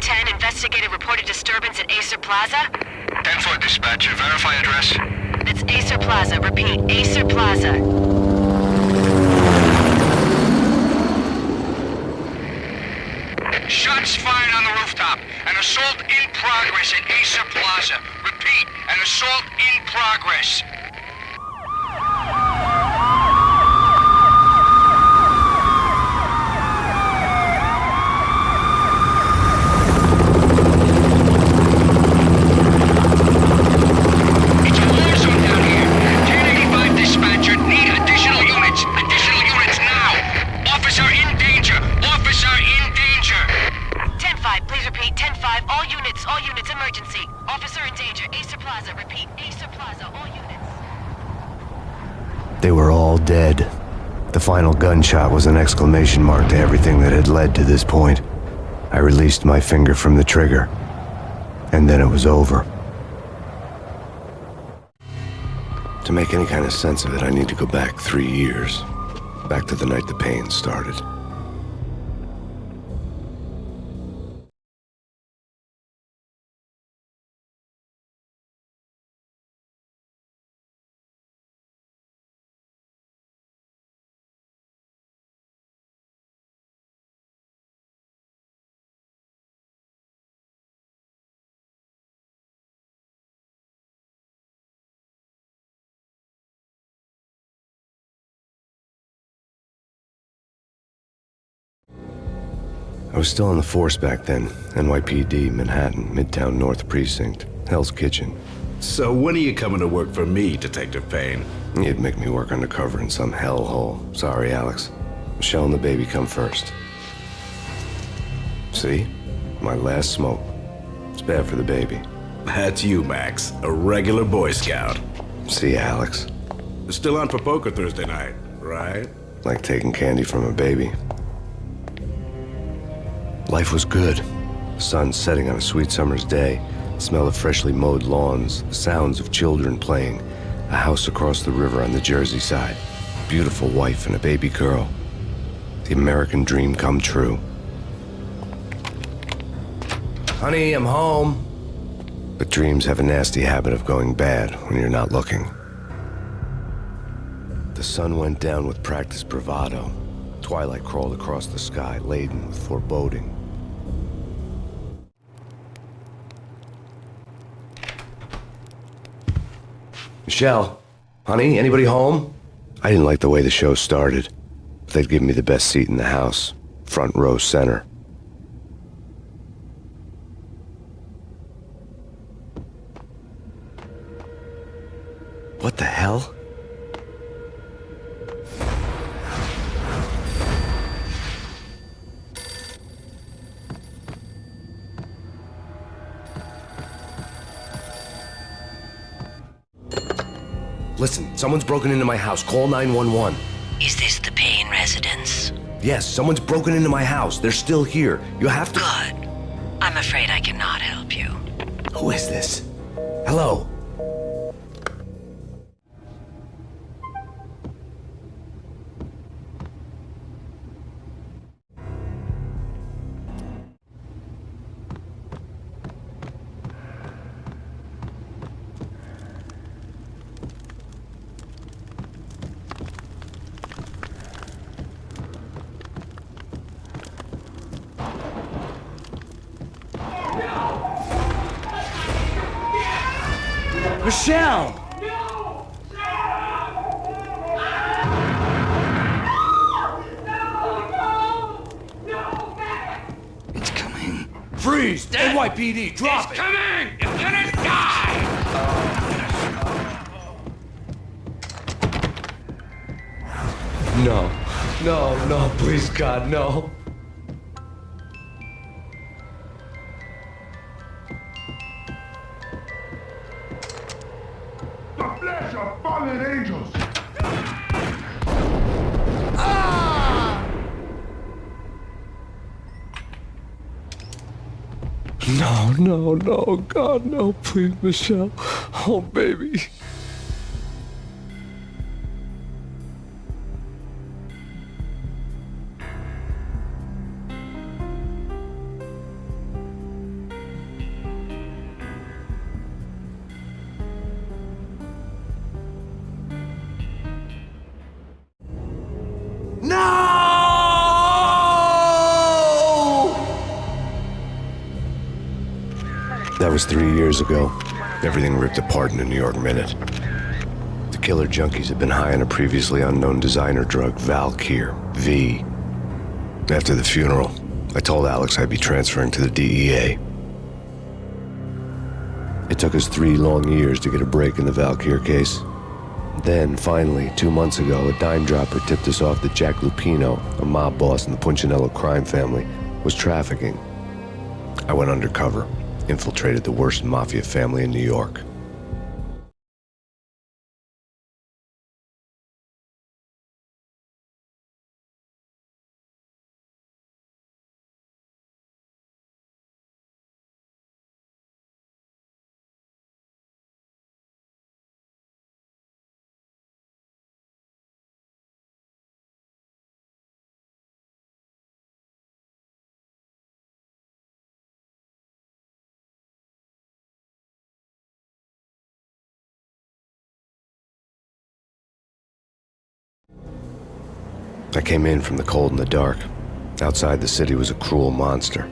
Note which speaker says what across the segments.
Speaker 1: 1010, investigated reported disturbance at Acer Plaza.
Speaker 2: 10-4 dispatcher, verify address.
Speaker 1: That's Acer Plaza, repeat, Acer Plaza.
Speaker 2: Shots fired on the rooftop. An assault in progress at Acer Plaza. Repeat, an assault in progress. It's a war zone down here. 1085 dispatcher, need additional units. Additional units now. Officer in danger. Officer in danger.
Speaker 1: 10-5, please repeat, 10-5, all units, emergency. Officer in danger, Acer Plaza, repeat, Acer Plaza, all units.
Speaker 3: They were all dead. The final gunshot was an exclamation mark to everything that had led to this point. I released my finger from the trigger, and then it was over. To make any kind of sense of it, I need to go back 3 years. Back to the night the pain started. I was still on the force back then. NYPD, Manhattan, Midtown North Precinct, Hell's Kitchen.
Speaker 4: So when are you coming to work for me, Detective Payne?
Speaker 3: You'd make me work undercover in some hellhole. Sorry, Alex. Michelle and the baby come first. See? My last smoke. It's bad for the baby.
Speaker 4: That's you, Max. A regular Boy Scout.
Speaker 3: See, Alex?
Speaker 4: Still on for poker Thursday night, right?
Speaker 3: Like taking candy from a baby. Life was good. The sun setting on a sweet summer's day, the smell of freshly mowed lawns, the sounds of children playing, a house across the river on the Jersey side, a beautiful wife and a baby girl. The American dream come true. Honey, I'm home. But dreams have a nasty habit of going bad when you're not looking. The sun went down with practiced bravado. Twilight crawled across the sky, laden with foreboding. Michelle, honey, anybody home? I didn't like the way the show started, but they'd given me the best seat in the house, front row center. What the hell? Listen, someone's broken into my house. Call 911.
Speaker 1: Is this the Payne residence?
Speaker 3: Yes, someone's broken into my house. They're still here. You have to...
Speaker 1: Good. I'm afraid I cannot help you.
Speaker 3: Who is this? Hello?
Speaker 5: Michelle!
Speaker 6: It's coming.
Speaker 5: Freeze! NYPD, drop it!
Speaker 2: Coming! You're gonna die!
Speaker 3: No. No, no, please, God, no.
Speaker 7: The flesh of fallen angels!
Speaker 3: No, no, no, God, no, please, Michelle. Oh, baby. was 3 years ago. Everything ripped apart in a New York minute. The killer junkies had been high on a previously unknown designer drug, Valkyr, V. After the funeral, I told Alex I'd be transferring to the DEA. It took us 3 long years to get a break in the Valkyr case. Then, finally, 2 months ago, a dime dropper tipped us off that Jack Lupino, a mob boss in the Punchinello crime family, was trafficking. I went undercover, infiltrated the worst mafia family in New York. I came in from the cold and the dark. Outside the city was a cruel monster.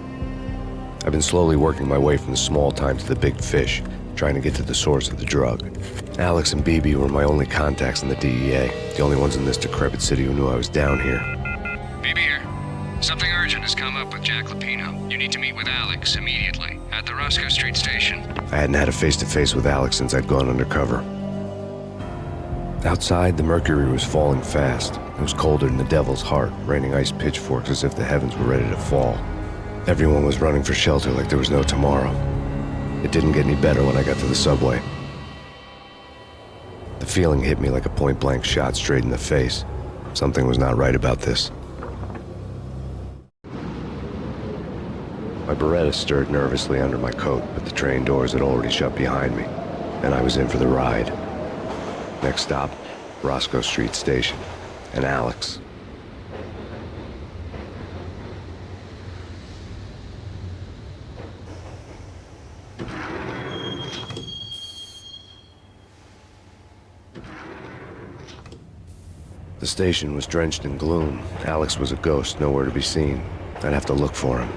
Speaker 3: I've been slowly working my way from the small time to the big fish, trying to get to the source of the drug. Alex and BB were my only contacts in the DEA, the only ones in this decrepit city who knew I was down here.
Speaker 2: BB here. Something urgent has come up with Jack Lupino. You need to meet with Alex immediately at the Roscoe Street station.
Speaker 3: I hadn't had a face-to-face with Alex since I'd gone undercover. Outside, the mercury was falling fast. It was colder than the devil's heart, raining ice pitchforks as if the heavens were ready to fall. Everyone was running for shelter like there was no tomorrow. It didn't get any better when I got to the subway. The feeling hit me like a point-blank shot straight in the face. Something was not right about this. My Beretta stirred nervously under my coat, but the train doors had already shut behind me, and I was in for the ride. Next stop, Roscoe Street Station, and Alex. The station was drenched in gloom. Alex was a ghost, nowhere to be seen. I'd have to look for him.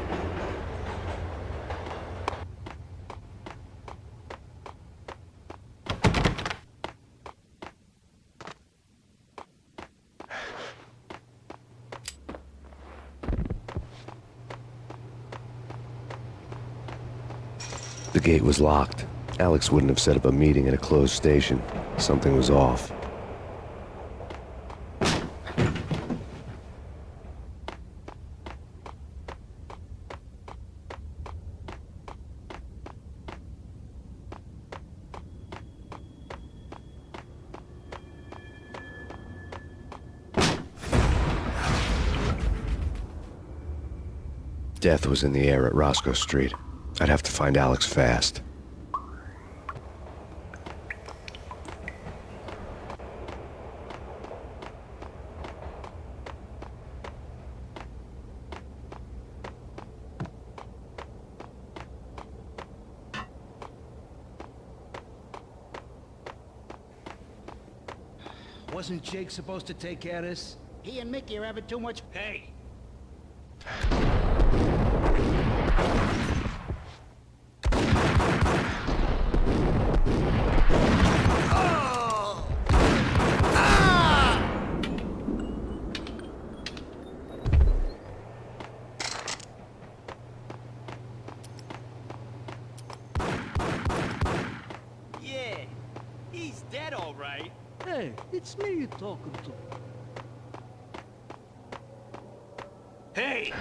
Speaker 3: The gate was locked. Alex wouldn't have set up a meeting at a closed station. Something was off. Death was in the air at Roscoe Street. I'd have to find Alex fast.
Speaker 8: Wasn't Jake supposed to take care of this?
Speaker 9: He and Mickey are having too much...
Speaker 8: Hey!
Speaker 9: Yeah, he's dead all right.
Speaker 5: Hey, it's me you're talking to.
Speaker 8: Hey!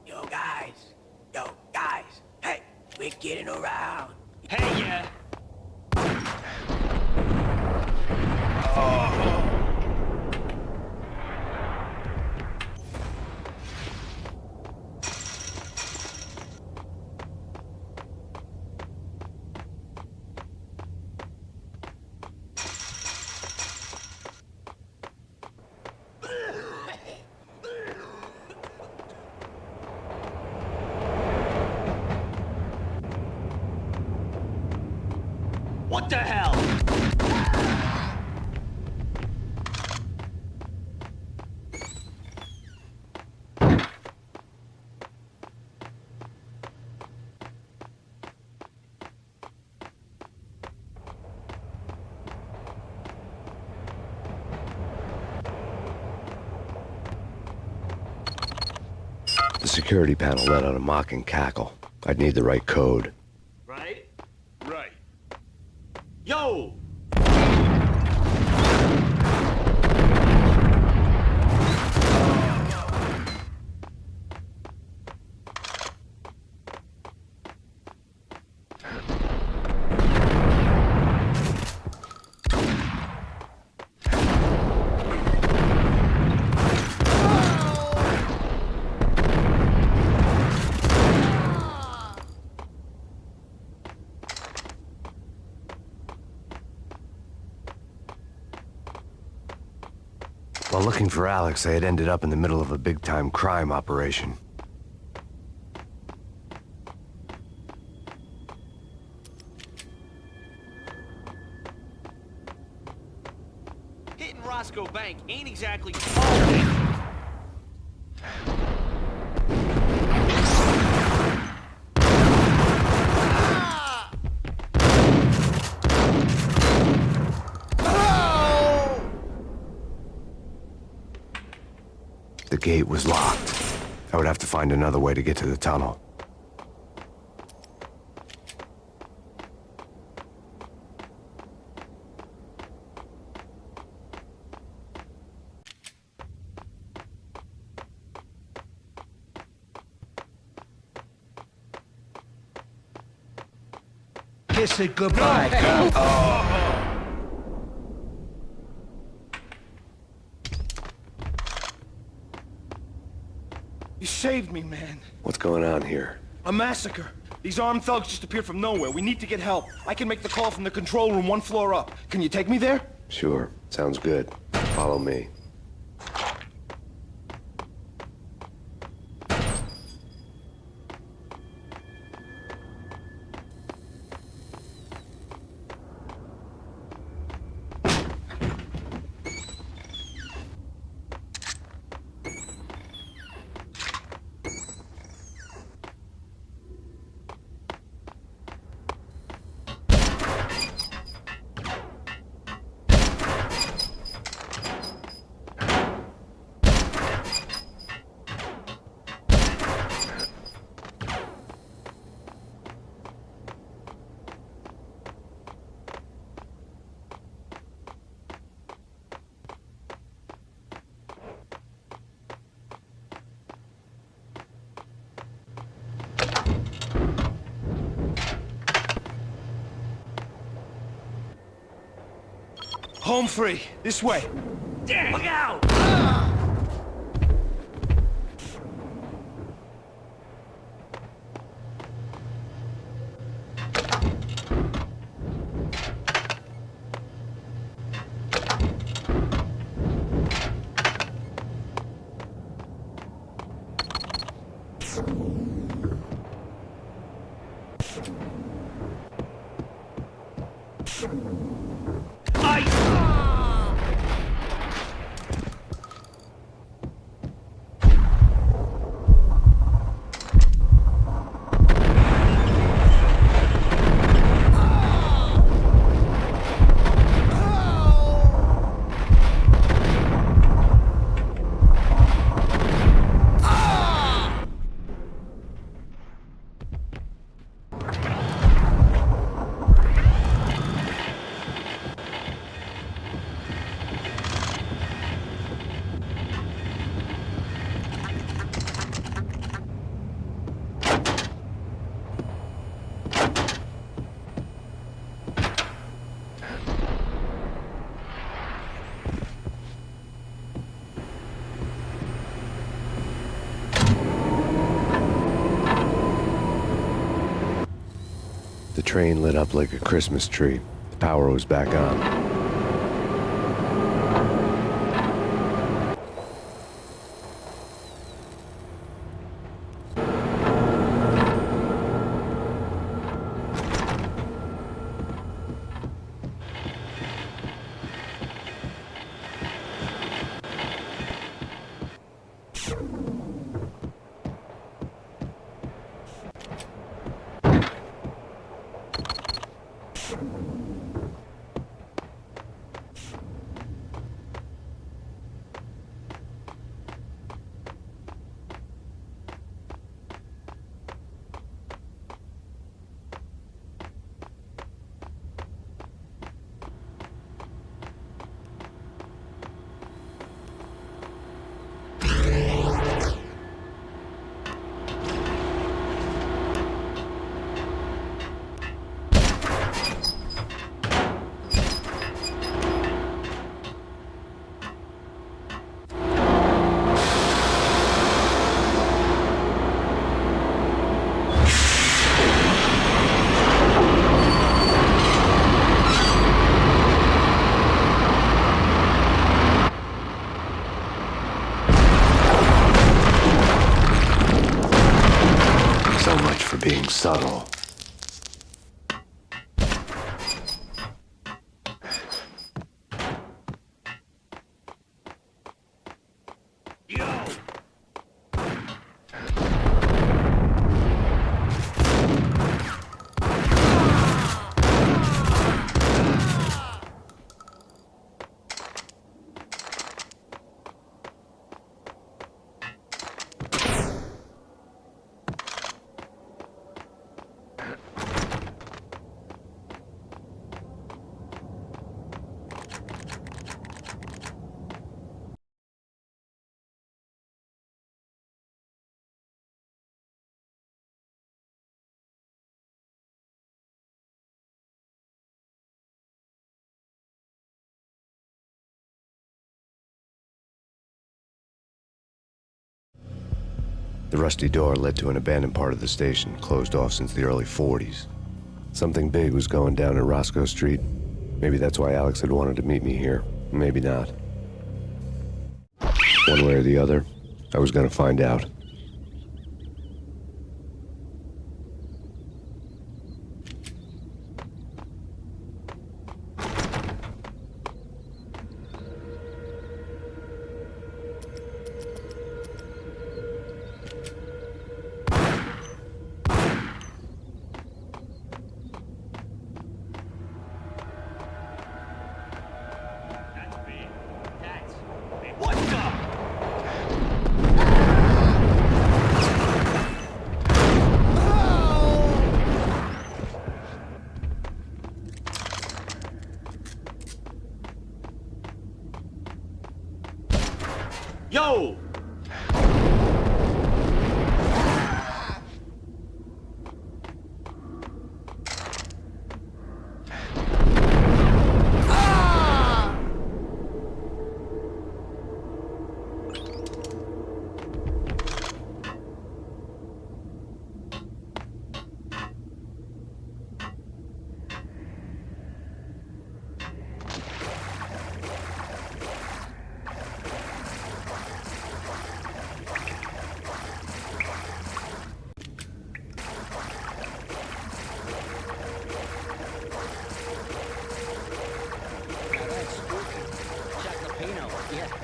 Speaker 9: Yo guys, hey, we're getting around.
Speaker 8: Hey, yeah! What the hell?
Speaker 3: The security panel let out a mocking cackle. I'd need the right code.
Speaker 8: Right?
Speaker 7: Right.
Speaker 8: Yo!
Speaker 3: While looking for Alex, I had ended up in the middle of a big-time crime operation.
Speaker 8: Hitting Roscoe Bank ain't exactly small.
Speaker 3: The gate was locked. I would have to find another way to get to the tunnel.
Speaker 8: Kiss it goodbye.
Speaker 10: You saved me, man.
Speaker 3: What's going on here?
Speaker 10: A massacre. These armed thugs just appeared from nowhere. We need to get help. I can make the call from the control room 1 floor up. Can you take me there?
Speaker 3: Sure, sounds good. Follow me.
Speaker 10: Home free. This way.
Speaker 8: Look out!
Speaker 3: The train lit up like a Christmas tree. The power was back on. being subtle. The rusty door led to an abandoned part of the station, closed off since the early 40s. Something big was going down at Roscoe Street. Maybe that's why Alex had wanted to meet me here. Maybe not. One way or the other, I was gonna find out.
Speaker 8: Yo!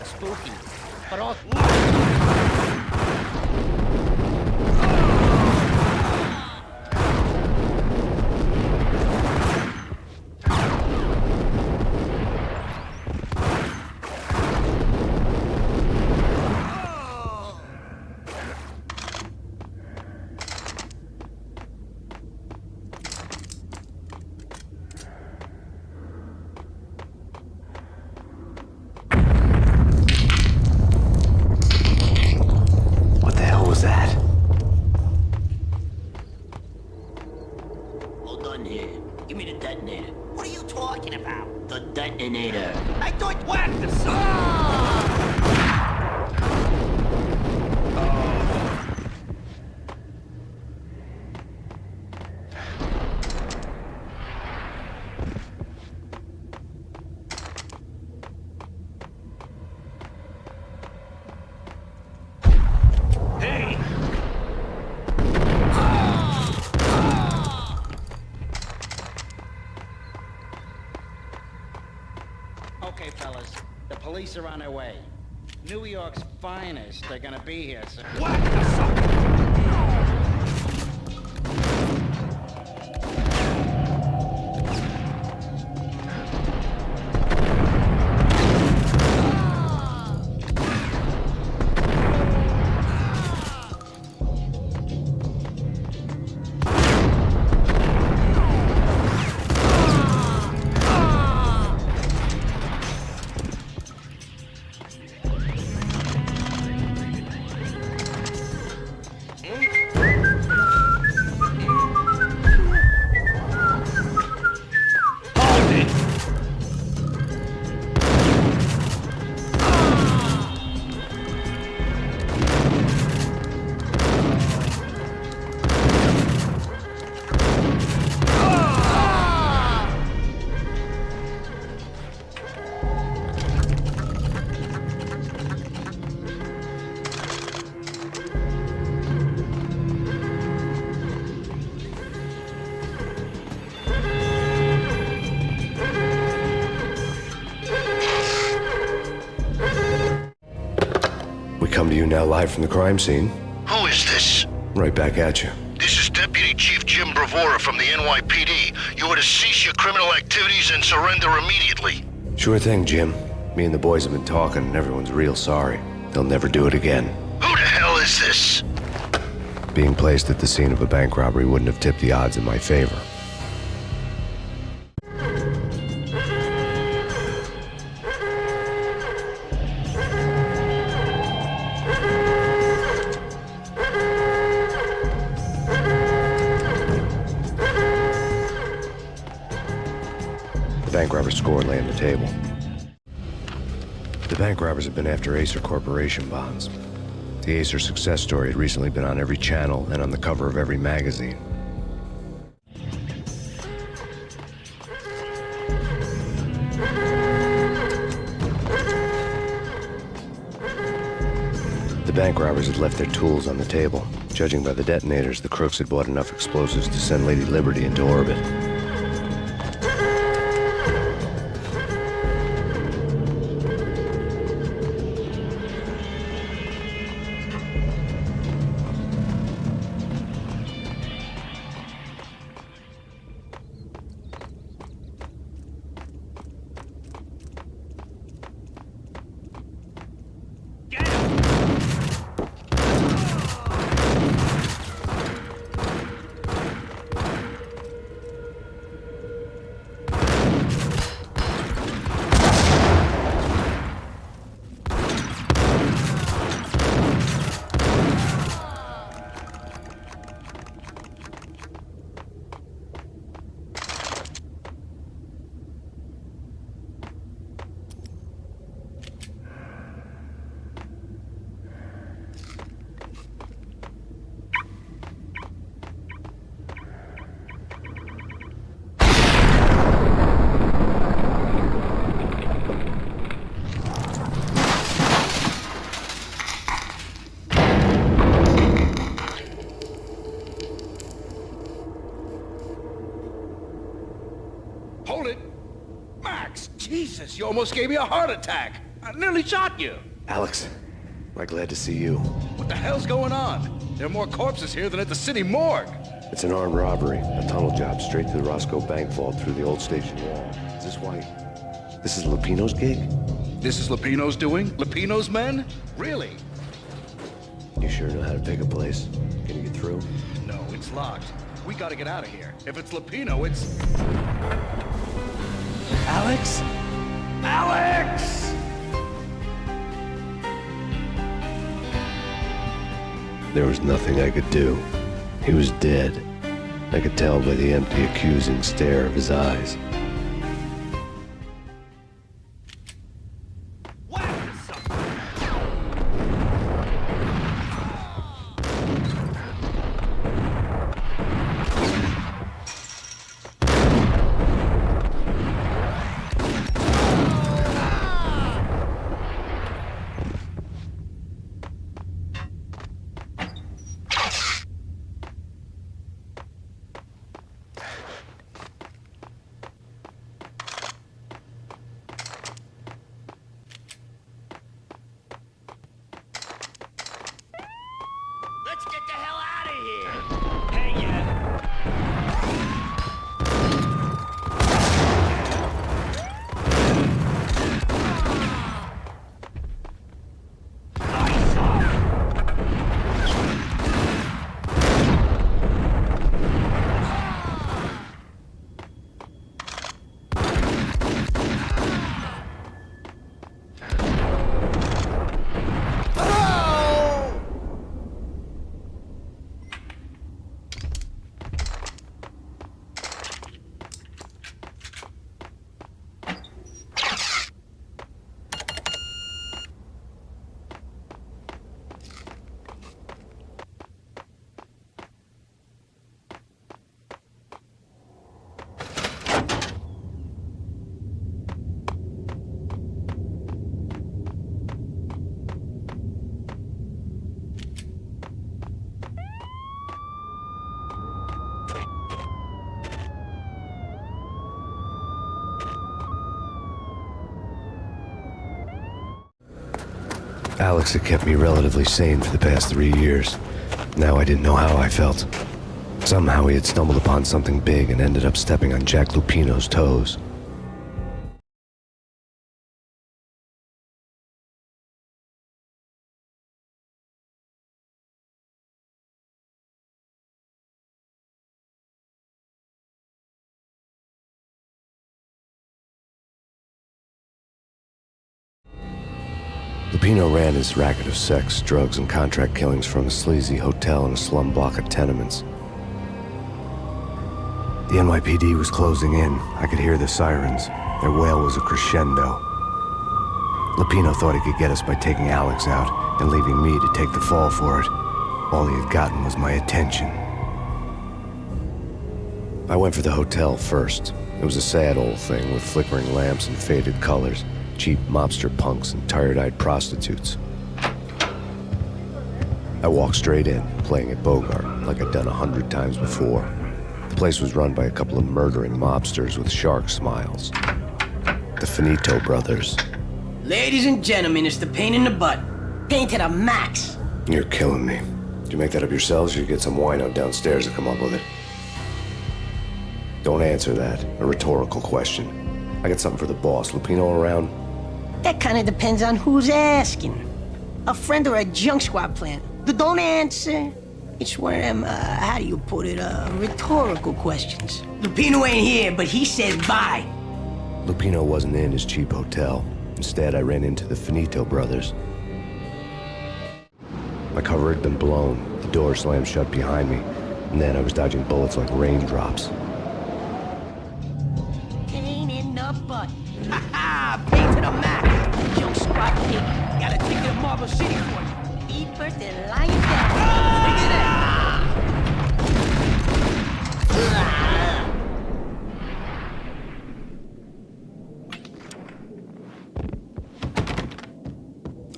Speaker 9: Spooky. But also... I thought what? The
Speaker 8: Hey!
Speaker 9: Okay, fellas. The police are on their way. New York's finest are gonna be here, so...
Speaker 8: What the fuck?
Speaker 3: now live from the crime scene.
Speaker 11: Who is this?
Speaker 3: Right back at you.
Speaker 11: This is Deputy Chief Jim Bravura from the NYPD. You are to cease your criminal activities and surrender immediately.
Speaker 3: Sure thing, Jim. Me and the boys have been talking, and everyone's real sorry. They'll never do it again.
Speaker 11: Who the hell is this?
Speaker 3: Being placed at the scene of a bank robbery wouldn't have tipped the odds in my favor. The bank robber's score lay on the table. The bank robbers have been after Acer Corporation bonds. The Acer success story had recently been on every channel and on the cover of every magazine. The bank robbers had left their tools on the table. Judging by the detonators, the crooks had bought enough explosives to send Lady Liberty into orbit.
Speaker 4: Hold it! Max! Jesus, you almost gave me a heart attack! I nearly shot you!
Speaker 3: Alex, we're glad to see you.
Speaker 4: What the hell's going on? There are more corpses here than at the city morgue!
Speaker 3: It's an armed robbery, a tunnel job straight to the Roscoe bank vault through the old station wall. Is this why? This is Lupino's gig?
Speaker 4: This is Lupino's doing? Lupino's men? Really?
Speaker 3: You sure know how to pick a place? Can you get through?
Speaker 4: No, it's locked. We gotta get out of here. If it's Lupino, it's... Alex? Alex!
Speaker 3: There was nothing I could do. He was dead. I could tell by the empty, accusing stare of his eyes. Alex had kept me relatively sane for the past 3 years. Now I didn't know how I felt. Somehow he had stumbled upon something big and ended up stepping on Jack Lupino's toes. Lupino ran his racket of sex, drugs, and contract killings from a sleazy hotel in a slum block of tenements. The NYPD was closing in. I could hear the sirens. Their wail was a crescendo. Lupino thought he could get us by taking Alex out and leaving me to take the fall for it. All he had gotten was my attention. I went for the hotel first. It was a sad old thing with flickering lamps and faded colors. Cheap mobster punks and tired-eyed prostitutes. I walked straight in, playing at Bogart, like I'd done 100 times before. The place was run by a couple of murdering mobsters with shark smiles. The Finito brothers.
Speaker 12: Ladies and gentlemen, it's the pain in the butt. Pain to the max.
Speaker 3: You're killing me. Did you make that up yourselves, or you get some wino downstairs to come up with it? Don't answer that. A rhetorical question. I got something for the boss. Lupino around?
Speaker 12: That kind of depends on who's asking. A friend or a junk squad plan. Don't answer. It's one of them, how do you put it, rhetorical questions. Lupino ain't here, but he says bye.
Speaker 3: Lupino wasn't in his cheap hotel. Instead, I ran into the Finito brothers. My cover had been blown. The door slammed shut behind me. And then I was dodging bullets like raindrops.
Speaker 12: Pain in the butt. Ha ha! Pain to the max. Junk squad pig. Gotta take it to Marble City for you. Eat first and lie down. Look at that.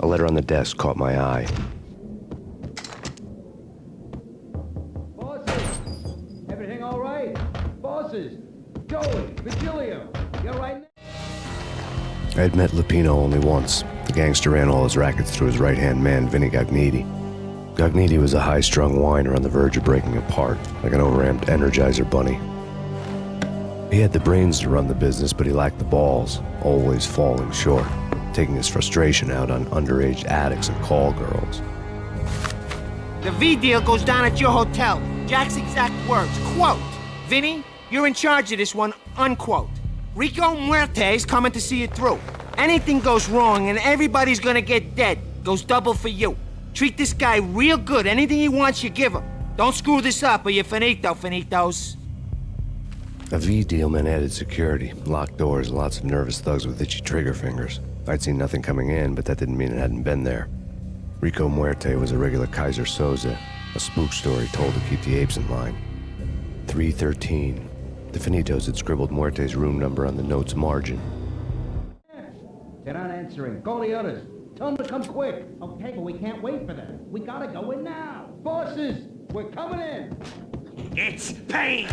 Speaker 3: A letter on the desk caught my eye.
Speaker 4: Bosses! Everything all right? Bosses! Joey! Virgilio! You all right?
Speaker 3: I had met Lupino only once. The gangster ran all his rackets through his right-hand man, Vinny Gagniti. Gagniti was a high-strung whiner on the verge of breaking apart, like an overamped Energizer bunny. He had the brains to run the business, but he lacked the balls, always falling short, taking his frustration out on underage addicts and call girls.
Speaker 13: The V deal goes down at your hotel. Jack's exact words, quote, "Vinny, you're in charge of this one," unquote. Rico Muerte's coming to see it through. Anything goes wrong and everybody's gonna get dead. Goes double for you. Treat this guy real good. Anything he wants, you give him. Don't screw this up or you're finito, finitos.
Speaker 3: A V deal meant added security, locked doors, and lots of nervous thugs with itchy trigger fingers. I'd seen nothing coming in, but that didn't mean it hadn't been there. Rico Muerte was a regular Kaiser Soze, a spook story told to keep the apes in line. 313. The Finitos had scribbled Muerte's room number on the note's margin.
Speaker 4: They're not answering. Call the others. Tell them to come quick. Okay, but we can't wait for them. We gotta go in now. Bosses, we're coming in.
Speaker 8: It's Payne!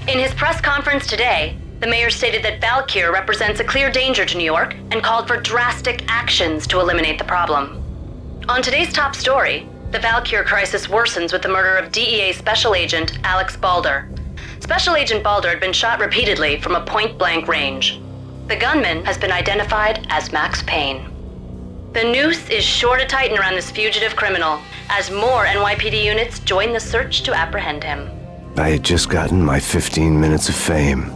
Speaker 1: In his press conference today, the mayor stated that Valkyr represents a clear danger to New York and called for drastic actions to eliminate the problem. On today's top story, the Valkyr crisis worsens with the murder of DEA Special Agent Alex Balder. Special Agent Balder had been shot repeatedly from a point-blank range. The gunman has been identified as Max Payne. The noose is sure to tighten around this fugitive criminal as more NYPD units join the search to apprehend him.
Speaker 3: I had just gotten my 15 minutes of fame.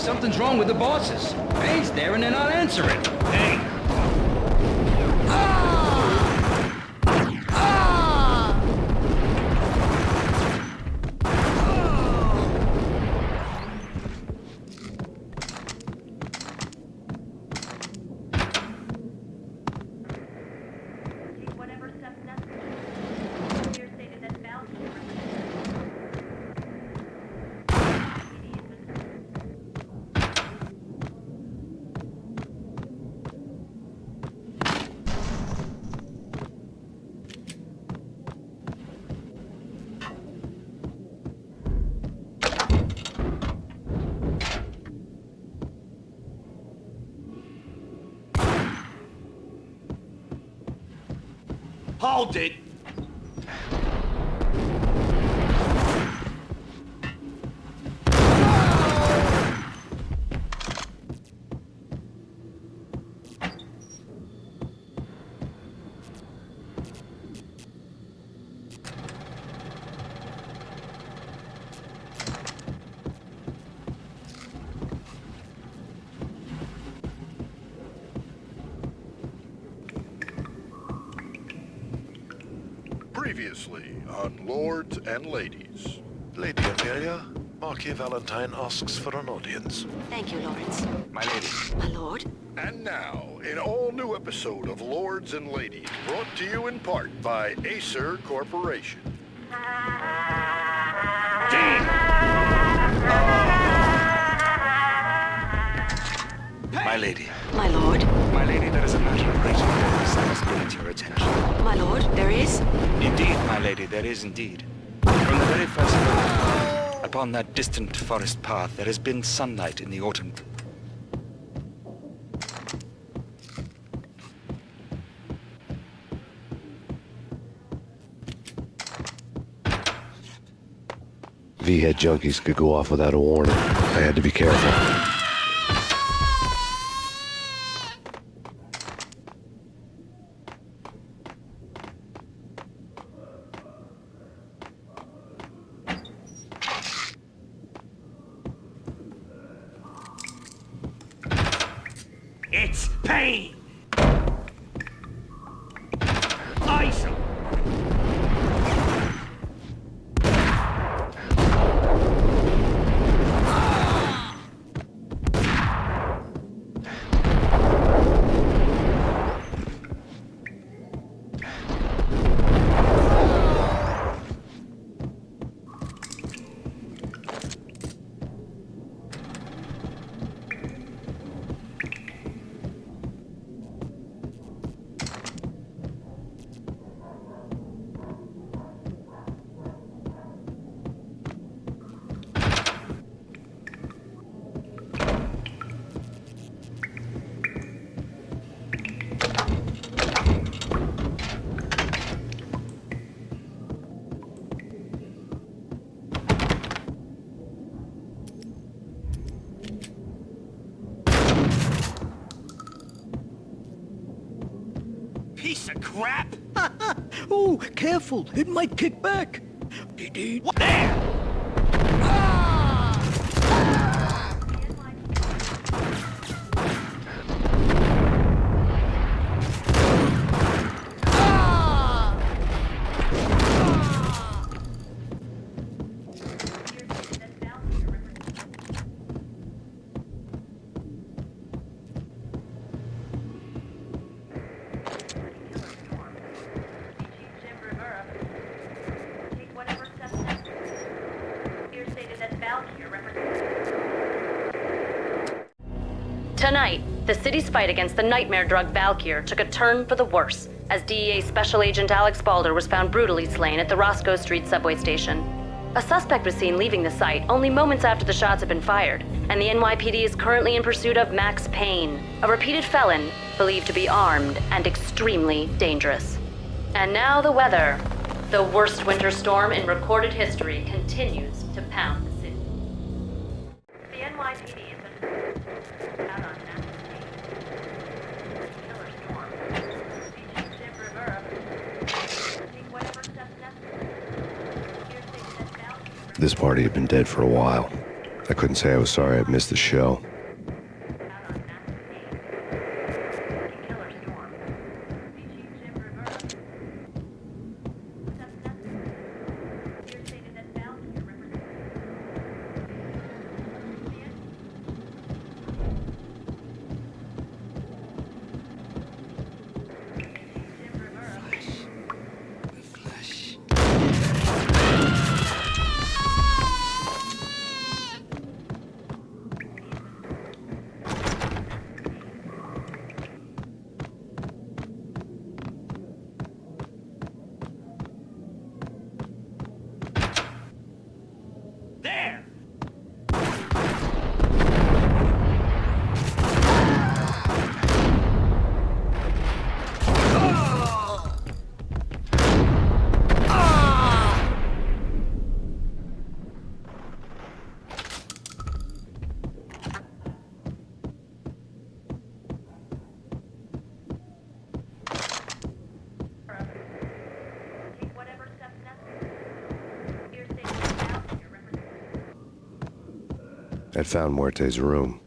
Speaker 4: something's wrong with the bosses. Payne's there and they're not answering.
Speaker 8: Hey! Hold it!
Speaker 11: Previously on Lords and Ladies.
Speaker 14: Lady Amelia, Marquis Valentine asks for an audience.
Speaker 1: Thank you, Lawrence.
Speaker 14: My lady.
Speaker 1: My lord.
Speaker 11: And now, an all-new episode of Lords and Ladies, brought to you in part by Acer Corporation.
Speaker 14: My lady.
Speaker 1: My lord.
Speaker 14: My lady, there is a matter of great importance I must bring to your attention.
Speaker 1: My lord, there is?
Speaker 14: Indeed, my lady, there is indeed. From the very first moment, upon that distant forest path, there has been sunlight in the autumn.
Speaker 3: V-head junkies could go off without a warning. I had to be careful.
Speaker 8: It's Payne! Ice him! Piece of crap!
Speaker 5: Oh, careful, it might kick back.
Speaker 8: What? There!
Speaker 1: Tonight, the city's fight against the nightmare drug Valkyr took a turn for the worse as DEA Special Agent Alex Balder was found brutally slain at the Roscoe Street subway station. A suspect was seen leaving the site only moments after the shots had been fired, and the NYPD is currently in pursuit of Max Payne, a repeated felon believed to be armed and extremely dangerous. And now the weather. The worst winter storm in recorded history continues to pound the city. The NYPD has been out on Max Payne. Killer storm. Beaches Jim Rivera. Take whatever steps necessary.
Speaker 3: This party had been dead for a while. I couldn't say I was sorry I'd missed the show. I'd found Muerte's room.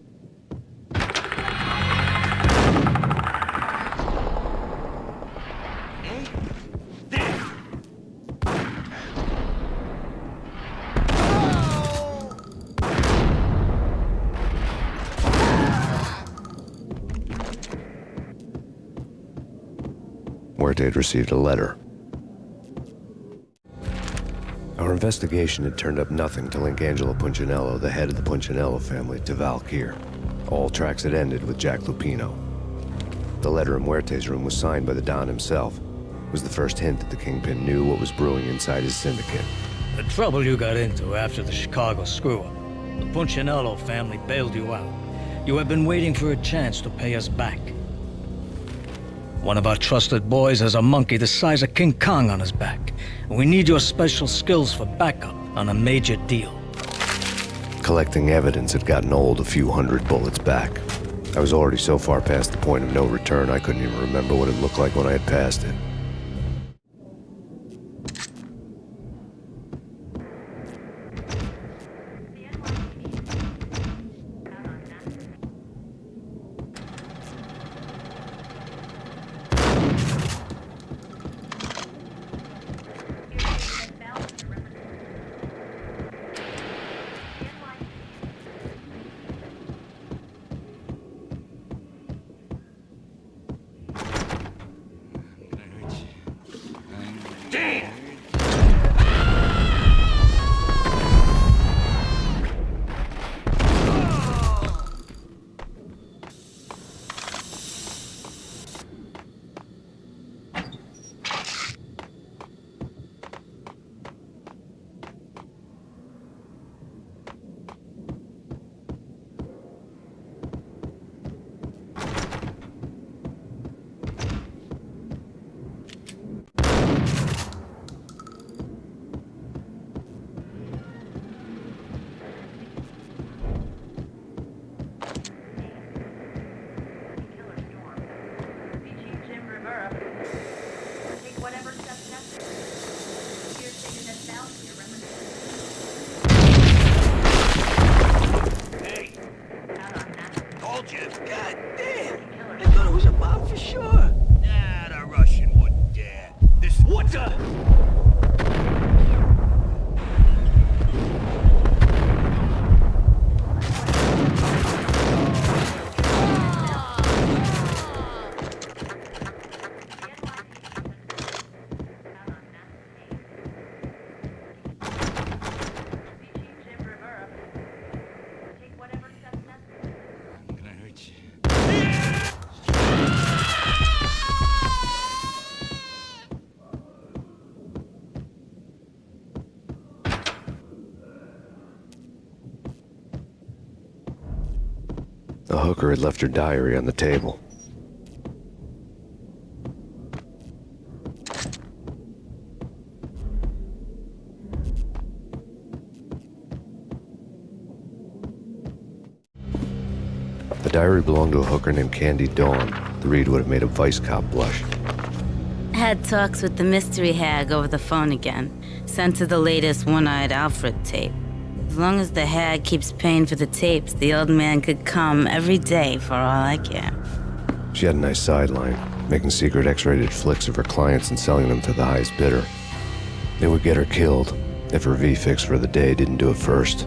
Speaker 3: Muerte had received a letter. Our investigation had turned up nothing to link Angelo Punchinello, the head of the Punchinello family, to Val Kier. All tracks had ended with Jack Lupino. The letter in Muerte's room was signed by the Don himself. It was the first hint that the Kingpin knew what was brewing inside his syndicate.
Speaker 5: The trouble you got into after the Chicago screw-up. The Punchinello family bailed you out. You have been waiting for a chance to pay us back. One of our trusted boys has a monkey the size of King Kong on his back. And we need your special skills for backup on a major deal.
Speaker 3: Collecting evidence had gotten old a few hundred bullets back. I was already so far past the point of no return I couldn't even remember what it looked like when I had passed it. The hooker had left her diary on the table. The diary belonged to a hooker named Candy Dawn. The read would have made a vice cop blush.
Speaker 15: Had talks with the mystery hag over the phone again. Sent to the latest One-Eyed Alfred tape. As long as the hag keeps paying for the tapes, the old man could come every day for all I care.
Speaker 3: She had a nice sideline, making secret X-rated flicks of her clients and selling them to the highest bidder. They would get her killed if her V-fix for the day didn't do it first.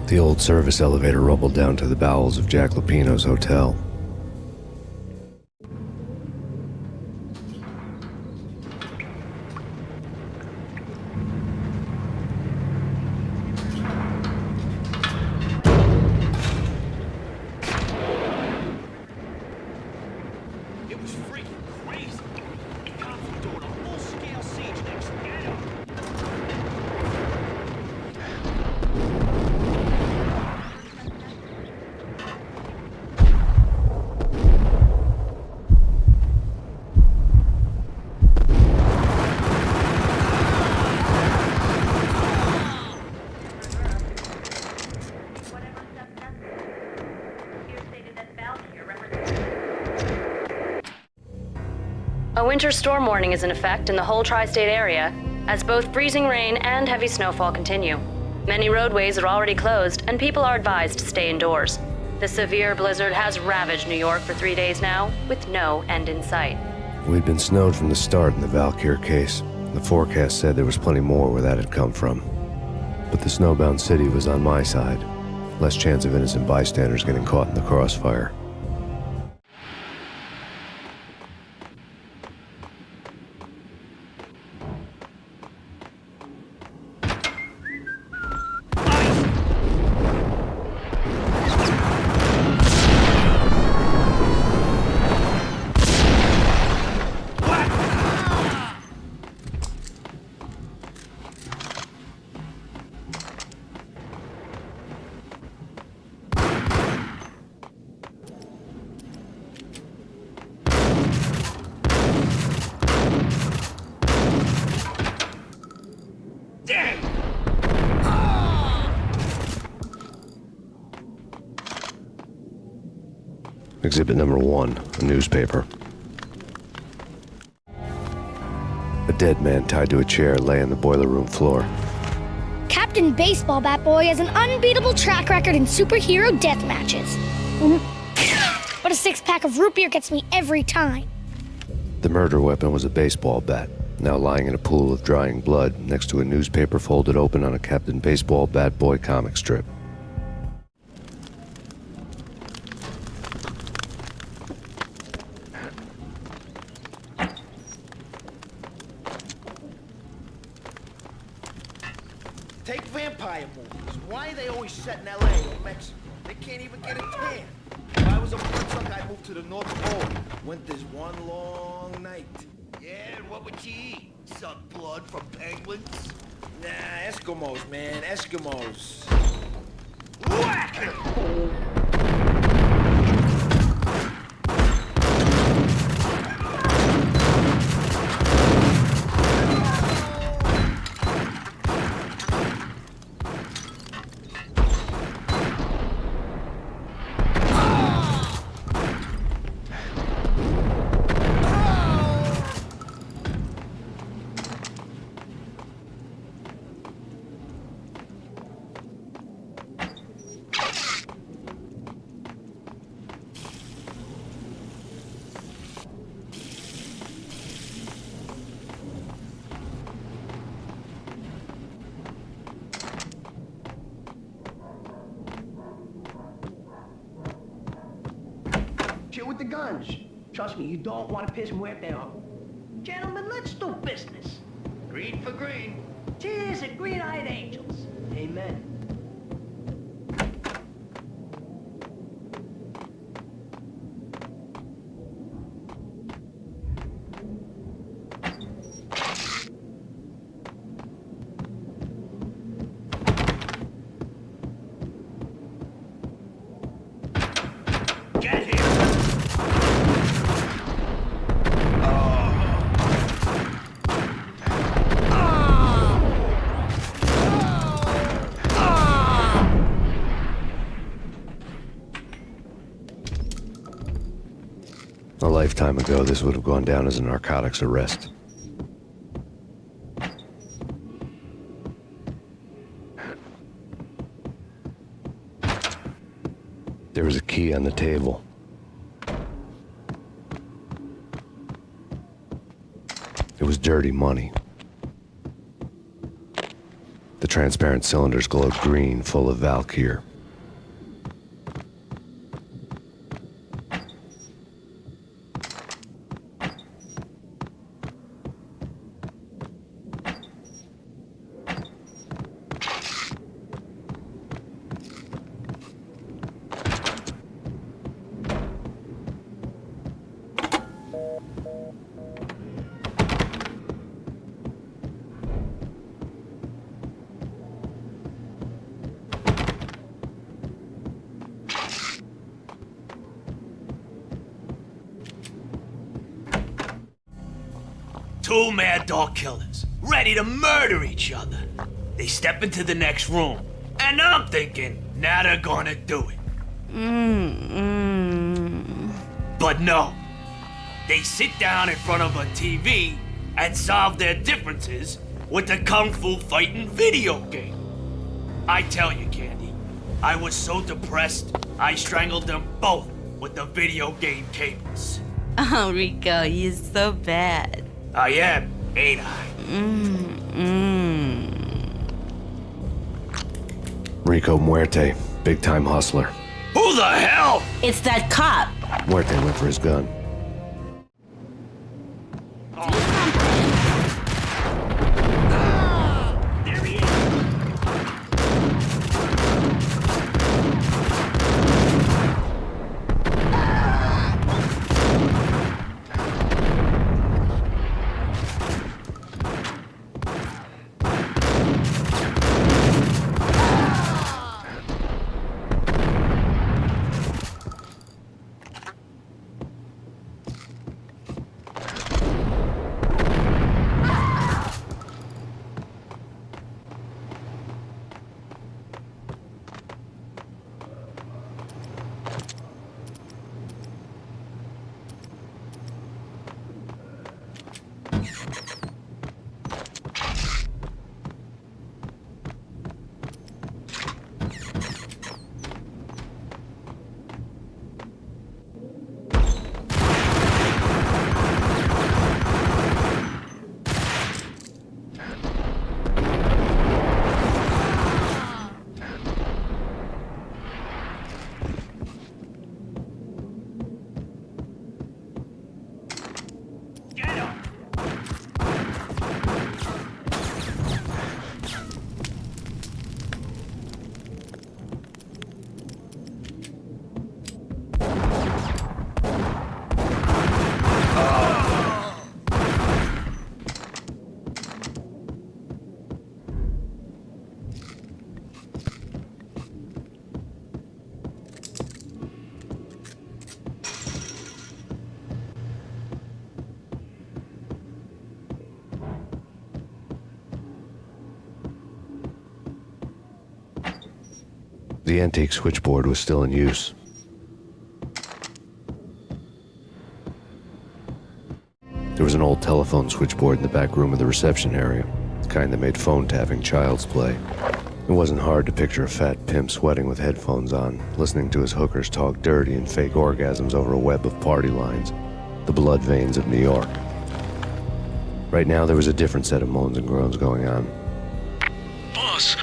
Speaker 3: The old service elevator rumbled down to the bowels of Jack Lupino's hotel.
Speaker 8: It was freaking crazy. Cops were doing a full-scale siege next to Ghetto.
Speaker 1: A winter storm warning is in effect in the whole tri-state area, as both freezing rain and heavy snowfall continue. Many roadways are already closed, and people are advised to stay indoors. The severe blizzard has ravaged New York for 3 days now, with no end in sight.
Speaker 3: We'd been snowed from the start in the Valkyr case. The forecast said there was plenty more where that had come from. But the snowbound city was on my side. Less chance of innocent bystanders getting caught in the crossfire. Exhibit number 1, a newspaper. A dead man tied to a chair lay on the boiler room floor.
Speaker 16: Captain Baseball Bat Boy has an unbeatable track record in superhero death matches. But a 6-pack of root beer gets me every time.
Speaker 3: The murder weapon was a baseball bat, now lying in a pool of drying blood next to a newspaper folded open on a Captain Baseball Bat Boy comic strip.
Speaker 10: Take vampire movies. Why are they always set in L.A. or Mexico? They can't even get a tan. If I was a bloodsucker, I'd move to the North Pole. Winter's one long night.
Speaker 8: Yeah, and what would you eat? Suck blood from penguins?
Speaker 10: Nah, Eskimos, man. Eskimos.
Speaker 8: Whack!
Speaker 12: Chill with the guns. Trust me, you don't want to piss Muerte off. Gentlemen, let's do business.
Speaker 10: Green for green.
Speaker 12: Cheers and green-eyed angels. Amen.
Speaker 3: A lifetime ago, this would have gone down as a narcotics arrest. There was a key on the table. It was dirty money. The transparent cylinders glowed green, full of Valkyr.
Speaker 8: Two mad dog killers, ready to murder each other. They step into the next room, and I'm thinking, now they're gonna do it. But no. They sit down in front of a TV and solve their differences with a kung fu fighting video game. I tell you, Candy, I was so depressed, I strangled them both with the video game cables.
Speaker 15: Oh, Rico, you're so bad.
Speaker 8: I am, ain't I?
Speaker 3: Rico Muerte, big-time hustler.
Speaker 8: Who the hell?
Speaker 15: It's that cop.
Speaker 3: Muerte went for his gun.
Speaker 8: There he is.
Speaker 3: The antique switchboard was still in use. There was an old telephone switchboard in the back room of the reception area, the kind that made phone tapping child's play. It wasn't hard to picture a fat pimp sweating with headphones on, listening to his hookers talk dirty and fake orgasms over a web of party lines, the blood veins of New York. Right now, there was a different set of moans and groans going on.
Speaker 5: Boss,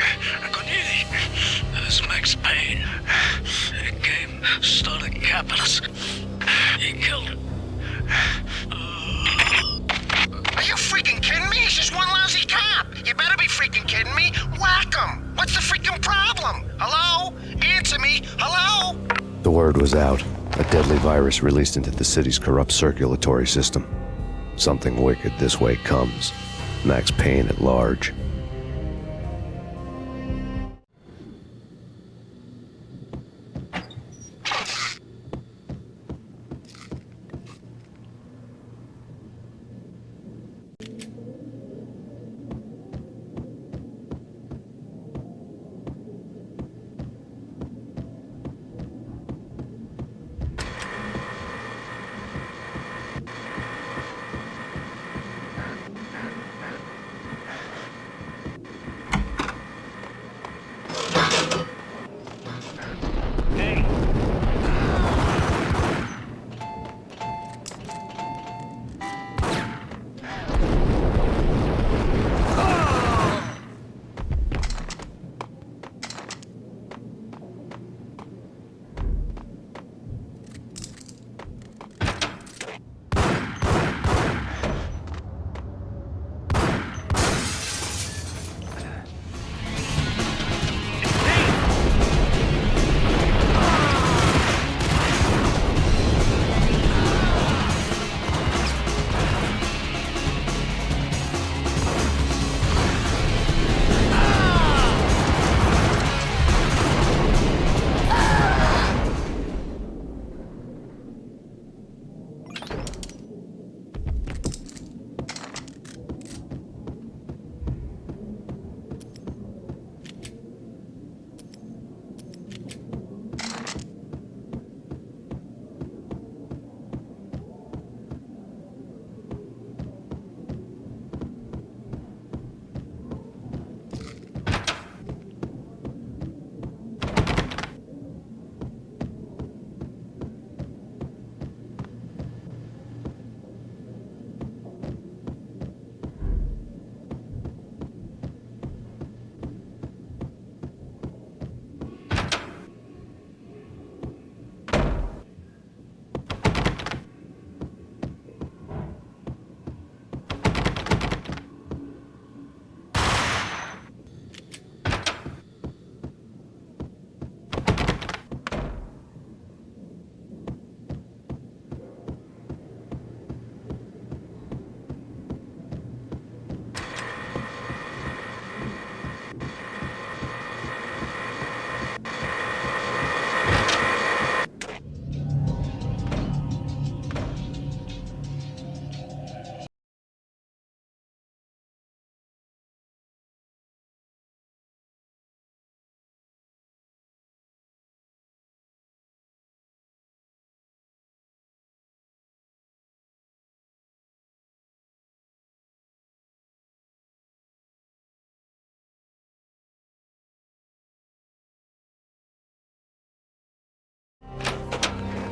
Speaker 5: this is Max Payne. Game started capitalist.
Speaker 11: texting me? Hello?
Speaker 3: The word was out. A deadly virus released into the city's corrupt circulatory system. Something wicked this way comes. Max Payne at large.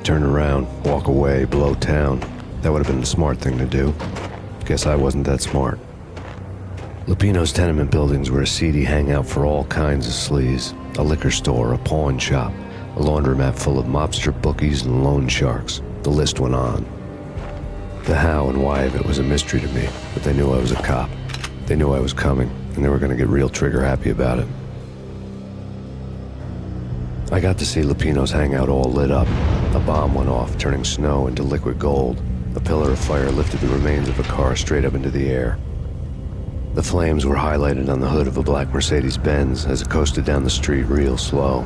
Speaker 3: Turn around, walk away, blow town. That would have been the smart thing to do. Guess I wasn't that smart. Lupino's tenement buildings were a seedy hangout for all kinds of sleaze. A liquor store, a pawn shop, a laundromat full of mobster bookies and loan sharks. The list went on. The how and why of it was a mystery to me, but they knew I was a cop. They knew I was coming, and they were going to get real trigger-happy about it. I got to see Lupino's hangout all lit up. A bomb went off, turning snow into liquid gold. A pillar of fire lifted the remains of a car straight up into the air. The flames were highlighted on the hood of a black Mercedes-Benz as it coasted down the street real slow,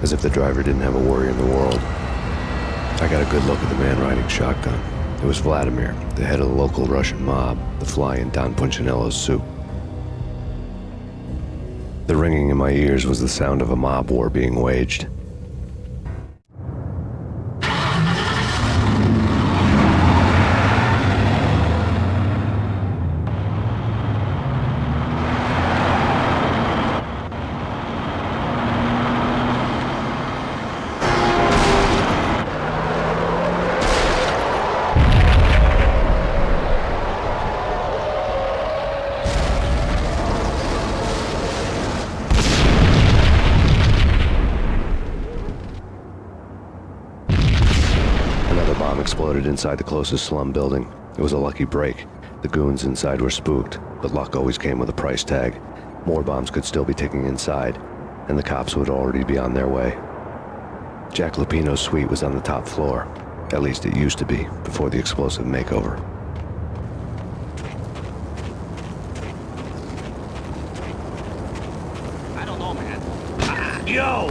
Speaker 3: as if the driver didn't have a worry in the world. I got a good look at the man riding shotgun. It was Vladimir, the head of the local Russian mob, the fly in Don Punchinello's soup. The ringing in my ears was the sound of a mob war being waged. Exploded inside the closest slum building. It was a lucky break. The goons inside were spooked, but luck always came with a price tag. More bombs could still be ticking inside, and the cops would already be on their way. Jack Lupino's suite was on the top floor. At least it used to be, before the explosive makeover.
Speaker 8: I don't know, man. Yo!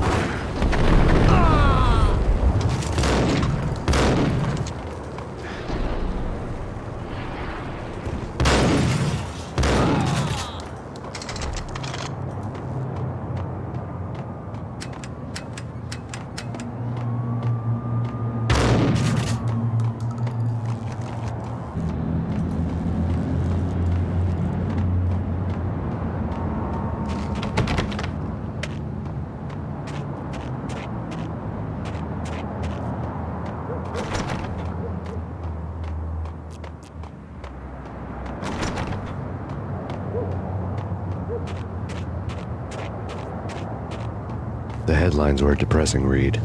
Speaker 3: The headlines were a depressing read.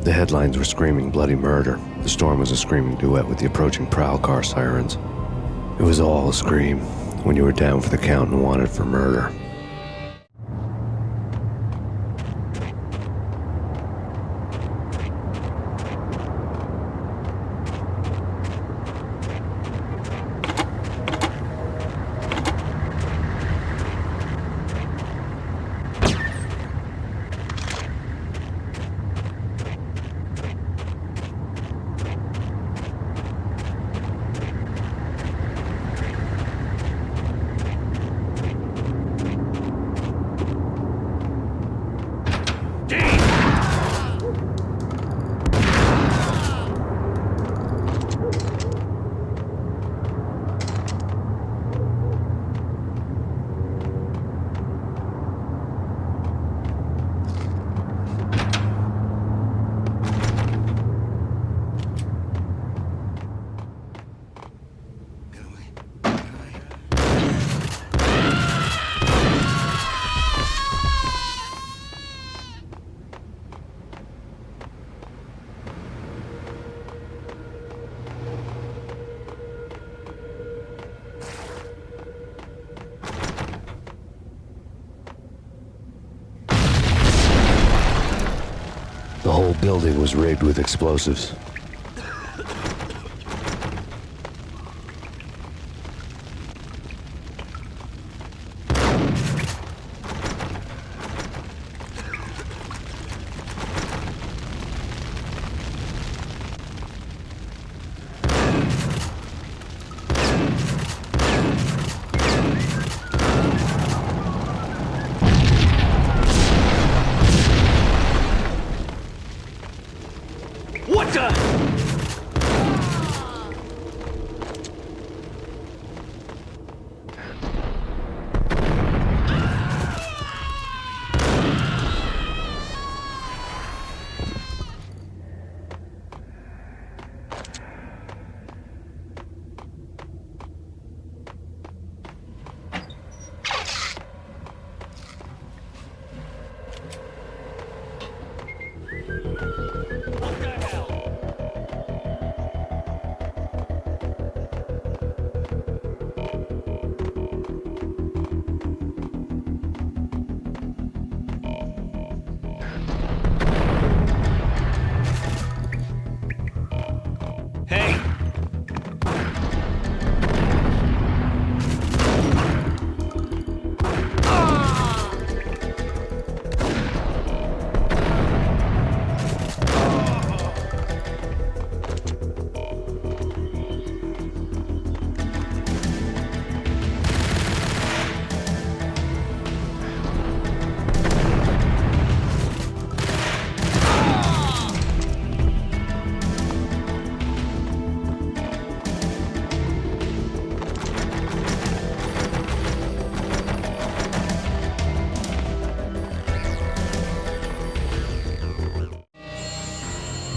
Speaker 3: The headlines were screaming bloody murder. The storm was a screaming duet with the approaching prowl car sirens. It was all a scream when you were down for the count and wanted for murder. The whole building was rigged with explosives.
Speaker 8: What the?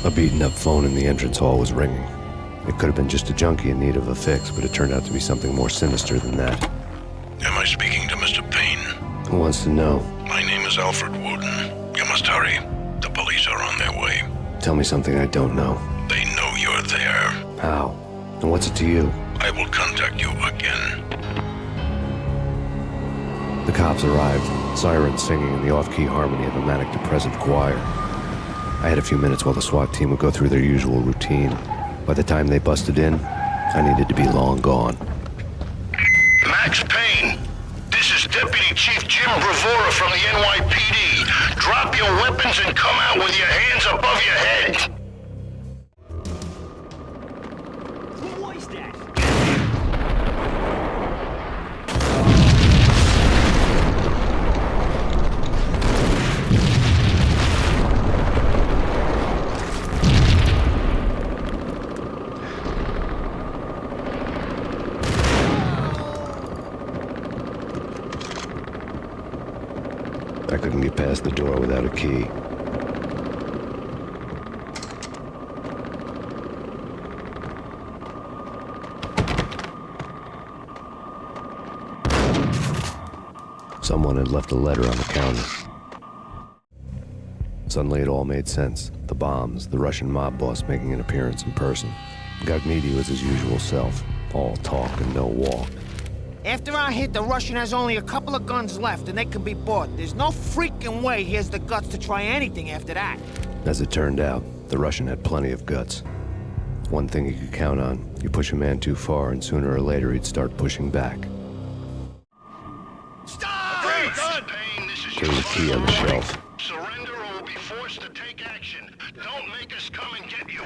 Speaker 3: A beaten-up phone in the entrance hall was ringing. It could have been just a junkie in need of a fix, but it turned out to be something more sinister than that.
Speaker 11: Am I speaking to Mr. Payne?
Speaker 3: Who wants to know?
Speaker 11: My name is Alfred Woden. You must hurry. The police are on their way.
Speaker 3: Tell me something I don't know.
Speaker 11: They know you're there.
Speaker 3: How? And what's it to you?
Speaker 11: I will contact you again.
Speaker 3: The cops arrived, sirens singing in the off-key harmony of a manic-depressive choir. I had a few minutes while the SWAT team would go through their usual routine. By the time they busted in, I needed to be long gone.
Speaker 11: Max Payne, this is Deputy Chief Jim Bravura from the NYPD. Drop your weapons and come out with your hands above your head.
Speaker 8: Who was that?
Speaker 3: I couldn't get past the door without a key. Someone had left a letter on the counter. Suddenly it all made sense. The bombs, the Russian mob boss making an appearance in person. Gagnidi was his usual self, all talk and no walk.
Speaker 13: After our hit, the Russian has only a couple of guns left, and they can be bought. There's no freaking way he has the guts to try anything after that.
Speaker 3: As it turned out, the Russian had plenty of guts. One thing you could count on, you push a man too far, and sooner or later he'd start pushing back.
Speaker 11: Stop! Payne, this is
Speaker 3: There was a key on the shelf.
Speaker 11: Surrender or we'll be forced to take action. Don't make us come and get you.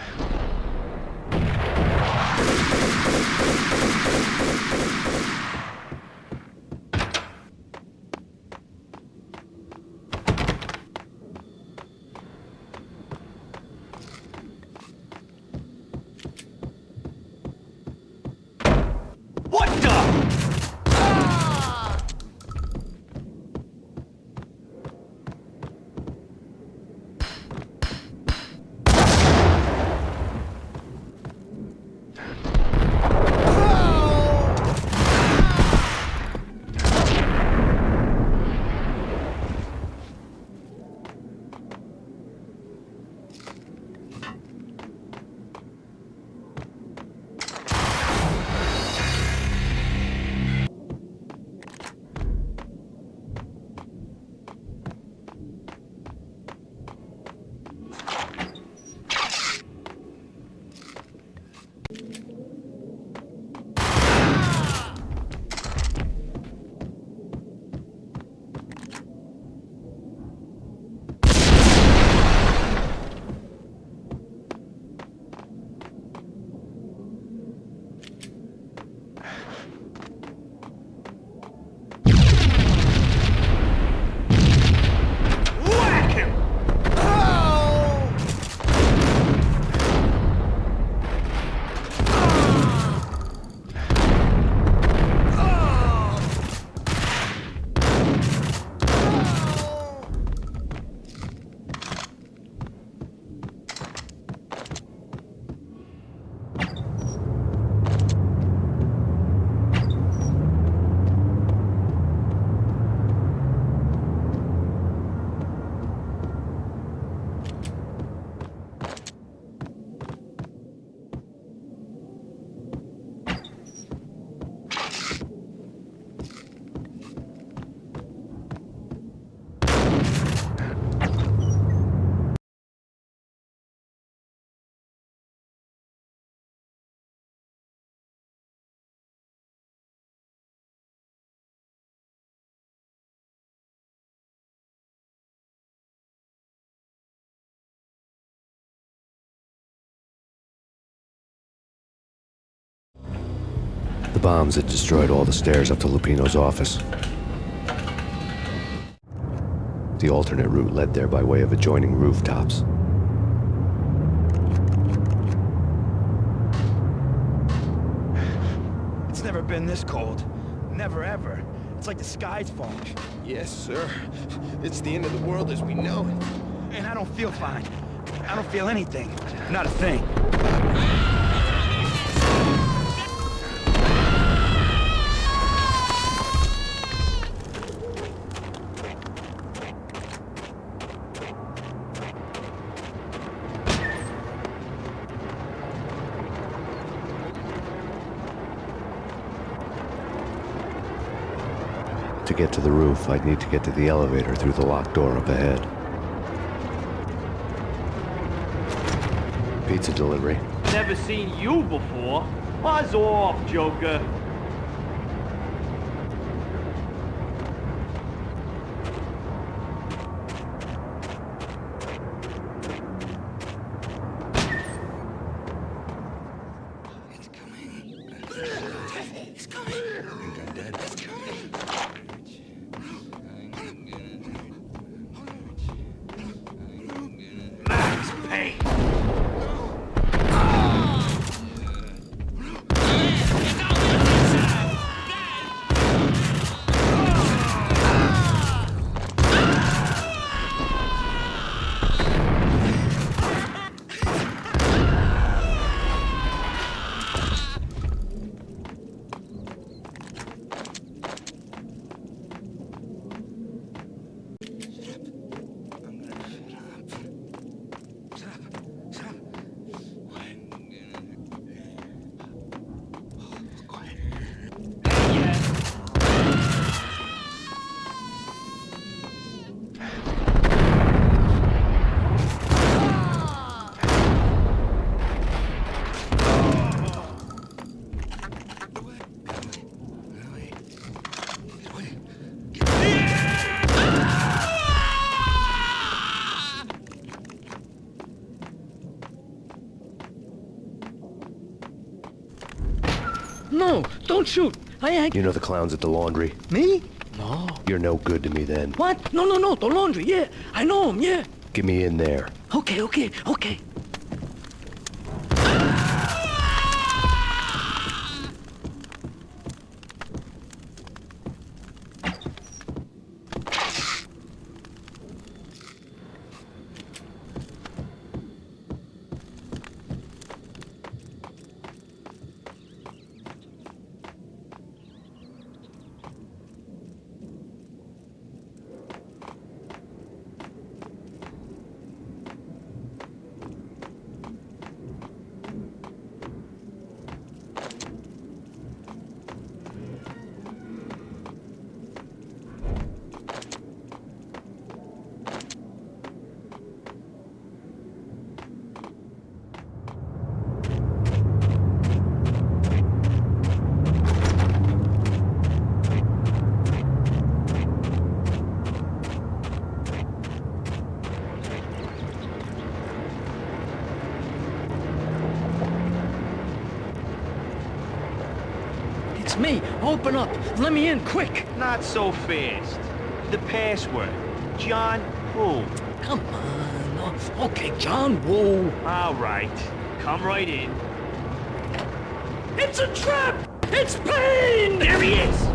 Speaker 3: The bombs had destroyed all the stairs up to Lupino's office. The alternate route led there by way of adjoining rooftops.
Speaker 10: It's never been this cold. Never ever. It's like the sky's falling.
Speaker 6: Yes, sir. It's the end of the world as we know it.
Speaker 10: And I don't feel fine. I don't feel anything. Not a thing.
Speaker 3: To get to the roof, I'd need to get to the elevator through the locked door up ahead. Pizza delivery.
Speaker 8: Never seen you before. Buzz off, Joker. Max Payne.
Speaker 5: No, don't shoot.
Speaker 3: You know the clowns at the laundry?
Speaker 5: Me? No.
Speaker 3: You're no good to me then.
Speaker 5: What? No, the laundry, yeah. I know him, yeah.
Speaker 3: Get me in there.
Speaker 5: Okay. It's me. Open up. Let me in, quick.
Speaker 8: Not so fast. The password. John Woo.
Speaker 5: Come on. Okay, John Woo.
Speaker 8: All right. Come right in.
Speaker 5: It's a trap! It's Payne!
Speaker 8: There he is!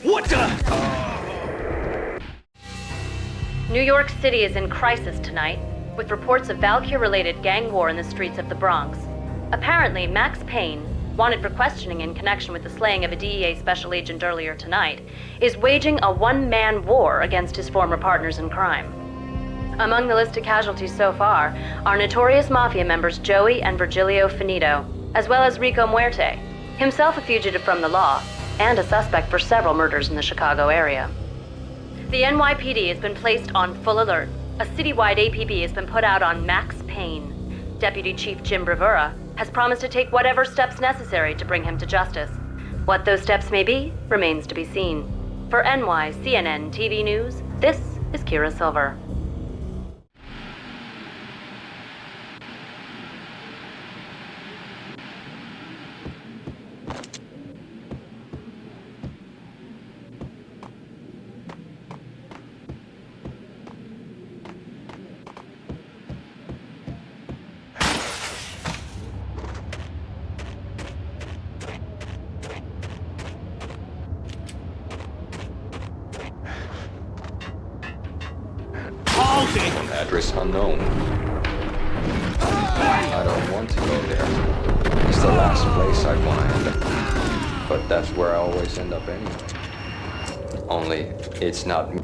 Speaker 8: What the?
Speaker 1: New York City is in crisis tonight, with reports of Valkyr-related gang war in the streets of the Bronx. Apparently, Max Payne, wanted for questioning in connection with the slaying of a DEA special agent earlier tonight, is waging a one-man war against his former partners in crime. Among the listed casualties so far are notorious mafia members Joey and Virgilio Finito, as well as Rico Muerte, himself a fugitive from the law, and a suspect for several murders in the Chicago area. The NYPD has been placed on full alert. A citywide APB has been put out on Max Payne. Deputy Chief Jim Bravura has promised to take whatever steps necessary to bring him to justice. What those steps may be remains to be seen. For NYCNN TV News, this is Kira Silver.
Speaker 17: Address unknown. I don't want to go there. It's the last place I want to end up. But that's where I always end up anyway. Only, it's not me.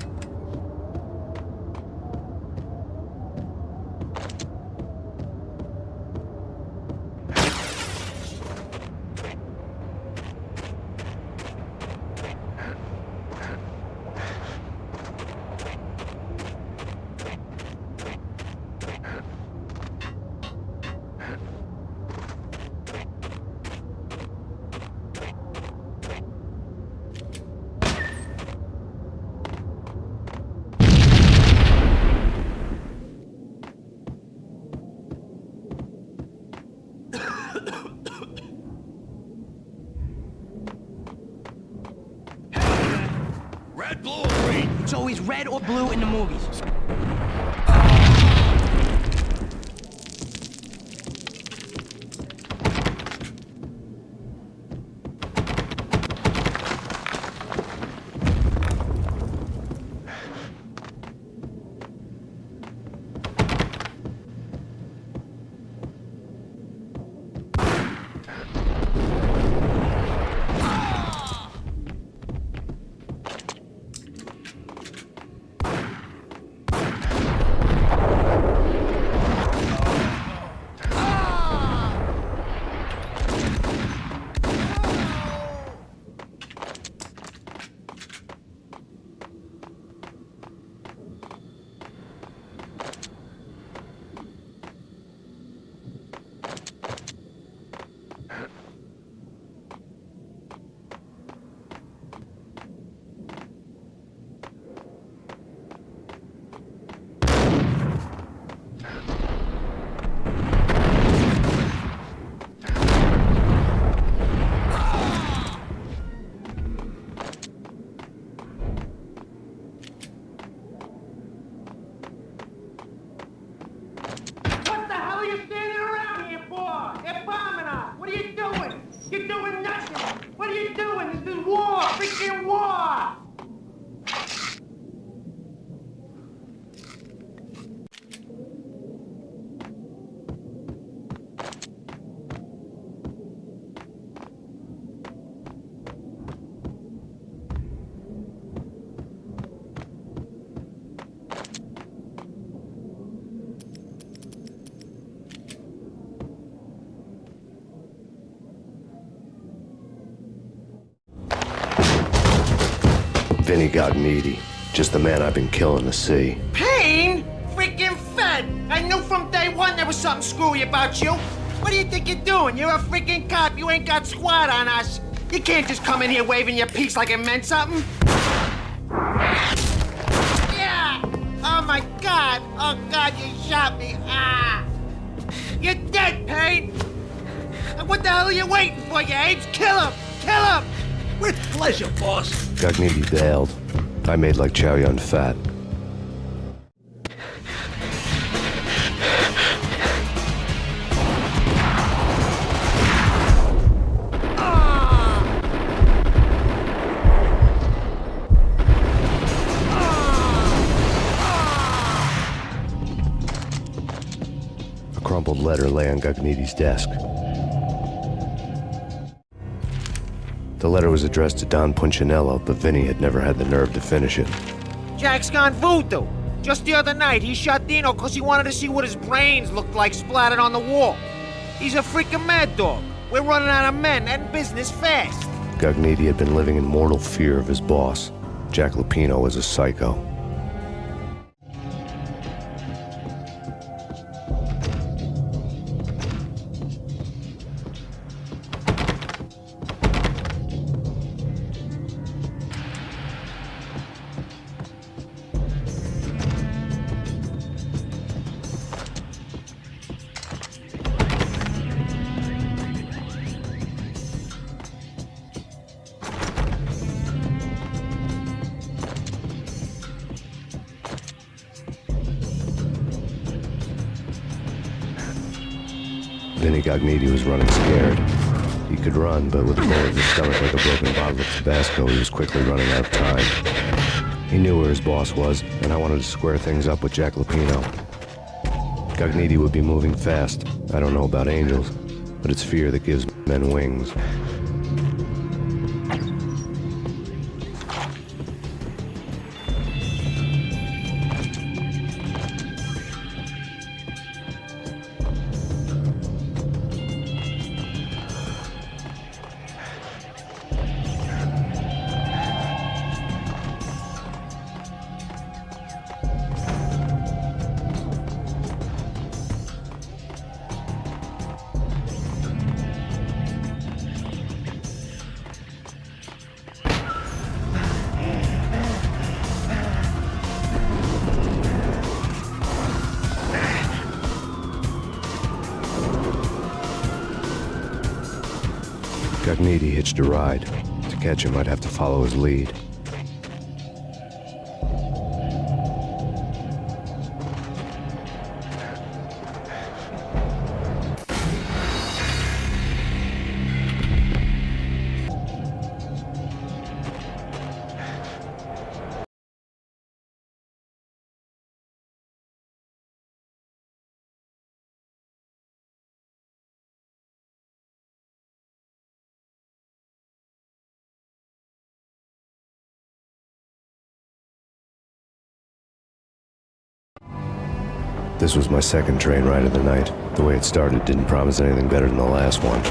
Speaker 10: Red, blue, or green? It's always red or blue in the movies.
Speaker 3: Vinny got needy. Just the man I've been killing to see.
Speaker 13: Payne? Freaking Fed! I knew from day one there was something screwy about you. What do you think you're doing? You're a freaking cop. You ain't got squad on us. You can't just come in here waving your piece like it meant something. Yeah! Oh my God! Oh God, you shot me! Ah! You're dead, Payne! What the hell are you waiting for, you apes? Kill him! Kill him!
Speaker 10: With pleasure, boss.
Speaker 3: Gognitti bailed. I made like Chow Yun Fat. A crumpled letter lay on Gognitti's desk. The letter was addressed to Don Punchinello, but Vinny had never had the nerve to finish it.
Speaker 13: Jack's gone voodoo. Just the other night, he shot Dino because he wanted to see what his brains looked like splattered on the wall. He's a freaking mad dog. We're running out of men and business fast.
Speaker 3: Gognitti had been living in mortal fear of his boss. Jack Lupino was a psycho. Vinny Gognitti was running scared. He could run, but with a bullet in his stomach like a broken bottle of Tabasco, he was quickly running out of time. He knew where his boss was, and I wanted to square things up with Jack Lupino. Gognitti would be moving fast. I don't know about angels, but it's fear that gives men wings. Gognitti hitched a ride. To catch him, I'd have to follow his lead. This was my second train ride of the night. The way it started didn't promise anything better than the last one.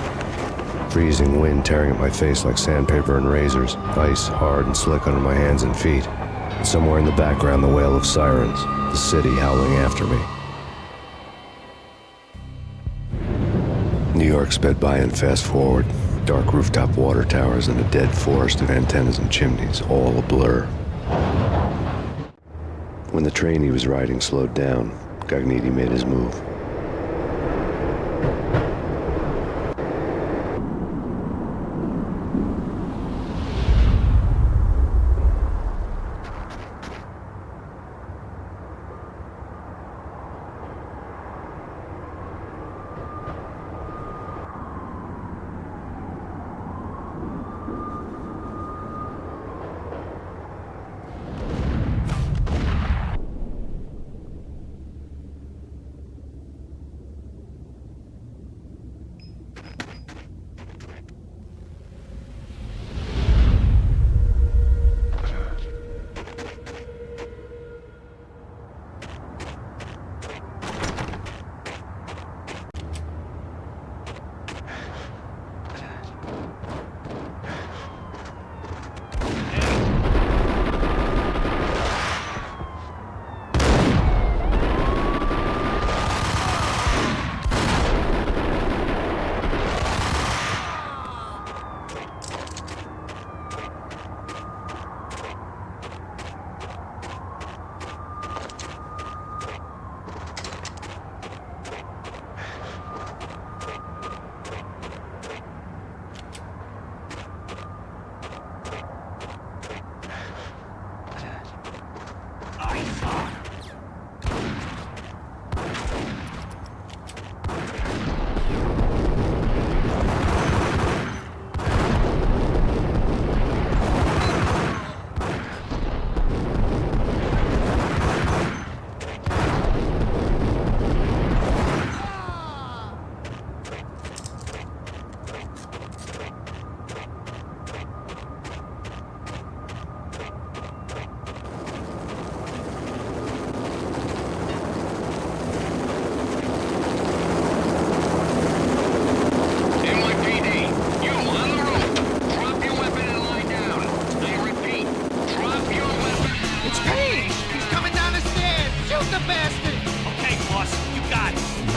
Speaker 3: Freezing wind tearing at my face like sandpaper and razors, ice hard and slick under my hands and feet. And somewhere in the background, the wail of sirens, the city howling after me. New York sped by in fast forward. Dark rooftop water towers and a dead forest of antennas and chimneys, all a blur. When the train he was riding slowed down, Gognitti made his move.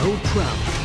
Speaker 18: No problem.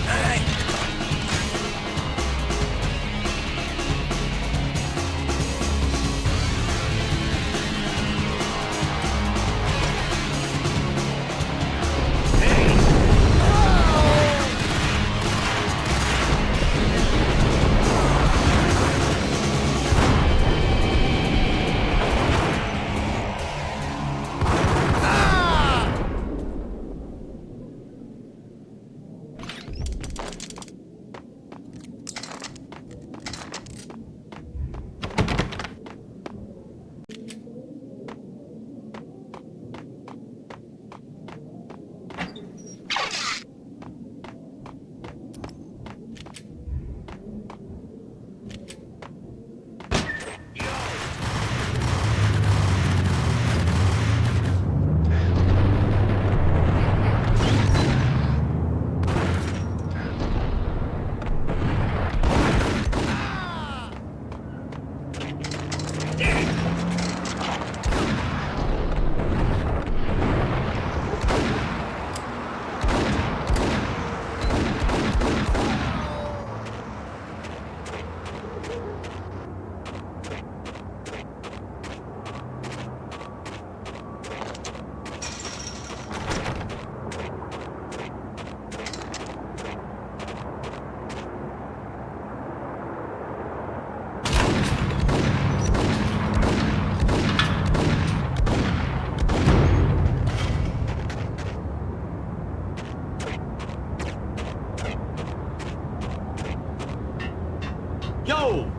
Speaker 8: Yo!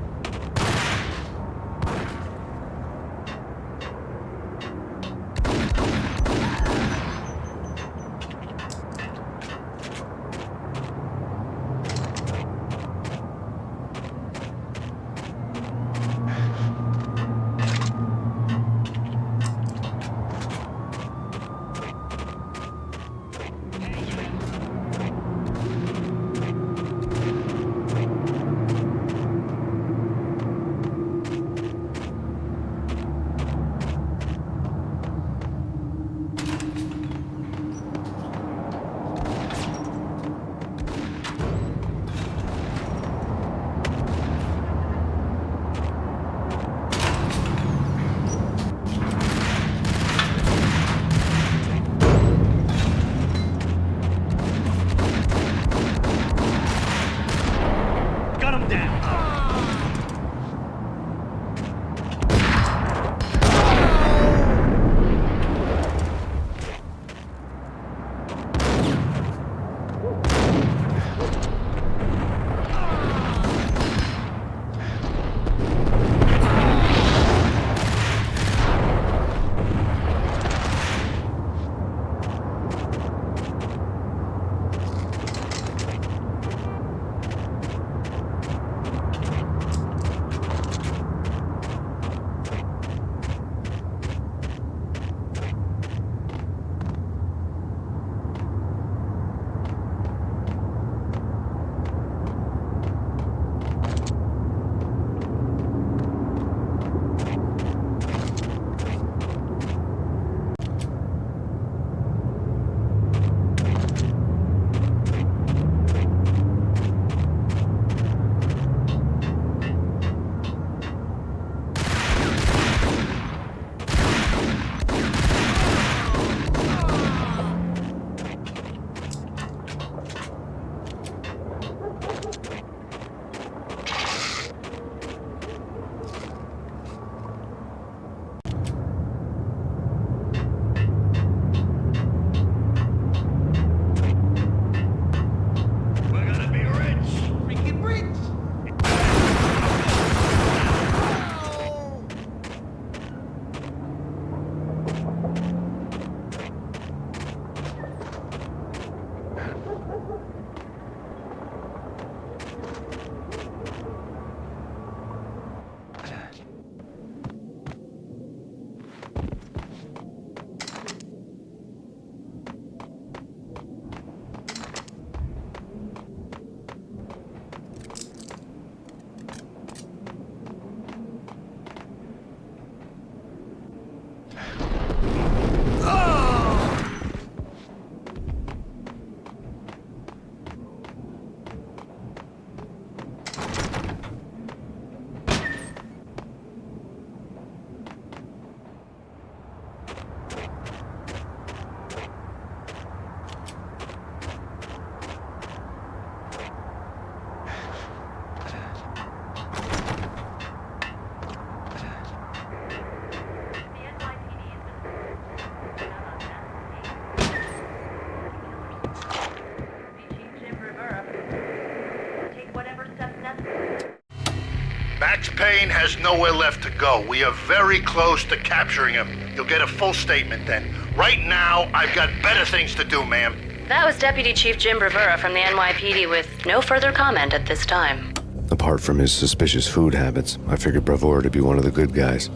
Speaker 11: Max Payne has nowhere left to go. We are very close to capturing him. You'll get a full statement then. Right now, I've got better things to do, ma'am.
Speaker 1: That was Deputy Chief Jim Rivera from the NYPD with no further comment at this time.
Speaker 3: Apart from his suspicious food habits, I figured Bravura to be one of the good guys.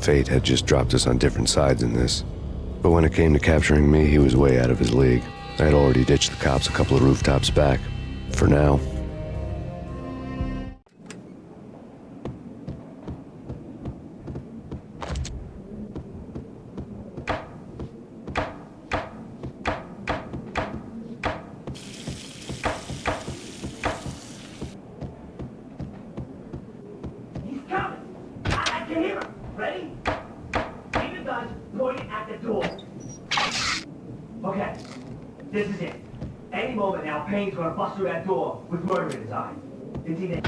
Speaker 3: Fate had just dropped us on different sides in this. But when it came to capturing me, he was way out of his league. I had already ditched the cops a couple of rooftops back. For now.
Speaker 18: Okay, this is it. Any moment now, Payne's gonna bust through that door with murder in his eye. It's either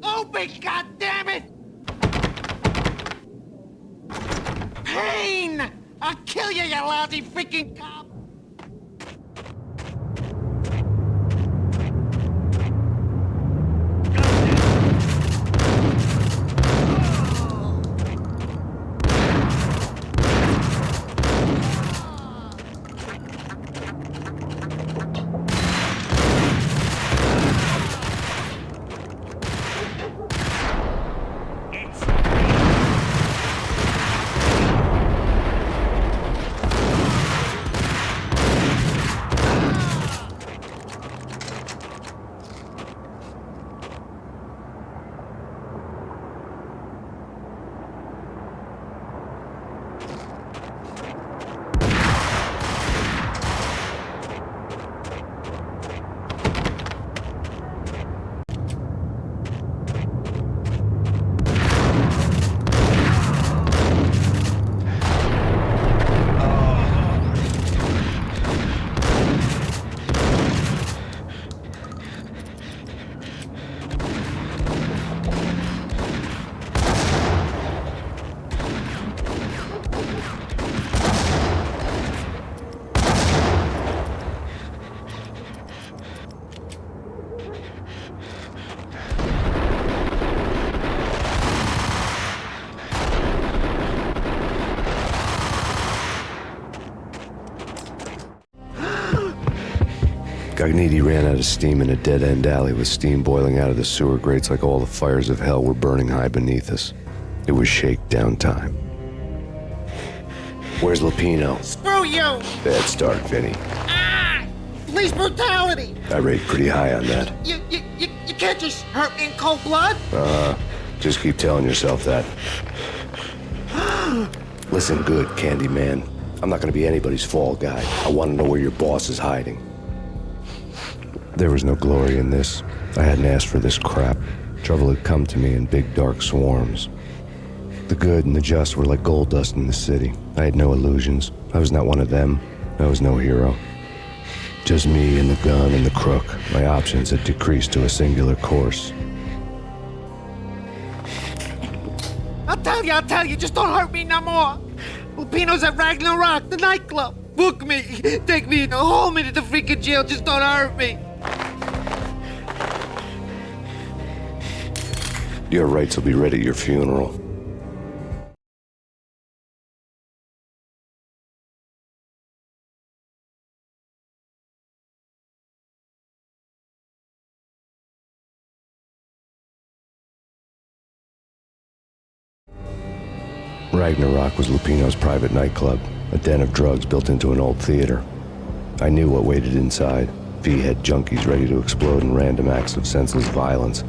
Speaker 13: Open, goddammit! Payne! I'll kill you, you lousy freaking cop!
Speaker 3: Gagniti ran out of steam in a dead-end alley with steam boiling out of the sewer grates like all the fires of hell were burning high beneath us. It was shakedown time. Where's Lupino?
Speaker 13: Screw you!
Speaker 3: Bad start, Vinny.
Speaker 13: Ah! Police brutality!
Speaker 3: I rate pretty high on that.
Speaker 13: You can't just hurt me in cold blood?
Speaker 3: Just keep telling yourself that. Listen good, Candyman. I'm not gonna be anybody's fall guy. I want to know where your boss is hiding. There was no glory in this. I hadn't asked for this crap. Trouble had come to me in big dark swarms. The good and the just were like gold dust in the city. I had no illusions. I was not one of them. I was no hero. Just me and the gun and the crook. My options had decreased to a singular course.
Speaker 13: I'll tell you, just don't hurt me no more. Lupino's at Ragna, the nightclub. Book me, take me, hold me to the freaking jail, just don't hurt me.
Speaker 3: Your rights will be read at your funeral. Ragnarok was Lupino's private nightclub, a den of drugs built into an old theater. I knew what waited inside. V-head junkies ready to explode in random acts of senseless violence,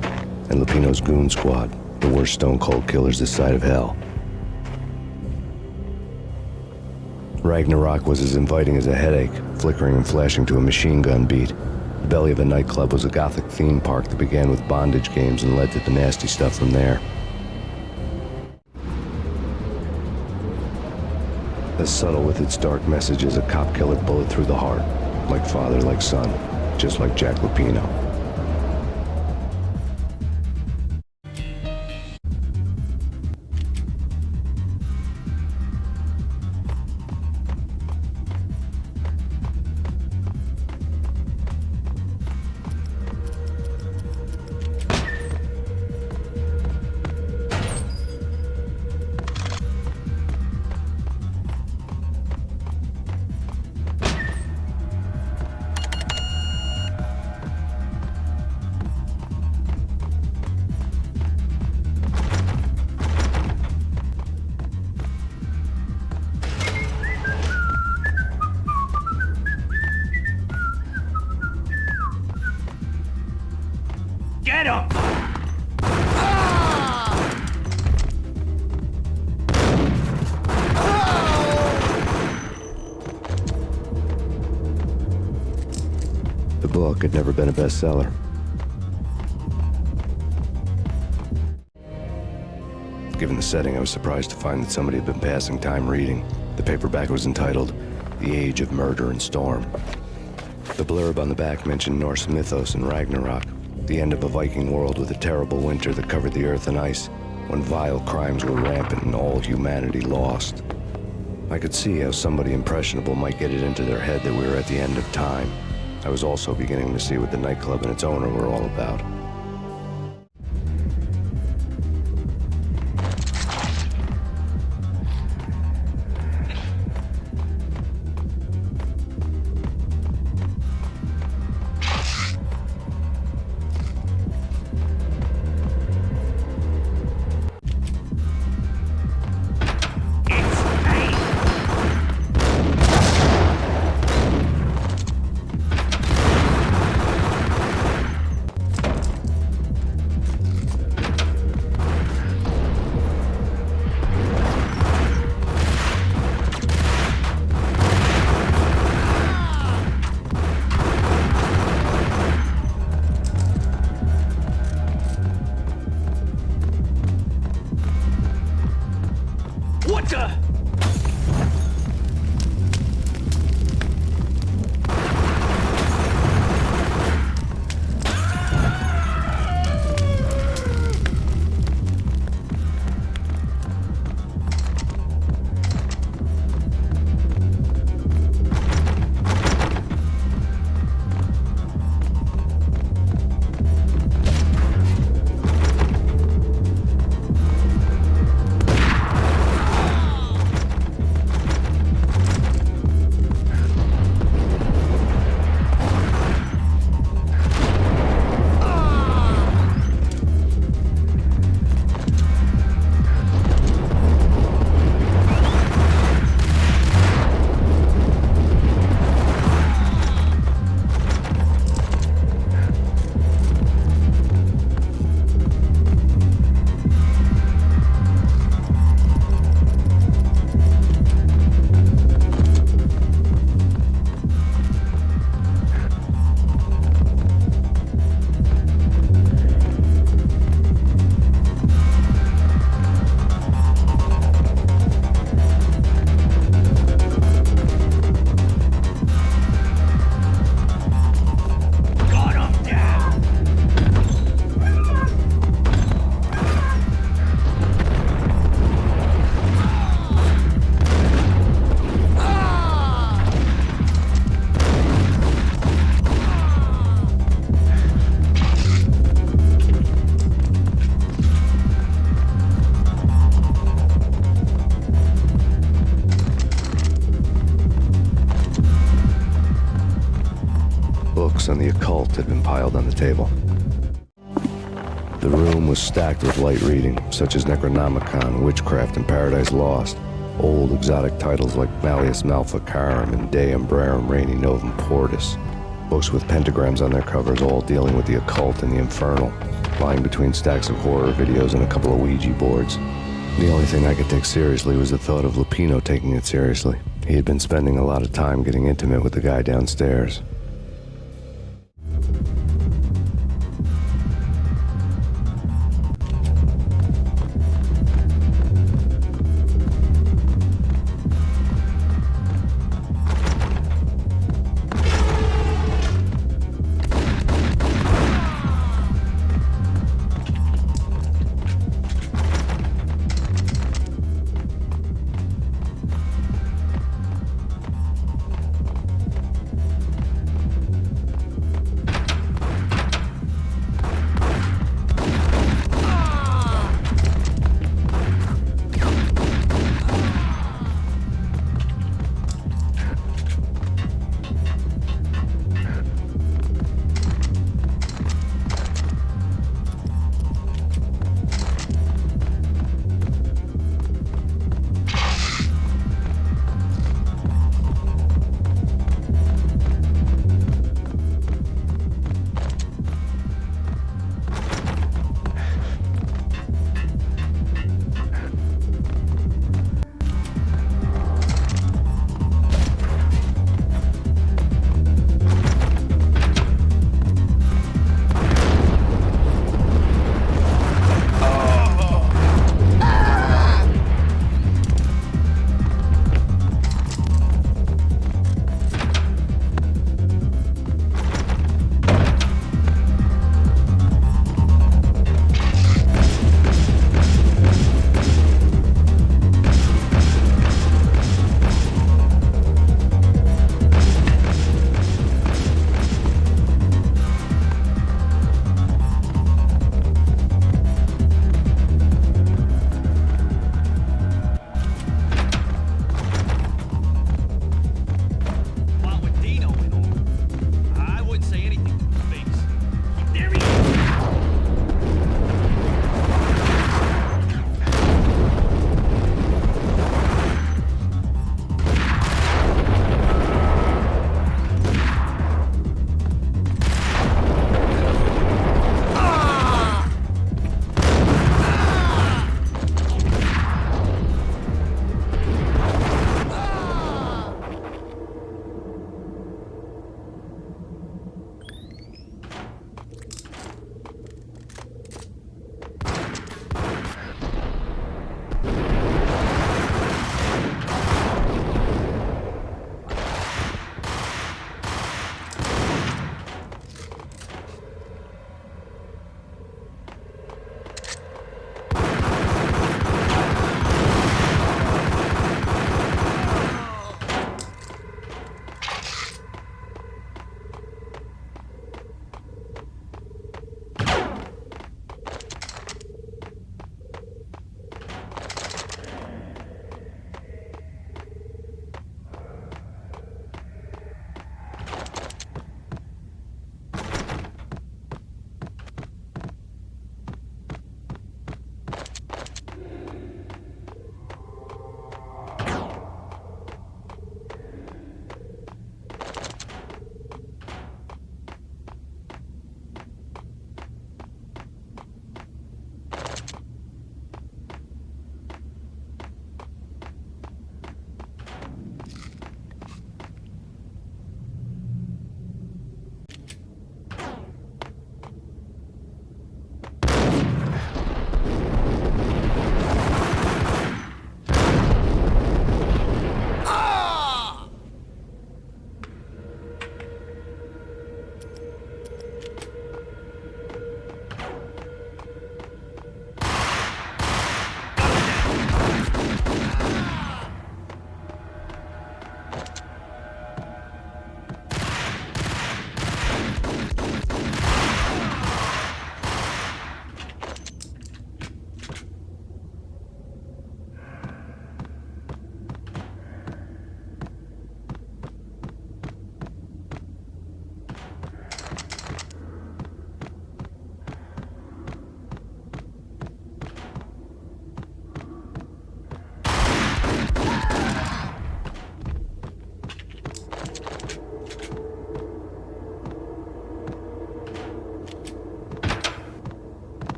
Speaker 3: and Lupino's goon squad, the worst stone-cold killers this side of hell. Ragnarok was as inviting as a headache, flickering and flashing to a machine gun beat. The belly of the nightclub was a gothic theme park that began with bondage games and led to the nasty stuff from there. As subtle with its dark message as a cop-killer bullet through the heart. Like father, like son, just like Jack Lupino.
Speaker 8: Get him!
Speaker 3: The book had never been a bestseller. Given the setting, I was surprised to find that somebody had been passing time reading. The paperback was entitled, The Age of Murder and Storm. The blurb on the back mentioned Norse mythos and Ragnarok, the end of a Viking world with a terrible winter that covered the earth in ice, when vile crimes were rampant and all humanity lost. I could see how somebody impressionable might get it into their head that we were at the end of time. I was also beginning to see what the nightclub and its owner were all about. Books on the occult had been piled on the table. The room was stacked with light reading, such as Necronomicon, Witchcraft, and Paradise Lost. Old exotic titles like Malleus Maleficarum and De Umbrarum Reini Novum Portis. Books with pentagrams on their covers, all dealing with the occult and the infernal, lying between stacks of horror videos and a couple of Ouija boards. The only thing I could take seriously was the thought of Lupino taking it seriously. He had been spending a lot of time getting intimate with the guy downstairs.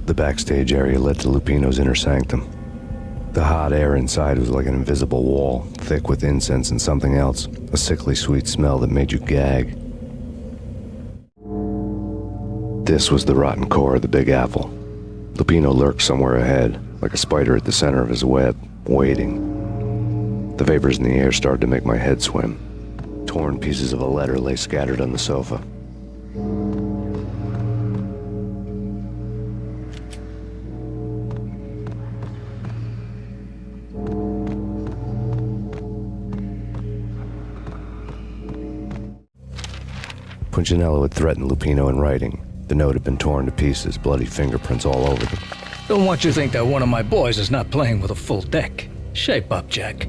Speaker 3: The backstage area led to Lupino's inner sanctum. The hot air inside was like an invisible wall, thick with incense and something else, a sickly sweet smell that made you gag. This was the rotten core of the Big Apple. Lupino lurked somewhere ahead, like a spider at the center of his web, waiting. The vapors in the air started to make my head swim. Torn pieces of a letter lay scattered on the sofa. Punchinello had threatened Lupino in writing. The note had been torn to pieces, bloody fingerprints all over them.
Speaker 5: Don't want you to think that one of my boys is not playing with a full deck. Shape up, Jack.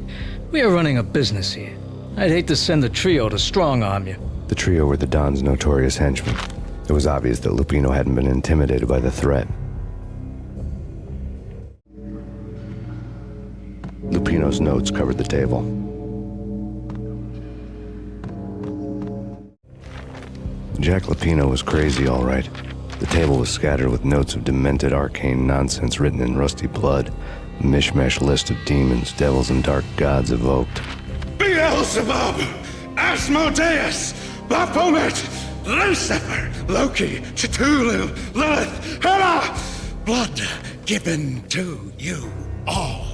Speaker 5: We are running a business here. I'd hate to send the trio to strong-arm you.
Speaker 3: The trio were the Don's notorious henchmen. It was obvious that Lupino hadn't been intimidated by the threat. Lupino's notes covered the table. Jack Lupino was crazy, all right. The table was scattered with notes of demented arcane nonsense written in rusty blood. A mishmash list of demons, devils, and dark gods evoked.
Speaker 7: Beelzebub, Asmodeus, Baphomet, Lucifer, Loki, Cthulhu, Lilith, Hela! Blood given to you all.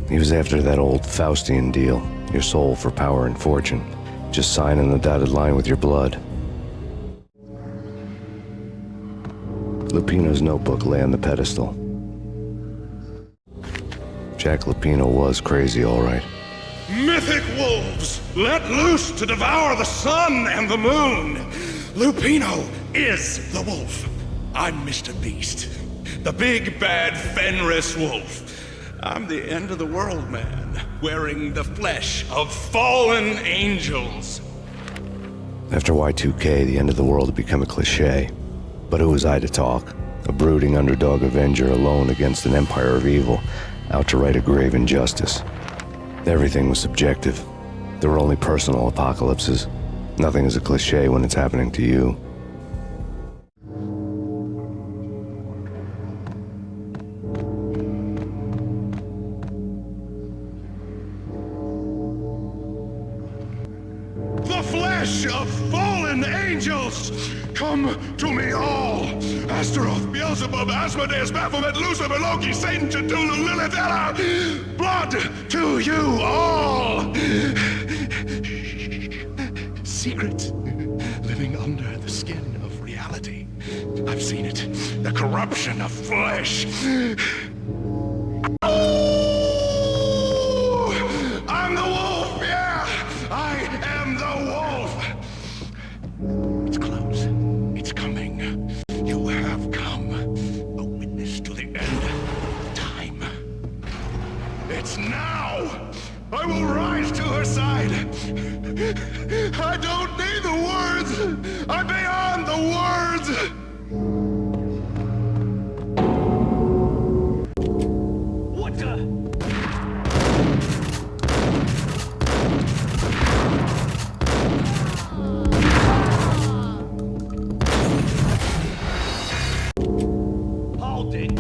Speaker 3: He was after that old Faustian deal. Your soul for power and fortune. Just sign on the dotted line with your blood. Lupino's notebook lay on the pedestal. Jack Lupino was crazy, all right.
Speaker 7: Mythic wolves, let loose to devour the sun and the moon. Lupino is the wolf. I'm Mr. Beast, the big bad Fenris wolf. I'm the end of the world man, wearing the flesh of fallen angels.
Speaker 3: After Y2K, the end of the world had become a cliché. But who was I to talk? A brooding underdog avenger alone against an empire of evil, out to right a grave injustice. Everything was subjective. There were only personal apocalypses. Nothing is a cliché when it's happening to you.
Speaker 7: The flesh of fallen angels! Come to me all! Astaroth, Beelzebub, Asmodeus, Baphomet, Lucifer, Loki, Satan, Cthulhu, Lilith, Hela! Blood to you all! Secret, living under the skin of reality. I've seen it. The corruption of flesh. Oh! I'm the wolf, yeah! I am the wolf! It's close. It's coming. You have come. A witness to the end of time. It's now! I will rise to her side! I don't need the words! I'm beyond the words! What the? Hold it!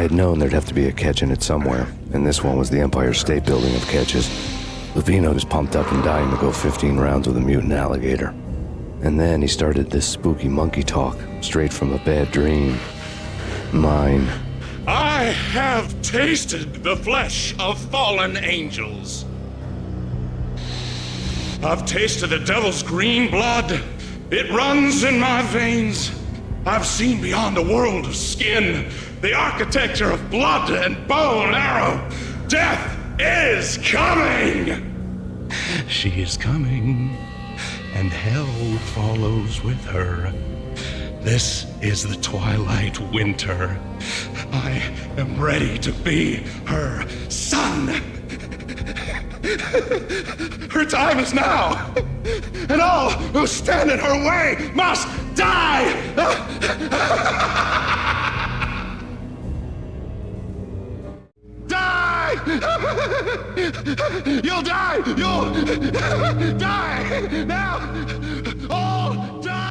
Speaker 3: I had known there'd have to be a catch in it somewhere, and this one was the Empire State Building of catches. Lupino was pumped up and dying to go 15 rounds with a mutant alligator. And then he started this spooky monkey talk, straight from a bad dream. Mine.
Speaker 7: I have tasted the flesh of fallen angels. I've tasted the devil's green blood. It runs in my veins. I've seen beyond the world of skin, the architecture of blood and bow and arrow. Death is coming! She is coming, and hell follows with her. This is the twilight winter. I am ready to be her son. Her time is now, and all who stand in her way must die! Die! You'll die! You'll die! Now! All die!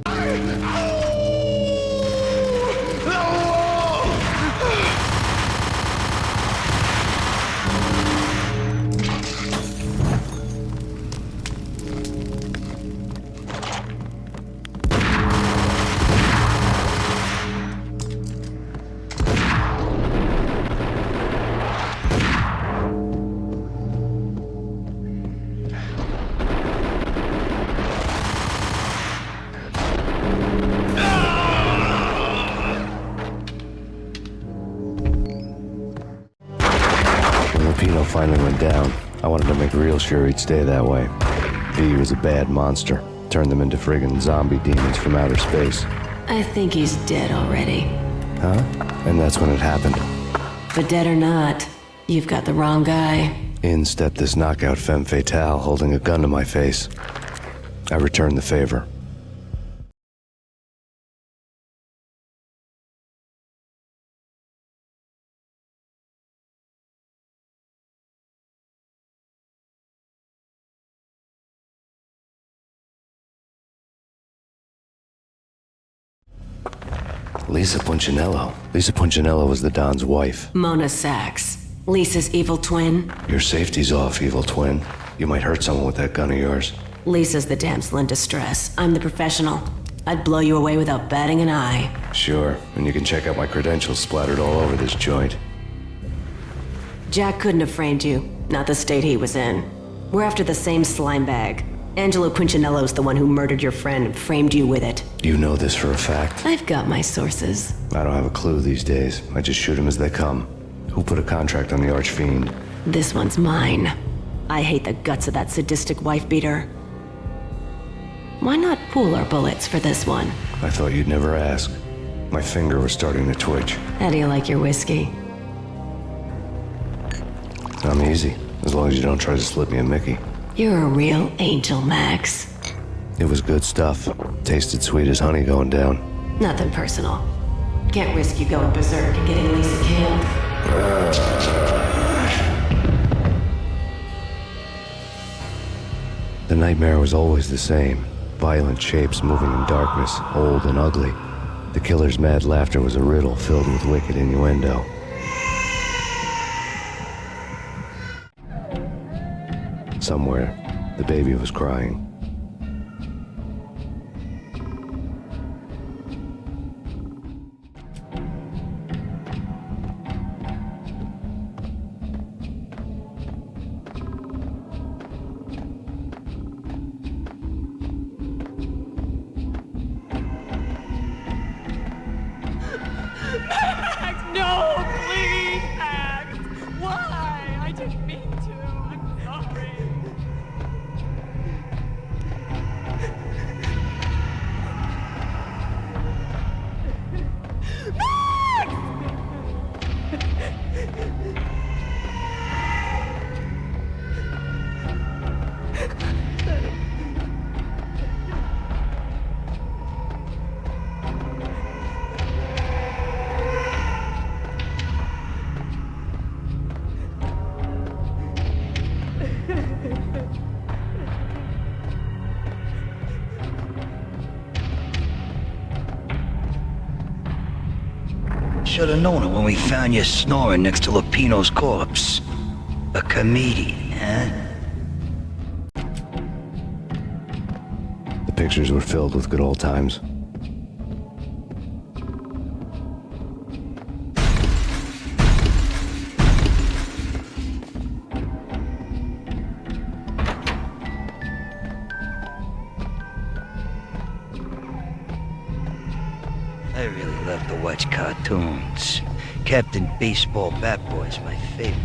Speaker 3: Finally went down. I wanted to make real sure he'd stay that way. V was a bad monster. Turned them into friggin' zombie demons from outer space.
Speaker 19: I think he's dead already.
Speaker 3: Huh? And that's when it happened.
Speaker 19: But dead or not, you've got the wrong guy.
Speaker 3: In stepped this knockout femme fatale holding a gun to my face. I returned the favor. Lisa Punchinello. Lisa Punchinello was the Don's wife.
Speaker 19: Mona Sachs. Lisa's evil twin.
Speaker 3: Your safety's off, evil twin. You might hurt someone with that gun of yours.
Speaker 19: Lisa's the damsel in distress. I'm the professional. I'd blow you away without batting an eye.
Speaker 3: Sure, and you can check out my credentials splattered all over this joint.
Speaker 19: Jack couldn't have framed you. Not the state he was in. We're after the same slime bag. Angelo Punchinello's the one who murdered your friend and framed you with it.
Speaker 3: You know this for a fact?
Speaker 19: I've got my sources.
Speaker 3: I don't have a clue these days. I just shoot them as they come. Who put a contract on the Archfiend?
Speaker 19: This one's mine. I hate the guts of that sadistic wife-beater. Why not pool our bullets for this one?
Speaker 3: I thought you'd never ask. My finger was starting to twitch.
Speaker 19: How do you like your whiskey?
Speaker 3: I'm easy, as long as you don't try to slip me a Mickey.
Speaker 19: You're a real angel, Max.
Speaker 3: It was good stuff. Tasted sweet as honey going down.
Speaker 19: Nothing personal. Can't risk you going berserk and getting Lisa killed.
Speaker 3: The nightmare was always the same. Violent shapes moving in darkness, old and ugly. The killer's mad laughter was a riddle filled with wicked innuendo. Somewhere, the baby was crying.
Speaker 20: Max, no, please, Max. Why? I didn't mean to. I'm sorry.
Speaker 21: should have known it when we found you snoring next to Lupino's corpse. A comedian, huh?
Speaker 3: The pictures were filled with good old times.
Speaker 21: I really love to watch cartoons. Captain Baseball Bat Boy's my favorite.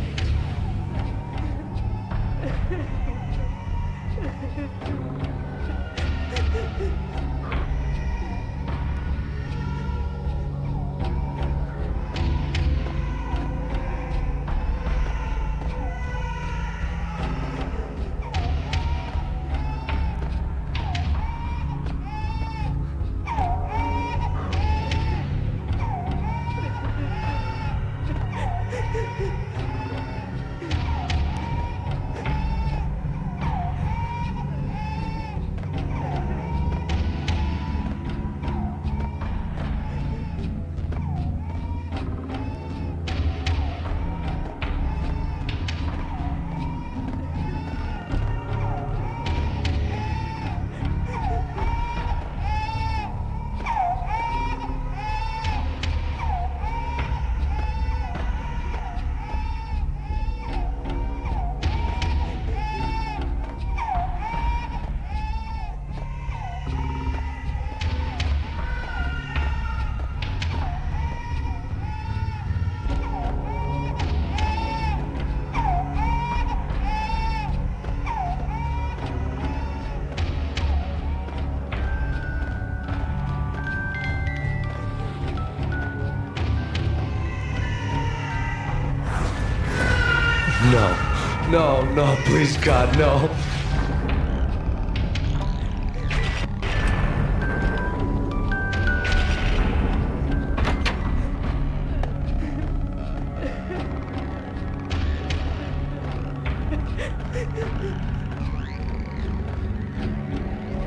Speaker 3: No, please, God, no.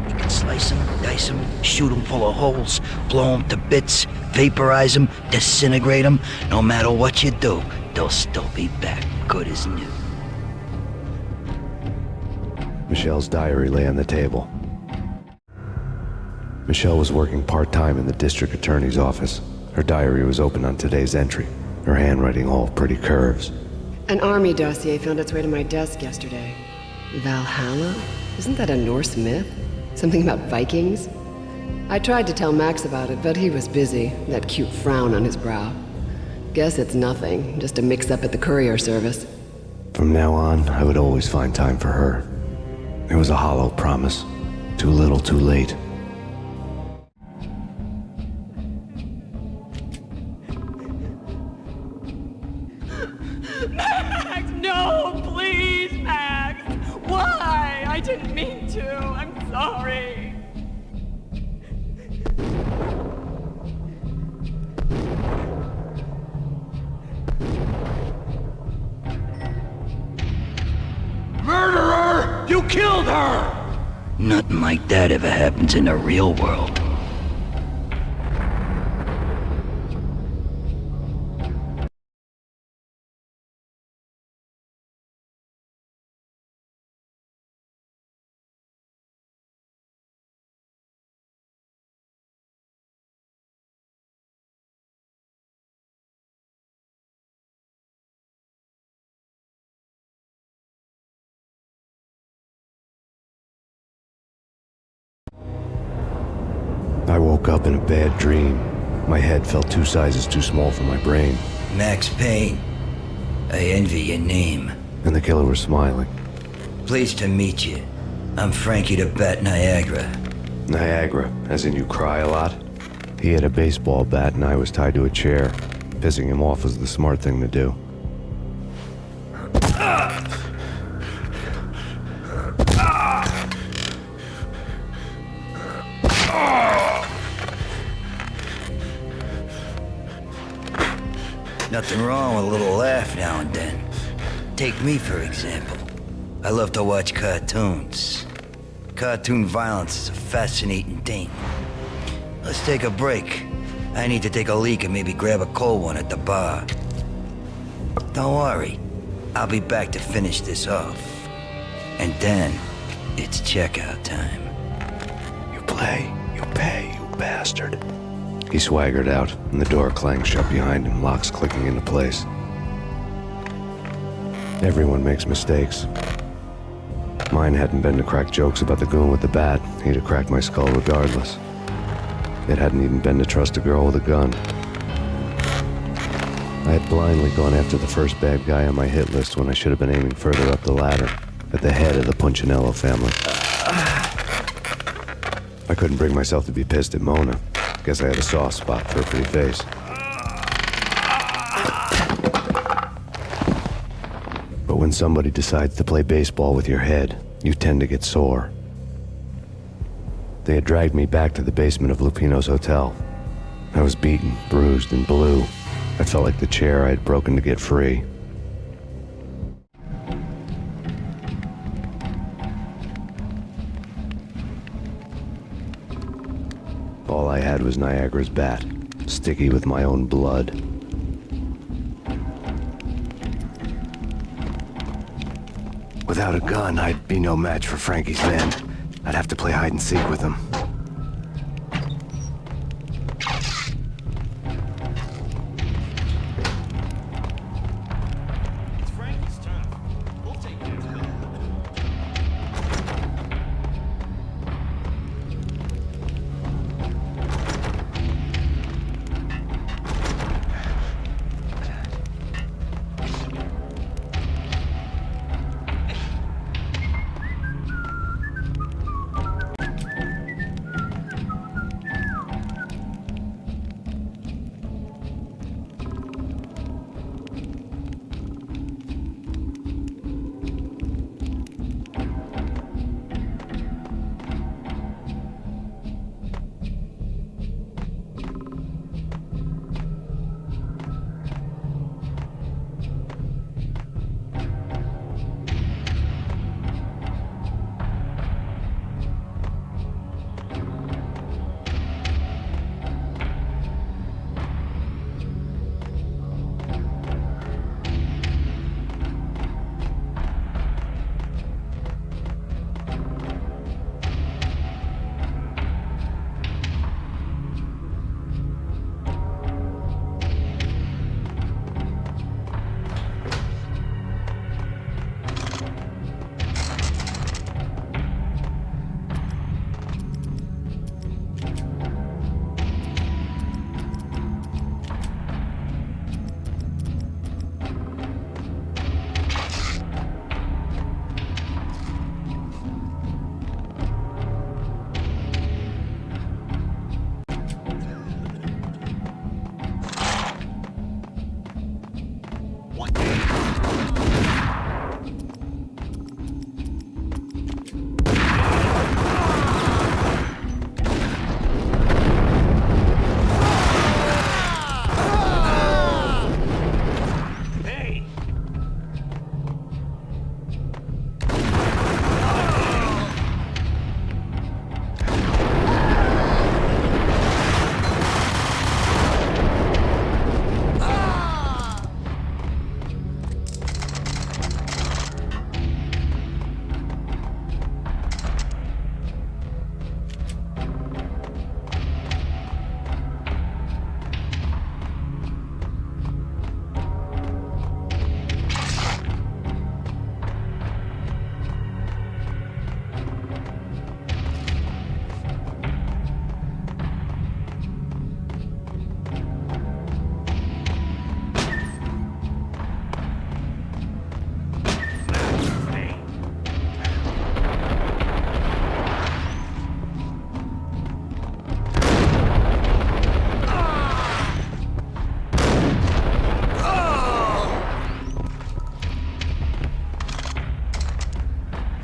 Speaker 21: You can slice them, dice them, shoot them full of holes, blow them to bits, vaporize them, disintegrate them. No matter what you do, they'll still be back good as new.
Speaker 3: Michelle's diary lay on the table. Michelle was working part-time in the district attorney's office. Her diary was open on today's entry, her handwriting all pretty curves.
Speaker 22: An army dossier found its way to my desk yesterday. Valhalla? Isn't that a Norse myth? Something about Vikings? I tried to tell Max about it, but he was busy, that cute frown on his brow. Guess it's nothing, just a mix-up at the courier service.
Speaker 3: From now on, I would always find time for her. It was a hollow promise. Too little, too late.
Speaker 20: Max, no, please, Max. Why? I didn't mean to. I'm sorry.
Speaker 21: Murderer! You killed her! Nothing like that ever happens in the real world.
Speaker 3: I woke up in a bad dream. My head felt 2 sizes too small for my brain.
Speaker 21: Max Payne. I envy your name.
Speaker 3: And the killer was smiling.
Speaker 21: Pleased to meet you. I'm Frankie the Bat Niagara.
Speaker 3: Niagara, as in you cry a lot? He had a baseball bat and I was tied to a chair. Pissing him off was the smart thing to do.
Speaker 21: Nothing wrong with a little laugh now and then. Take me, for example. I love to watch cartoons. Cartoon violence is a fascinating thing. Let's take a break. I need to take a leak and maybe grab a cold one at the bar. Don't worry. I'll be back to finish this off. And then, it's checkout time.
Speaker 3: You play, you pay, you bastard. He swaggered out, and the door clanged shut behind him, locks clicking into place. Everyone makes mistakes. Mine hadn't been to crack jokes about the goon with the bat. He'd have cracked my skull regardless. It hadn't even been to trust a girl with a gun. I had blindly gone after the first bad guy on my hit list when I should have been aiming further up the ladder, at the head of the Punchinello family. I couldn't bring myself to be pissed at Mona. Guess I had a soft spot for a pretty face. But when somebody decides to play baseball with your head, you tend to get sore. They had dragged me back to the basement of Lupino's hotel. I was beaten, bruised, and blue. I felt like the chair I had broken to get free. All I had was Niagara's bat, sticky with my own blood. Without a gun, I'd be no match for Frankie's men. I'd have to play hide and seek with him.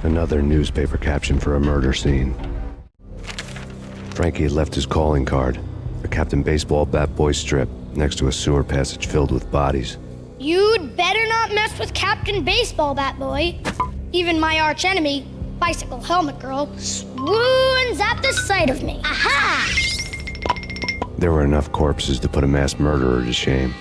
Speaker 3: Another newspaper caption for a murder scene. Frankie had left his calling card, a Captain Baseball Bat Boy strip, next to a sewer passage filled with bodies.
Speaker 16: You'd better not mess with Captain Baseball Bat Boy. Even my archenemy, Bicycle Helmet Girl, swoons at the sight of me. Aha!
Speaker 3: There were enough corpses to put a mass murderer to shame.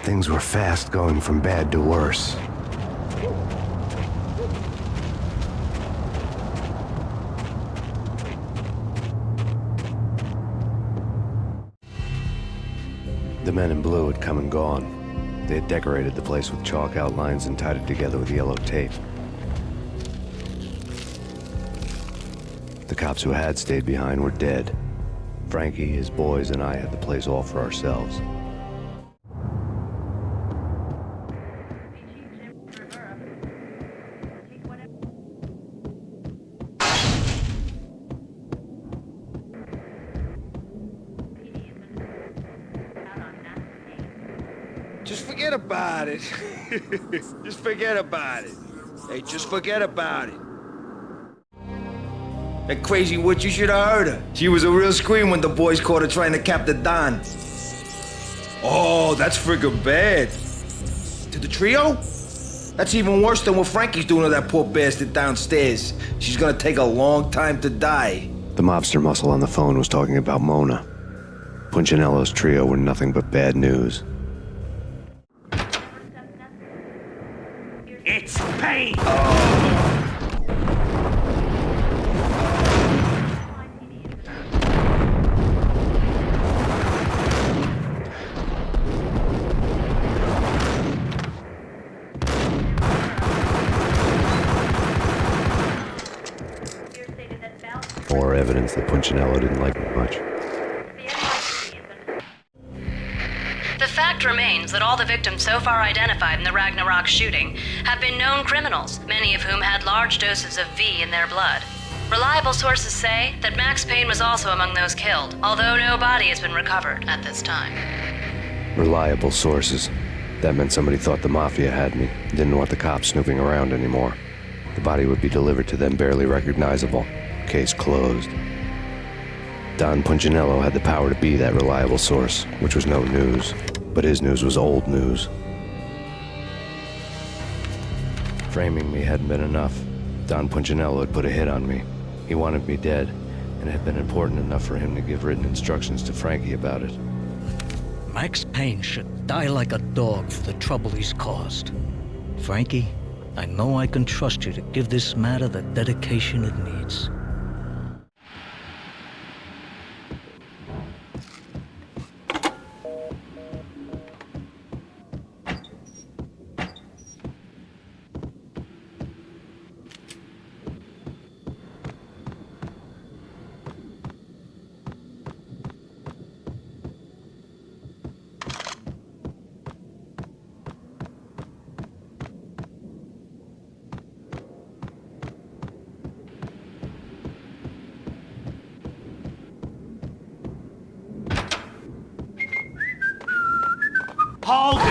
Speaker 3: Things were fast going from bad to worse. The men in blue had come and gone. They had decorated the place with chalk outlines and tied it together with yellow tape. The cops who had stayed behind were dead. Frankie, his boys, and I had the place all for ourselves.
Speaker 10: Just forget about it. Just forget about it. Hey, just forget about it. That crazy witch, you should have heard her. She was a real scream when the boys caught her trying to cap the Don. Oh, that's friggin' bad. To the trio? That's even worse than what Frankie's doing to that poor bastard downstairs. She's gonna take a long time to die.
Speaker 3: The mobster muscle on the phone was talking about Mona. Punchinello's trio were nothing but bad news.
Speaker 8: It's Payne!
Speaker 3: More evidence that Punchinello didn't like me much.
Speaker 1: The fact remains that all the victims so far identified in the Ragnarok shooting have been known criminals, many of whom had large doses of V in their blood. Reliable sources say that Max Payne was also among those killed, although no body has been recovered at this time.
Speaker 3: Reliable sources. That meant somebody thought the Mafia had me, didn't want the cops snooping around anymore. The body would be delivered to them barely recognizable. Case closed. Don Punchinello had the power to be that reliable source, which was no news. But his news was old news. Framing me hadn't been enough. Don Punchinello had put a hit on me. He wanted me dead, and it had been important enough for him to give written instructions to Frankie about it.
Speaker 5: Max Payne should die like a dog for the trouble he's caused. Frankie, I know I can trust you to give this matter the dedication it needs.
Speaker 8: Hold it!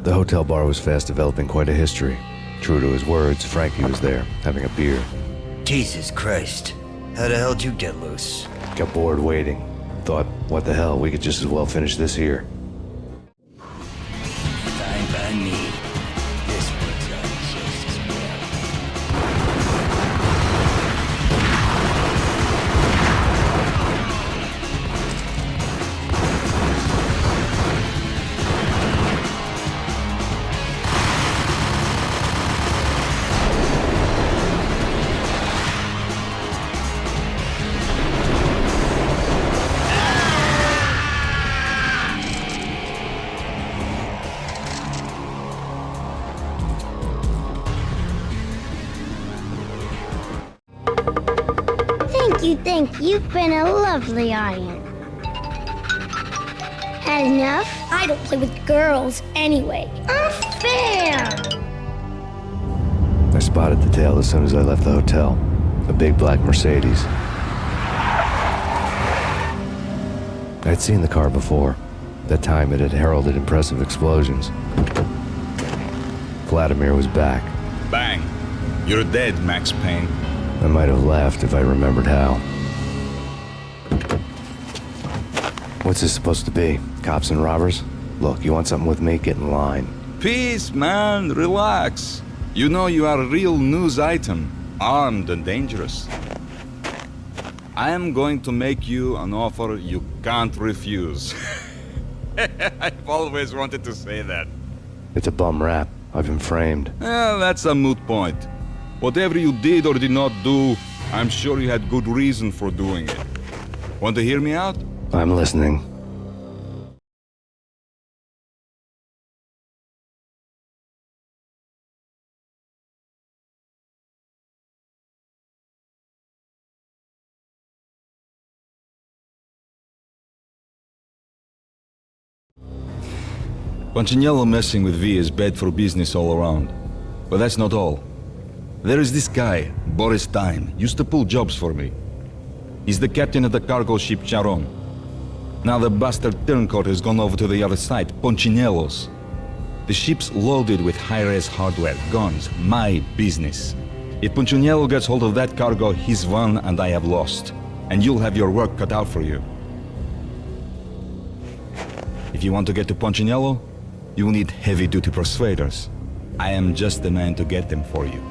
Speaker 3: The hotel bar was fast developing quite a history. True to his words, Frankie was there, having a beer.
Speaker 21: Jesus Christ. How the hell did you get loose?
Speaker 3: Got bored waiting. Thought, what the hell, we could just as well finish this here.
Speaker 21: Fine by me. This one's on just as well.
Speaker 16: Thank you. You've been a lovely audience. Had enough? I don't play with girls anyway. Unfair!
Speaker 3: I spotted the tail as soon as I left the hotel. A big black Mercedes. I'd seen the car before. That time it had heralded impressive explosions. Vladimir was back.
Speaker 2: Bang! You're dead, Max Payne.
Speaker 3: I might have laughed if I remembered how. What's this supposed to be? Cops and robbers? Look, you want something with me? Get in line.
Speaker 2: Peace, man. Relax. You know you are a real news item. Armed and dangerous. I am going to make you an offer you can't refuse. I've always wanted to say that.
Speaker 3: It's a bum rap. I've been framed.
Speaker 2: That's a moot point. Whatever you did or did not do, I'm sure you had good reason for doing it. Want to hear me out?
Speaker 3: I'm listening.
Speaker 2: Punchinello messing with V is bad for business all around. But that's not all. There is this guy, Boris Dime, used to pull jobs for me. He's the captain of the cargo ship Charon. Now the bastard turncoat has gone over to the other side, Punchinello's. The ship's loaded with high-res hardware, guns, my business. If Punchinello gets hold of that cargo, he's won and I have lost. And you'll have your work cut out for you. If you want to get to Punchinello, you'll need heavy-duty persuaders. I am just the man to get them for you.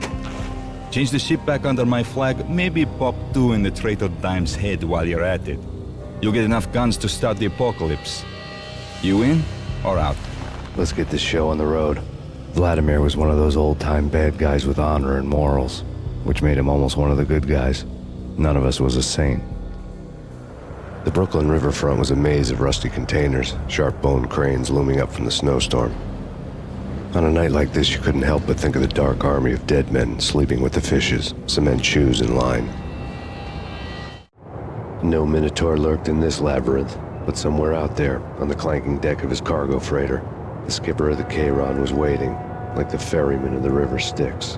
Speaker 2: Change the ship back under my flag, maybe pop 2 in the traitor Dime's head while you're at it. You'll get enough guns to start the apocalypse. You in or out?
Speaker 3: Let's get this show on the road. Vladimir was one of those old-time bad guys with honor and morals, which made him almost one of the good guys. None of us was a saint. The Brooklyn riverfront was a maze of rusty containers, sharp-boned cranes looming up from the snowstorm. On a night like this, you couldn't help but think of the dark army of dead men sleeping with the fishes, cement shoes in line. No Minotaur lurked in this labyrinth, but somewhere out there, on the clanking deck of his cargo freighter, the skipper of the Chiron was waiting, like the ferryman of the river Styx.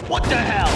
Speaker 8: What the hell?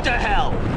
Speaker 8: What the hell?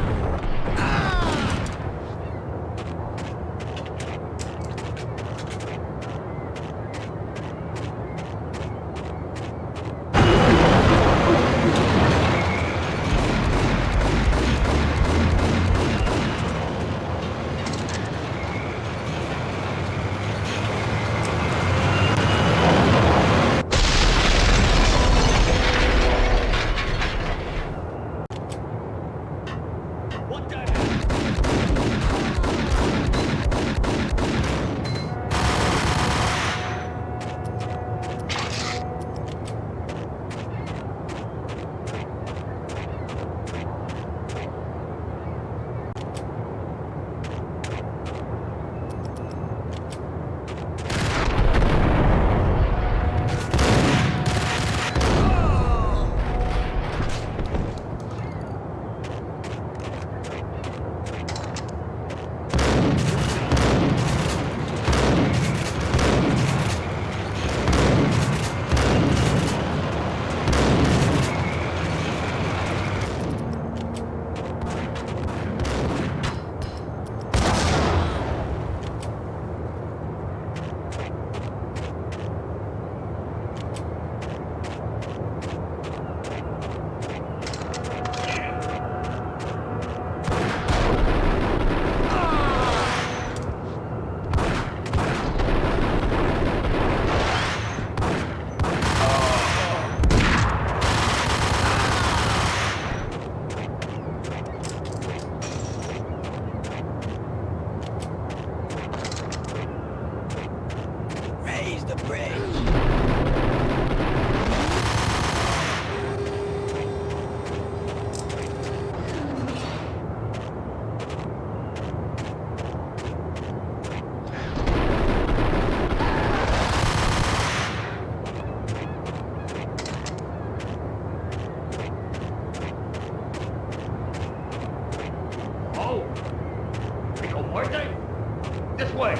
Speaker 18: This way.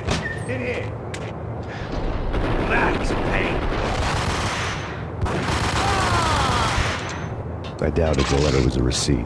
Speaker 18: In here. Max Payne.
Speaker 3: I doubted the letter was a receipt.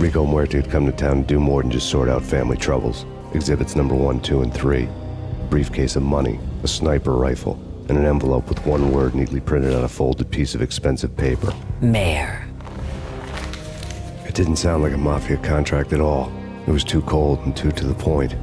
Speaker 3: Rico Muerte had come to town to do more than just sort out family troubles. Exhibits number 1, 2, and 3. A briefcase of money, a sniper rifle, and an envelope with one word neatly printed on a folded piece of expensive paper.
Speaker 19: Mayor.
Speaker 3: It didn't sound like a mafia contract at all. It was too cold and too to the point.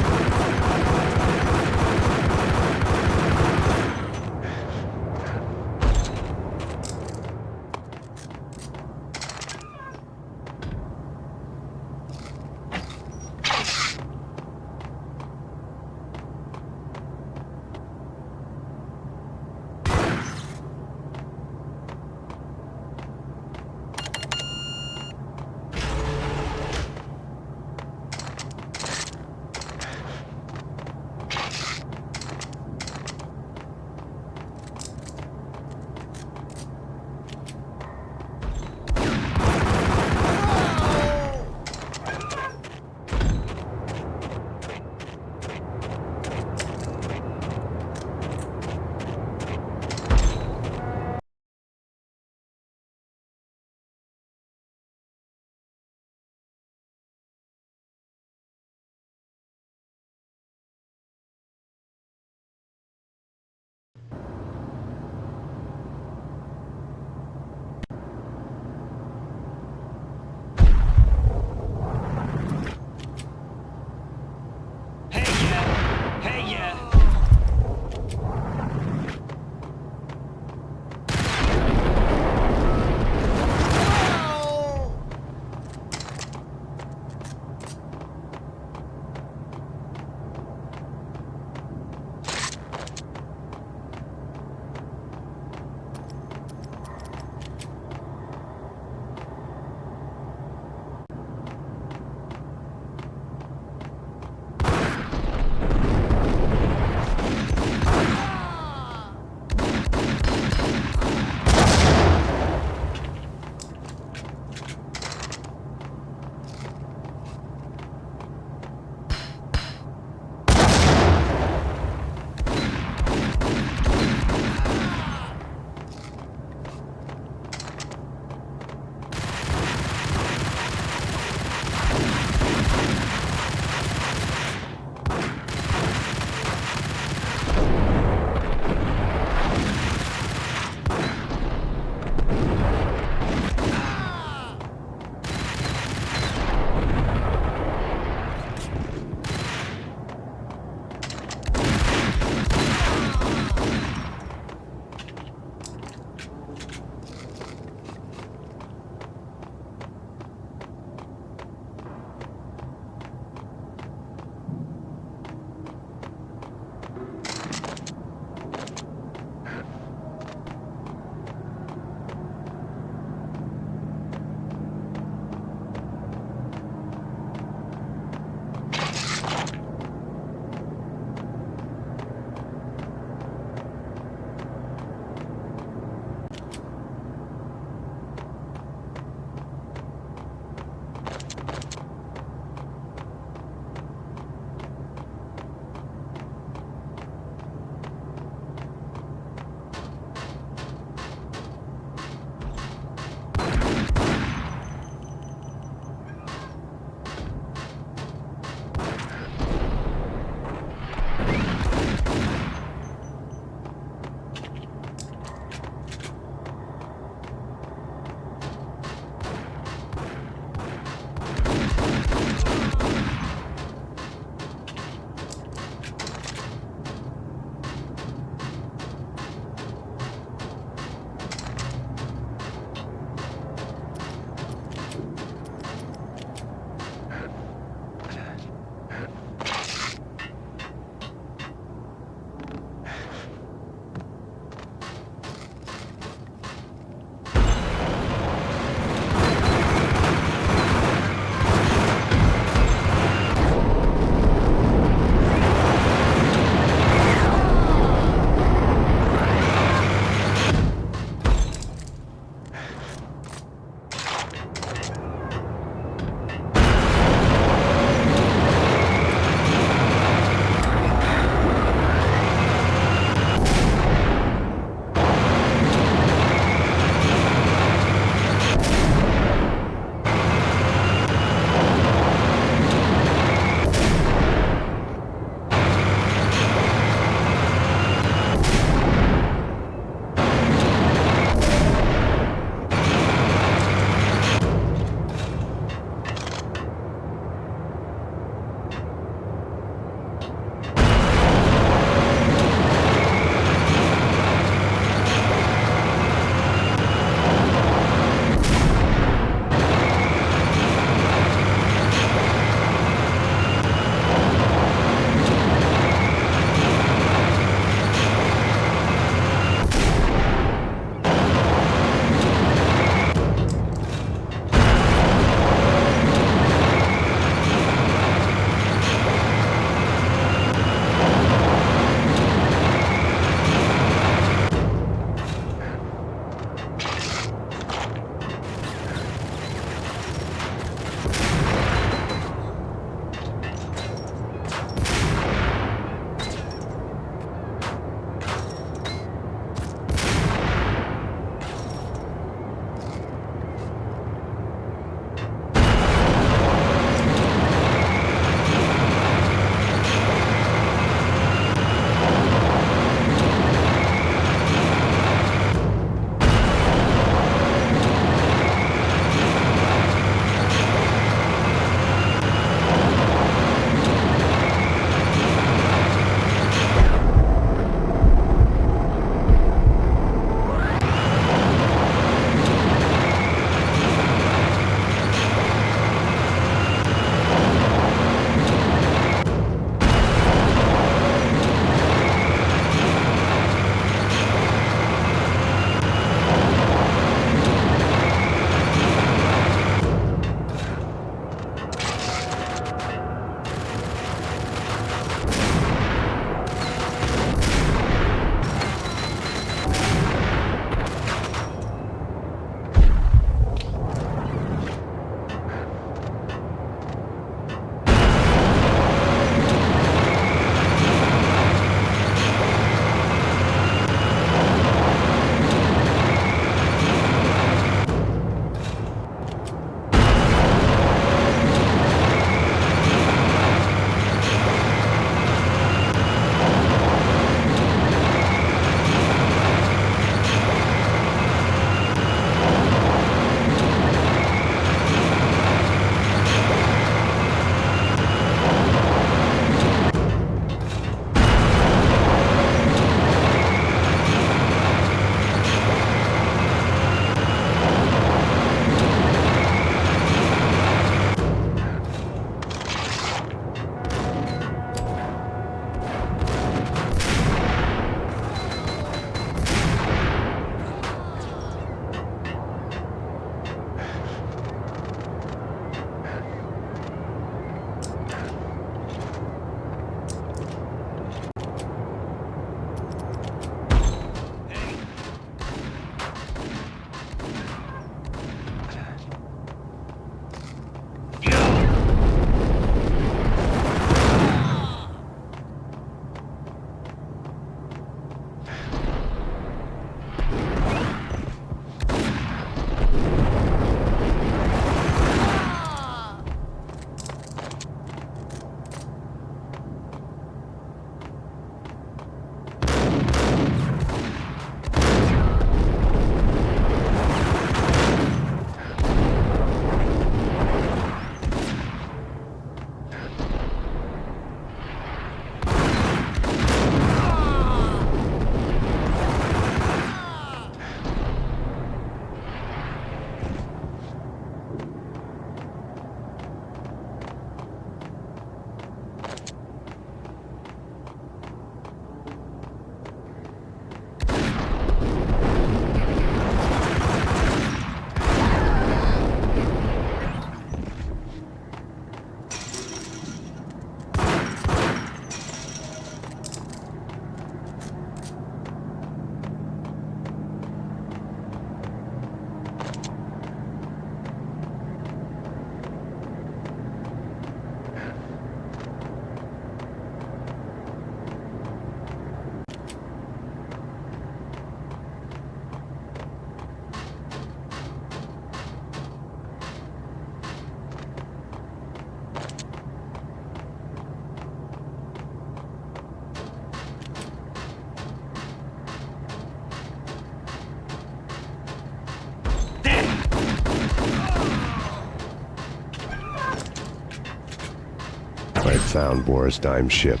Speaker 3: found Boris Dime's ship.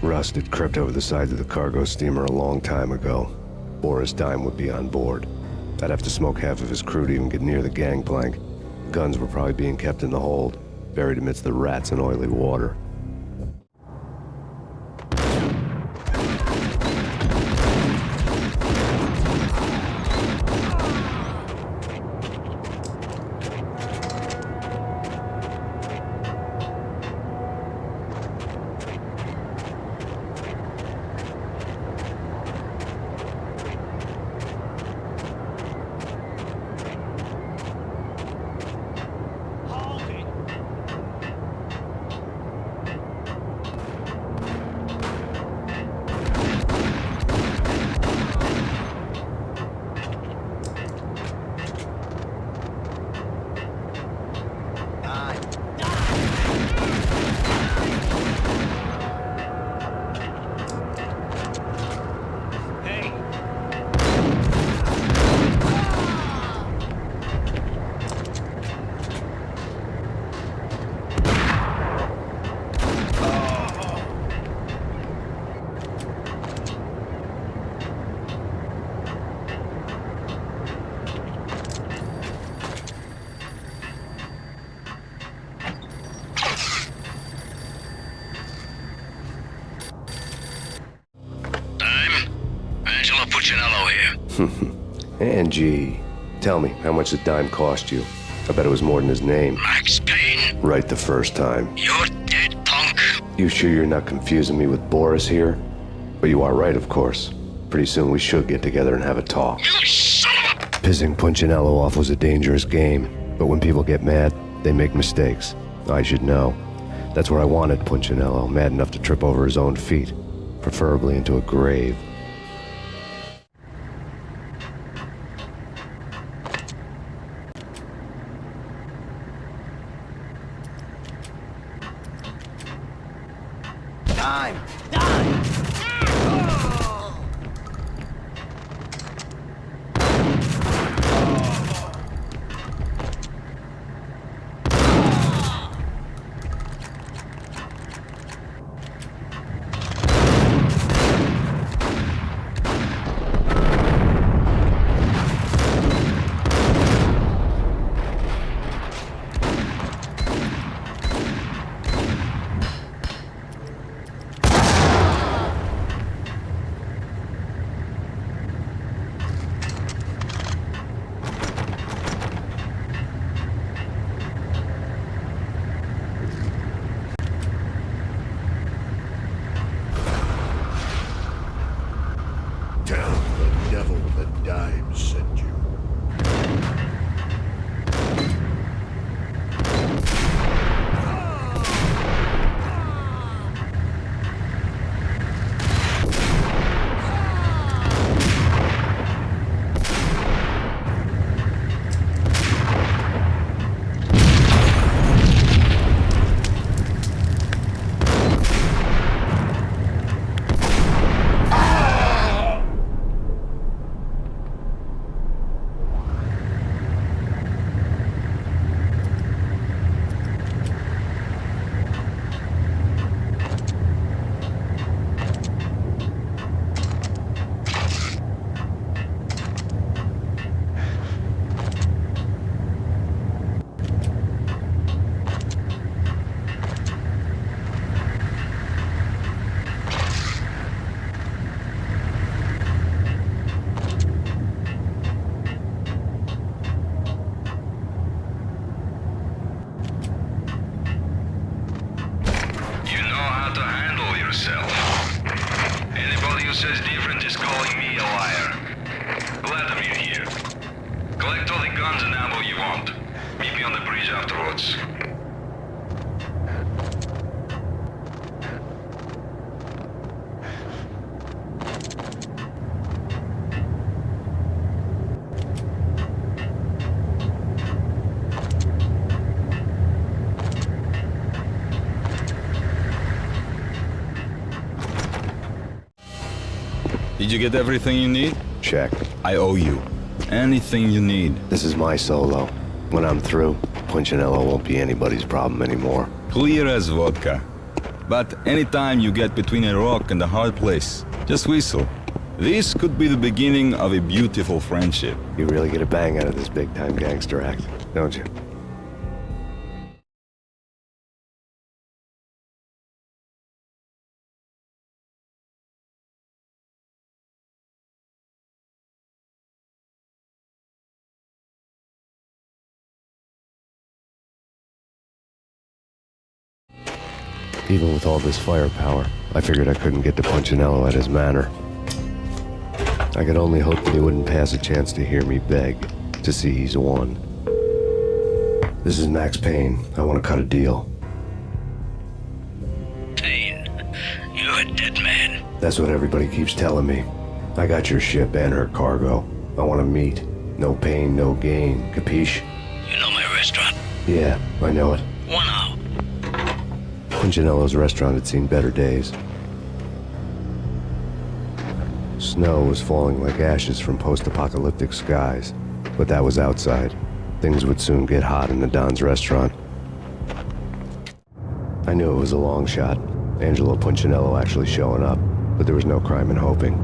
Speaker 3: Rust had crept over the sides of the cargo steamer a long time ago. Boris Dime would be on board. I'd have to smoke half of his crew to even get near the gangplank. Guns were probably being kept in the hold, buried amidst the rats and oily water. Angie, tell me, how much did Dime cost you? I bet it was more than his name.
Speaker 11: Max Payne.
Speaker 3: Right the first time.
Speaker 11: You're dead, punk.
Speaker 3: You sure you're not confusing me with Boris here? But you are right, of course. Pretty soon we should get together and have a talk.
Speaker 11: You son of a...
Speaker 3: Pissing Punchinello off was a dangerous game, but when people get mad, they make mistakes. I should know. That's where I wanted Punchinello, mad enough to trip over his own feet, preferably into a grave.
Speaker 4: to handle yourself. Anybody who says different is calling me a liar. Vladimir here. Collect all the guns and ammo you want. Meet me on the bridge afterwards.
Speaker 2: Did you get everything you need?
Speaker 3: Check.
Speaker 2: I owe you. Anything you need.
Speaker 3: This is my solo. When I'm through, Punchinello won't be anybody's problem anymore.
Speaker 2: Clear as vodka. But anytime you get between a rock and a hard place, just whistle. This could be the beginning of a beautiful friendship.
Speaker 3: You really get a bang out of this big-time gangster act, don't you? Even with all this firepower, I figured I couldn't get to Punchinello at his manor. I could only hope that he wouldn't pass a chance to hear me beg, to see he's won. This is Max Payne. I want to cut a deal.
Speaker 21: Payne, you're a dead man.
Speaker 3: That's what everybody keeps telling me. I got your ship and her cargo. I want to meet. No pain, no gain. Capiche?
Speaker 21: You know my restaurant?
Speaker 3: Yeah, I know it.
Speaker 21: 1 hour.
Speaker 3: Punchinello's restaurant had seen better days. Snow was falling like ashes from post-apocalyptic skies, but that was outside. Things would soon get hot in the Don's restaurant. I knew it was a long shot, Angelo Punchinello actually showing up, but there was no crime in hoping.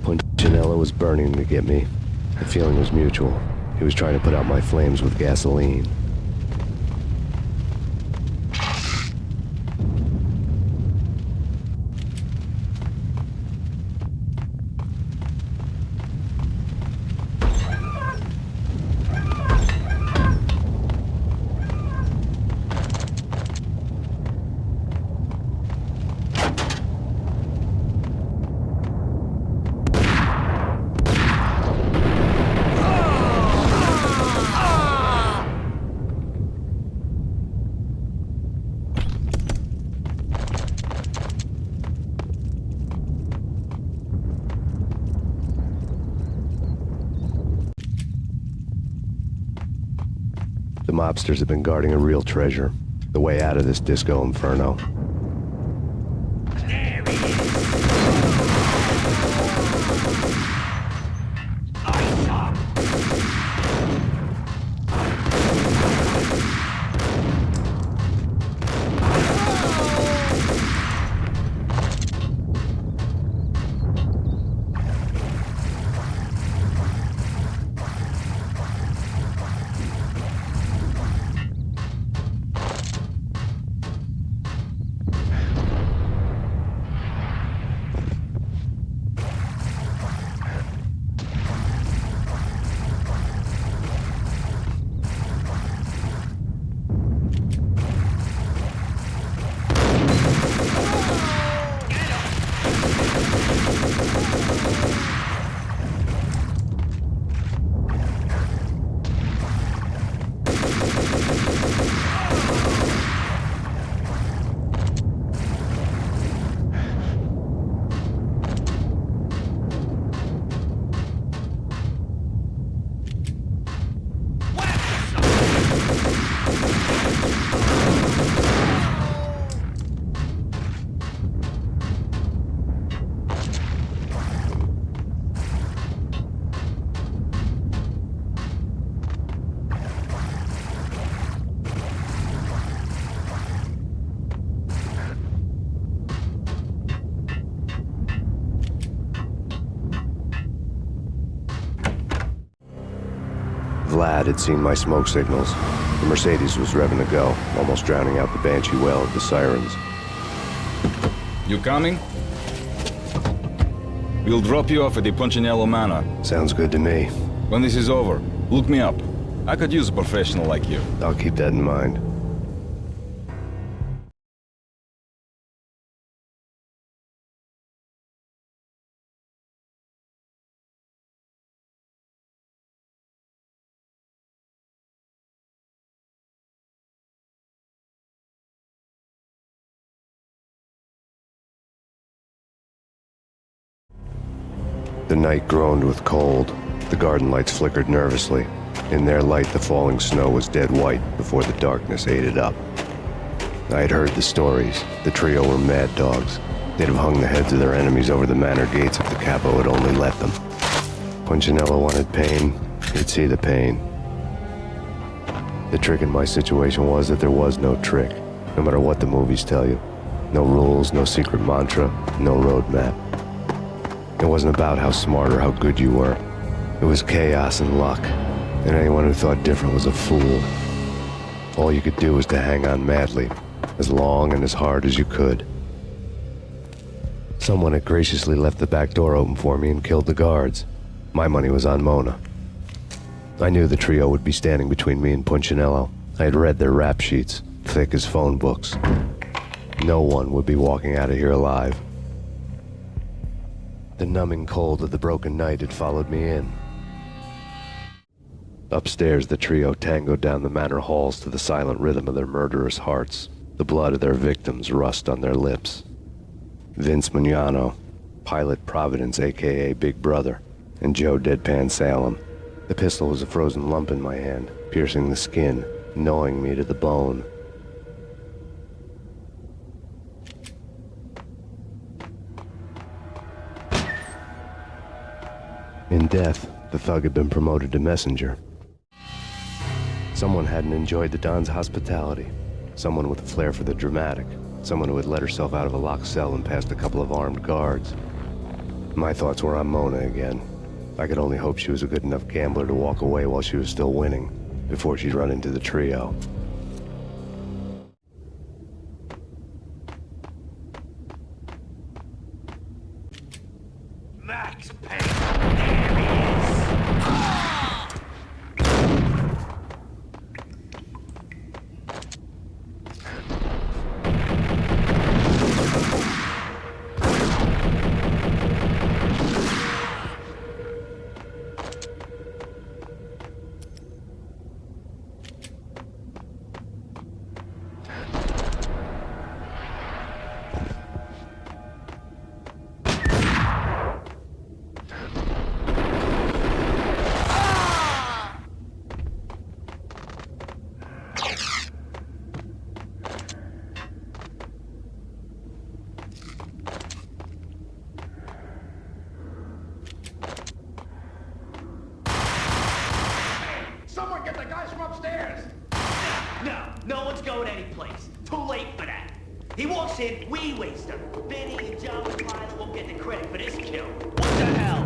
Speaker 3: Punchinello was burning to get me. The feeling was mutual. He was trying to put out my flames with gasoline. The mobsters have been guarding a real treasure. The way out of this disco inferno. Vlad had seen my smoke signals. The Mercedes was revving to go, almost drowning out the banshee wail of the sirens.
Speaker 2: You coming? We'll drop you off at the Punchinello Manor.
Speaker 3: Sounds good to me.
Speaker 2: When this is over, look me up. I could use a professional like you.
Speaker 3: I'll keep that in mind. The night groaned with cold. The garden lights flickered nervously. In their light, the falling snow was dead white before the darkness ate it up. I had heard the stories. The trio were mad dogs. They'd have hung the heads of their enemies over the manor gates if the capo had only let them. Punchinello wanted pain. He'd see the pain. The trick in my situation was that there was no trick, no matter what the movies tell you. No rules, no secret mantra, no roadmap. It wasn't about how smart or how good you were. It was chaos and luck, and anyone who thought different was a fool. All you could do was to hang on madly, as long and as hard as you could. Someone had graciously left the back door open for me and killed the guards. My money was on Mona. I knew the trio would be standing between me and Punchinello. I had read their rap sheets, thick as phone books. No one would be walking out of here alive. The numbing cold of the broken night had followed me in. Upstairs, the trio tangoed down the manor halls to the silent rhythm of their murderous hearts. The blood of their victims rust on their lips. Vince Mugnano, Pilot Providence, a.k.a. Big Brother, and Joe Deadpan Salem. The pistol was a frozen lump in my hand, piercing the skin, gnawing me to the bone. In death, the thug had been promoted to messenger. Someone hadn't enjoyed the Don's hospitality. Someone with a flair for the dramatic. Someone who had let herself out of a locked cell and past a couple of armed guards. My thoughts were on Mona again. I could only hope she was a good enough gambler to walk away while she was still winning, before she'd run into the trio.
Speaker 8: Max Payne! There he is!
Speaker 18: Someone get the guys from upstairs! No one's going anyplace. Too late for that. He walks in, we waste him. Benny and John McClyle won't get the credit for this kill. What the hell?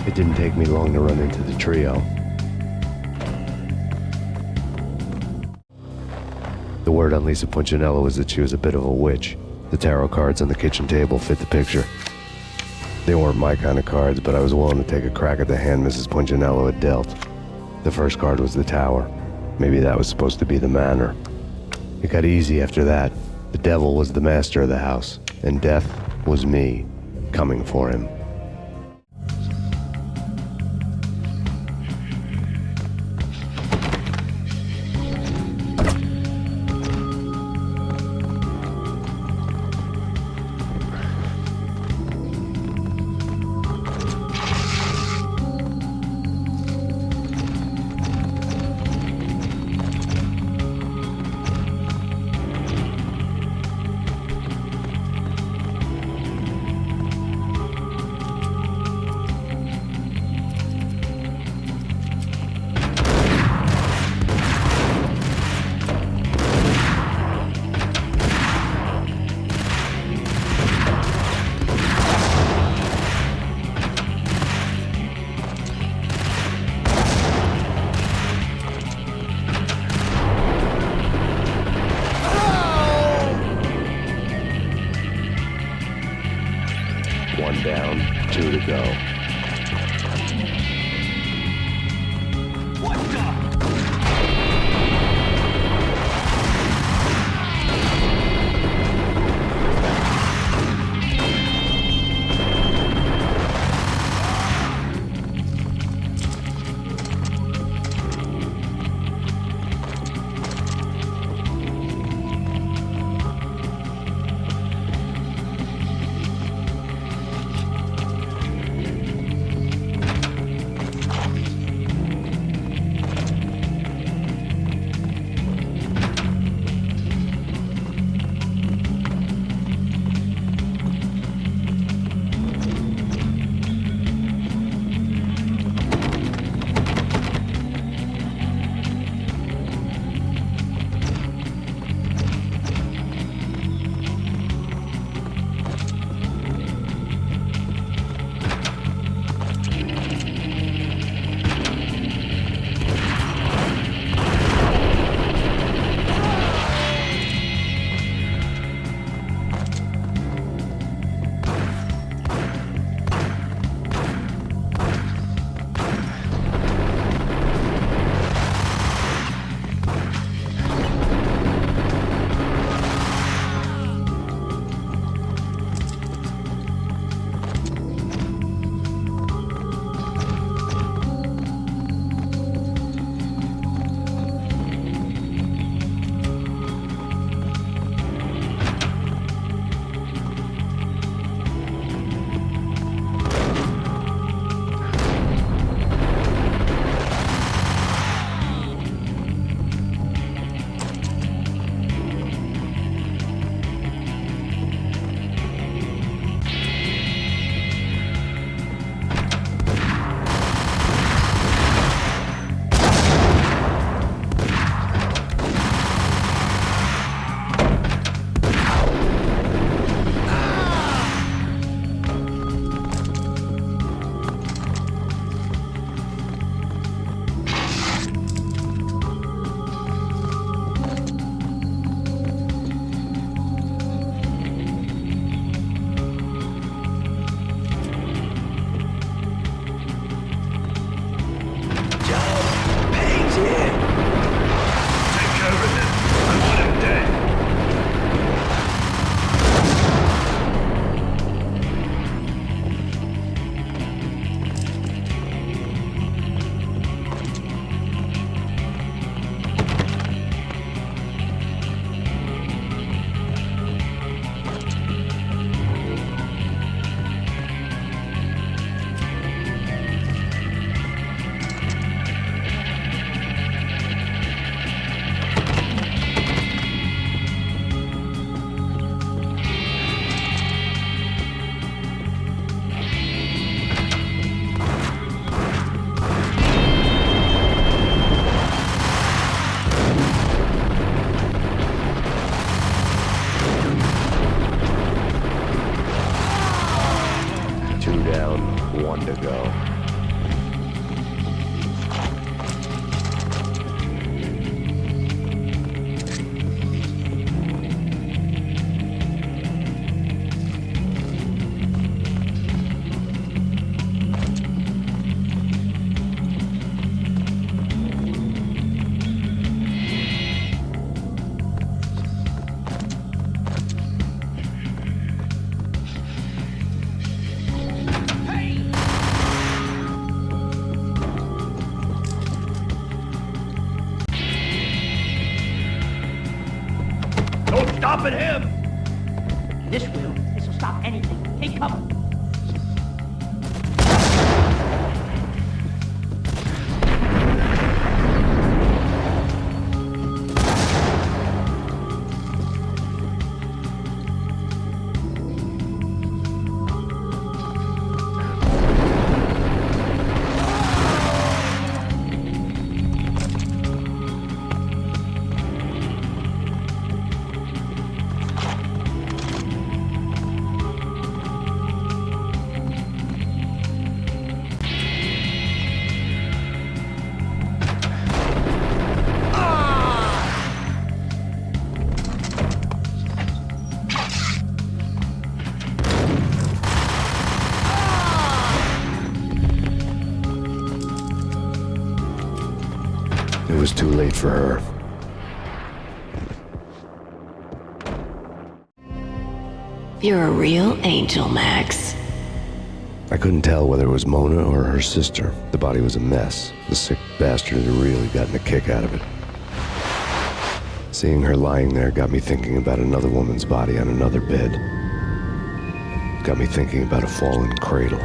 Speaker 3: It didn't take me long to run into the trio. The word on Lisa Punchinello was that she was a bit of a witch. The tarot cards on the kitchen table fit the picture. They weren't my kind of cards, but I was willing to take a crack at the hand Mrs. Punchinello had dealt. The first card was the Tower. Maybe that was supposed to be the manor. It got easy after that. The devil was the master of the house, and death was me, coming for him. One down, 2 to go.
Speaker 18: What the? stopping him! This will. This'll stop anything. Take cover.
Speaker 3: It was too late for her.
Speaker 19: You're a real angel, Max.
Speaker 3: I couldn't tell whether it was Mona or her sister. The body was a mess. The sick bastard had really gotten a kick out of it. Seeing her lying there got me thinking about another woman's body on another bed. Got me thinking about a fallen cradle.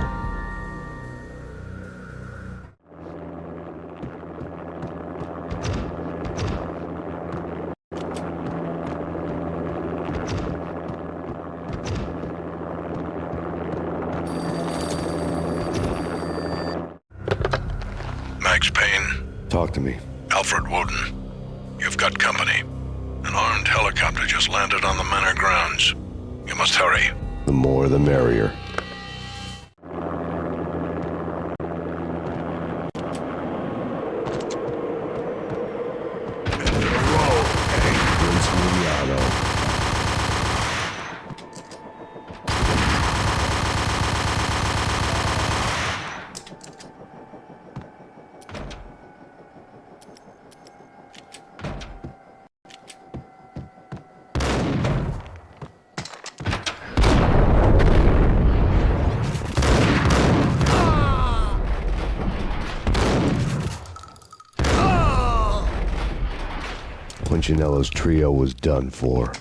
Speaker 11: Max Payne.
Speaker 3: Talk to me.
Speaker 11: Alfred Woden. You've got company. An armed helicopter just landed on the manor grounds. You must hurry.
Speaker 3: The more the merrier. Punchinello's trio was done for.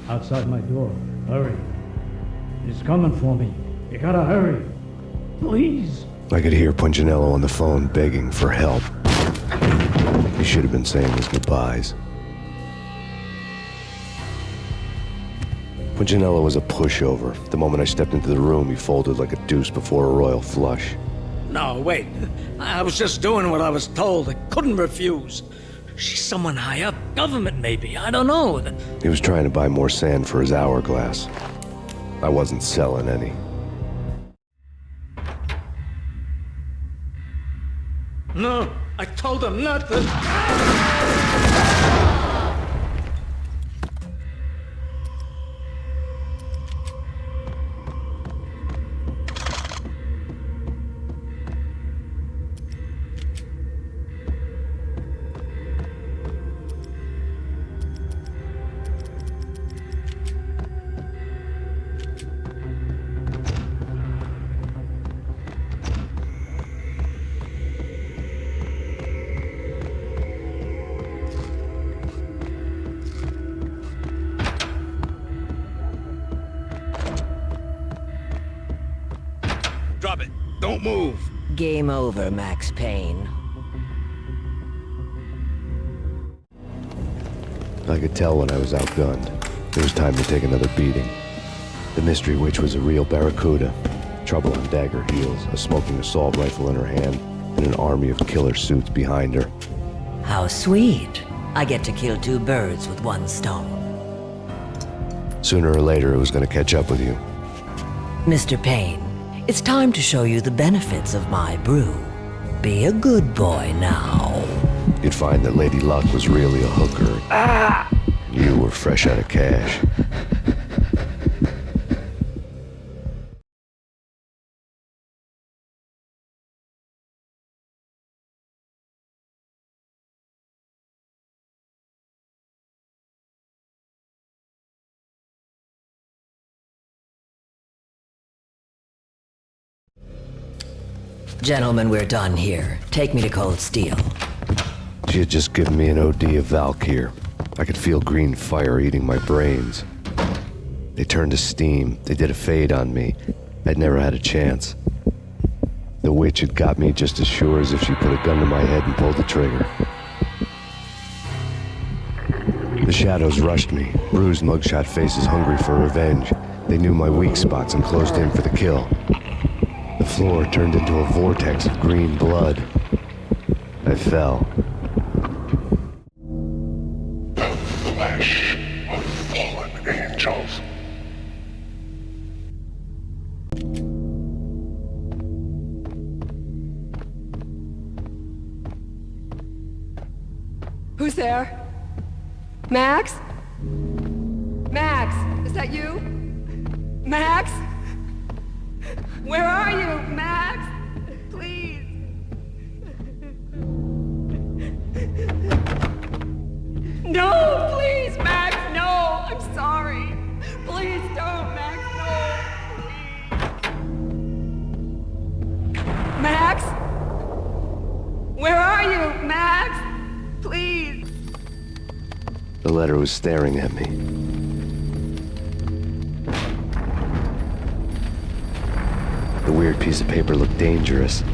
Speaker 5: Outside my door. Hurry. He's coming for me. You gotta hurry. Please.
Speaker 3: I could hear Punchinello on the phone begging for help. He should have been saying his goodbyes. Punchinello was a pushover. The moment I stepped into the room, he folded like a deuce before a royal flush.
Speaker 5: No, wait. I was just doing what I was told. I couldn't refuse. She's someone high up. Government, maybe. I don't know.
Speaker 3: He was trying to buy more sand for his hourglass. I wasn't selling any.
Speaker 5: No, I told him not to.
Speaker 7: Drop it. Don't move.
Speaker 9: Game over, Max Payne.
Speaker 3: I could tell when I was outgunned. It was time to take another beating. The mystery witch was a real barracuda. Trouble on dagger heels, a smoking assault rifle in her hand, and an army of killer suits behind her.
Speaker 9: How sweet. I get to kill two birds with one stone.
Speaker 3: Sooner or later, it was going to catch up with you.
Speaker 9: Mr. Payne, it's time to show you the benefits of my brew. Be a good boy now.
Speaker 3: You'd find that Lady Luck was really a hooker. You were fresh out of cash.
Speaker 9: Gentlemen, we're done here. Take me to Cold Steel.
Speaker 3: She had just given me an OD of Valkyr. I could feel green fire eating my brains. They turned to steam. They did a fade on me. I'd never had a chance. The witch had got me just as sure as if she put a gun to my head and pulled the trigger. The shadows rushed me, bruised mugshot faces hungry for revenge. They knew my weak spots and closed in for the kill. The floor turned into a vortex of green blood. I fell.
Speaker 7: The flesh of fallen angels.
Speaker 22: Who's there? Max? Max, is that you? Max? Where are you, Max? Please. No, please, Max, no. I'm sorry. Please don't, Max, no. Max? Where are you, Max? Please.
Speaker 3: The letter was staring at me. The weird piece of paper looked dangerous.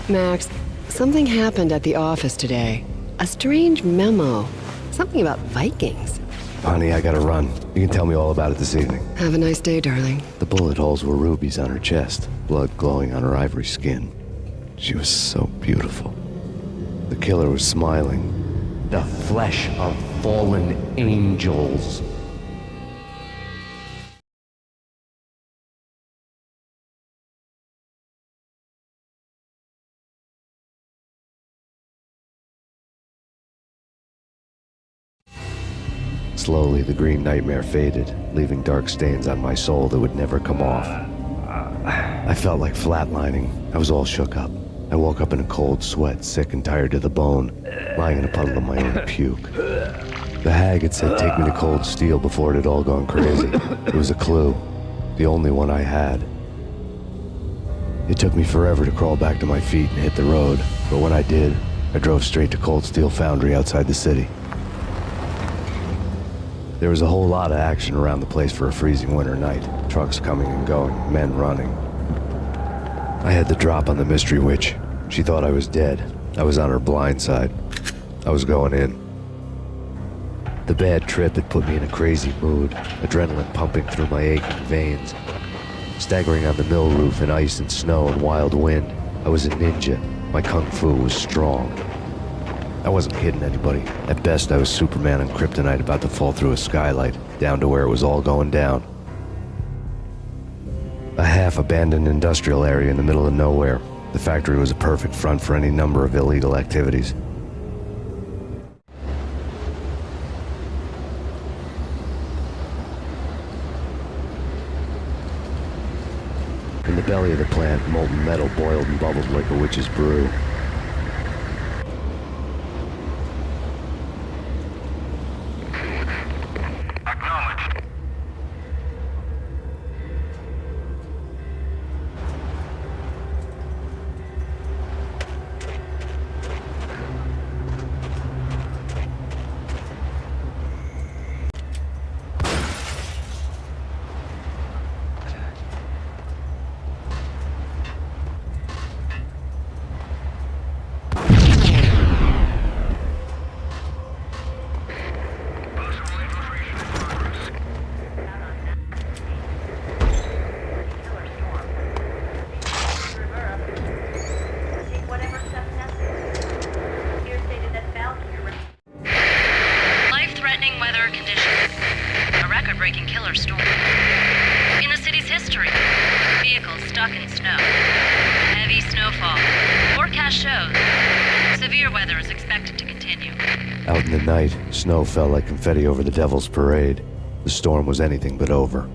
Speaker 22: Max, something happened at the office today. A strange memo. Something about Vikings.
Speaker 3: Honey, I gotta run. You can tell me all about it this evening.
Speaker 22: Have a nice day, darling.
Speaker 3: The bullet holes were rubies on her chest, blood glowing on her ivory skin. She was so beautiful. The killer was smiling.
Speaker 12: The flesh of fallen angels.
Speaker 3: Slowly, the green nightmare faded, leaving dark stains on my soul that would never come off. I felt like flatlining. I was all shook up. I woke up in a cold sweat, sick and tired to the bone, lying in a puddle of my own puke. The hag had said take me to Cold Steel before it had all gone crazy. It was a clue, the only one I had. It took me forever to crawl back to my feet and hit the road, but when I did, I drove straight to Cold Steel Foundry outside the city. There was a whole lot of action around the place for a freezing winter night. Trucks coming and going, men running. I had the drop on the mystery witch. She thought I was dead. I was on her blind side. I was going in. The bad trip had put me in a crazy mood, adrenaline pumping through my aching veins. Staggering on the mill roof in ice and snow and wild wind, I was a ninja. My kung fu was strong. I wasn't kidding anybody. At best, I was Superman on Kryptonite about to fall through a skylight, down to where it was all going down. A half-abandoned industrial area in the middle of nowhere. The factory was a perfect front for any number of illegal activities. In the belly of the plant, molten metal boiled and bubbled like a witch's brew. Snow fell like confetti over the Devil's Parade. The storm was anything but over.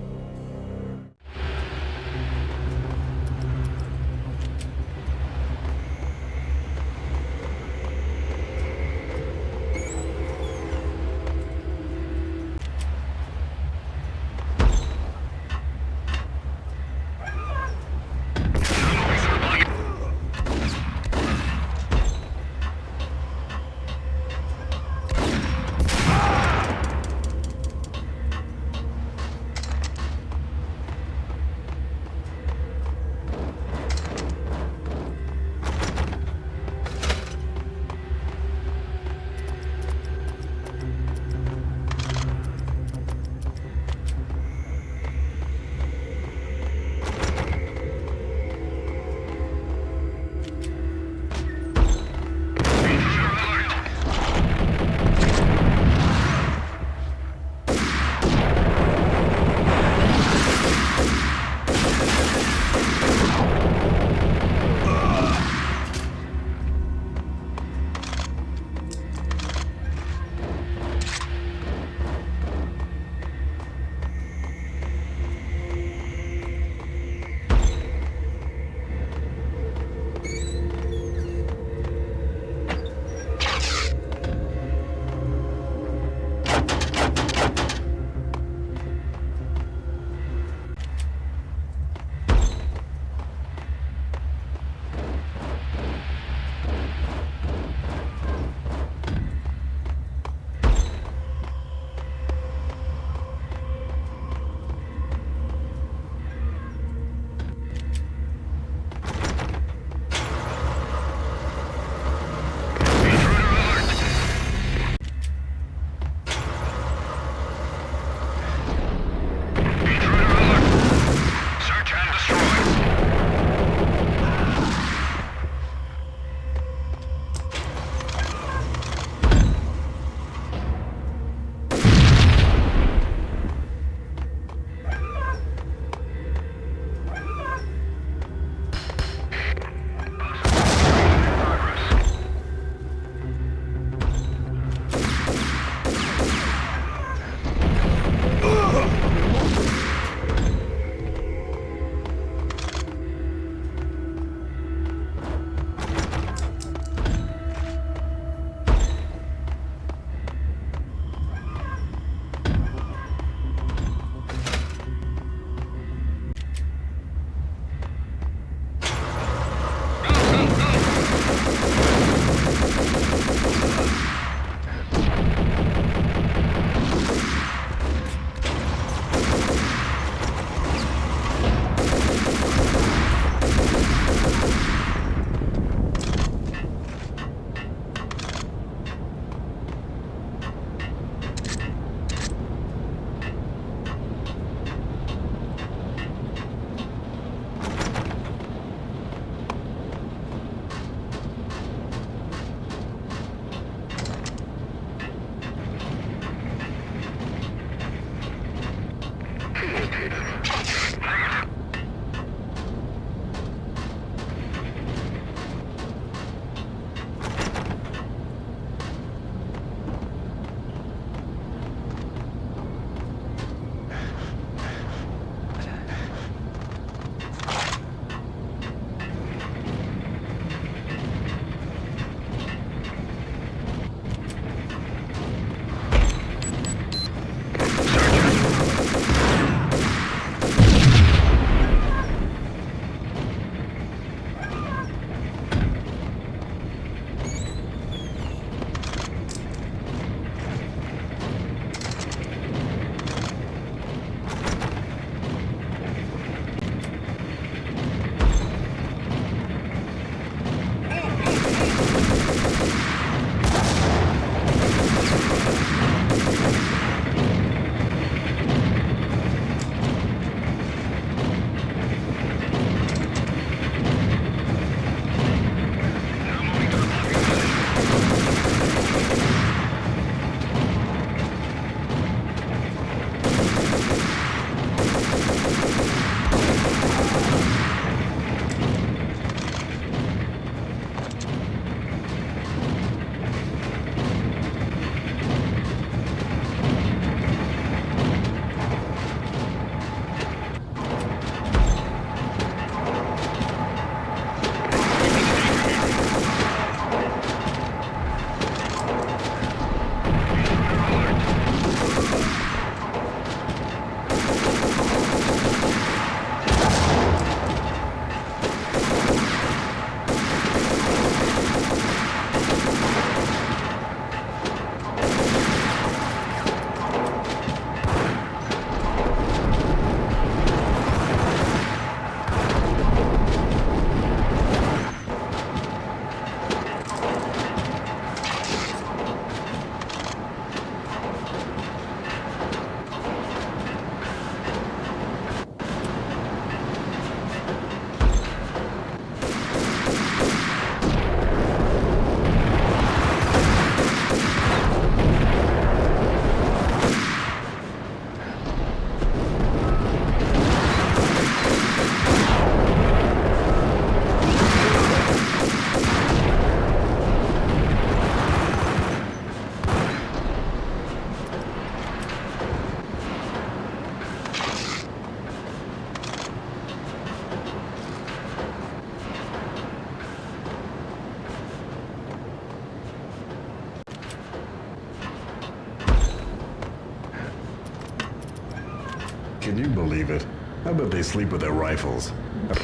Speaker 7: Can you believe it? I bet they sleep with their rifles.
Speaker 4: Moving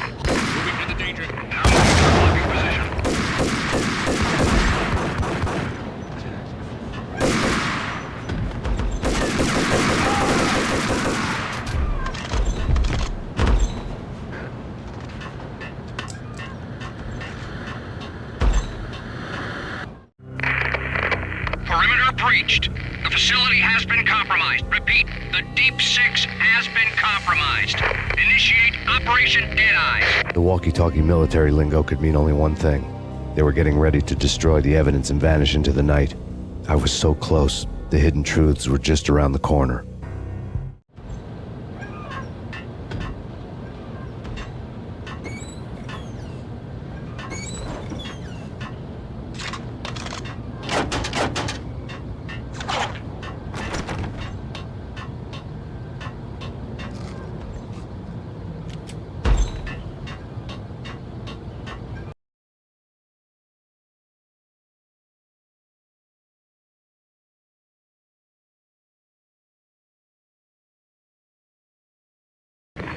Speaker 4: to the danger. Now moving for blocking position.
Speaker 11: Perimeter breached. The facility has been compromised. Repeat, the Deep Six has been compromised. Initiate Operation Deadeye.
Speaker 3: The walkie-talkie military lingo could mean only one thing. They were getting ready to destroy the evidence and vanish into the night. I was so close. The hidden truths were just around the corner.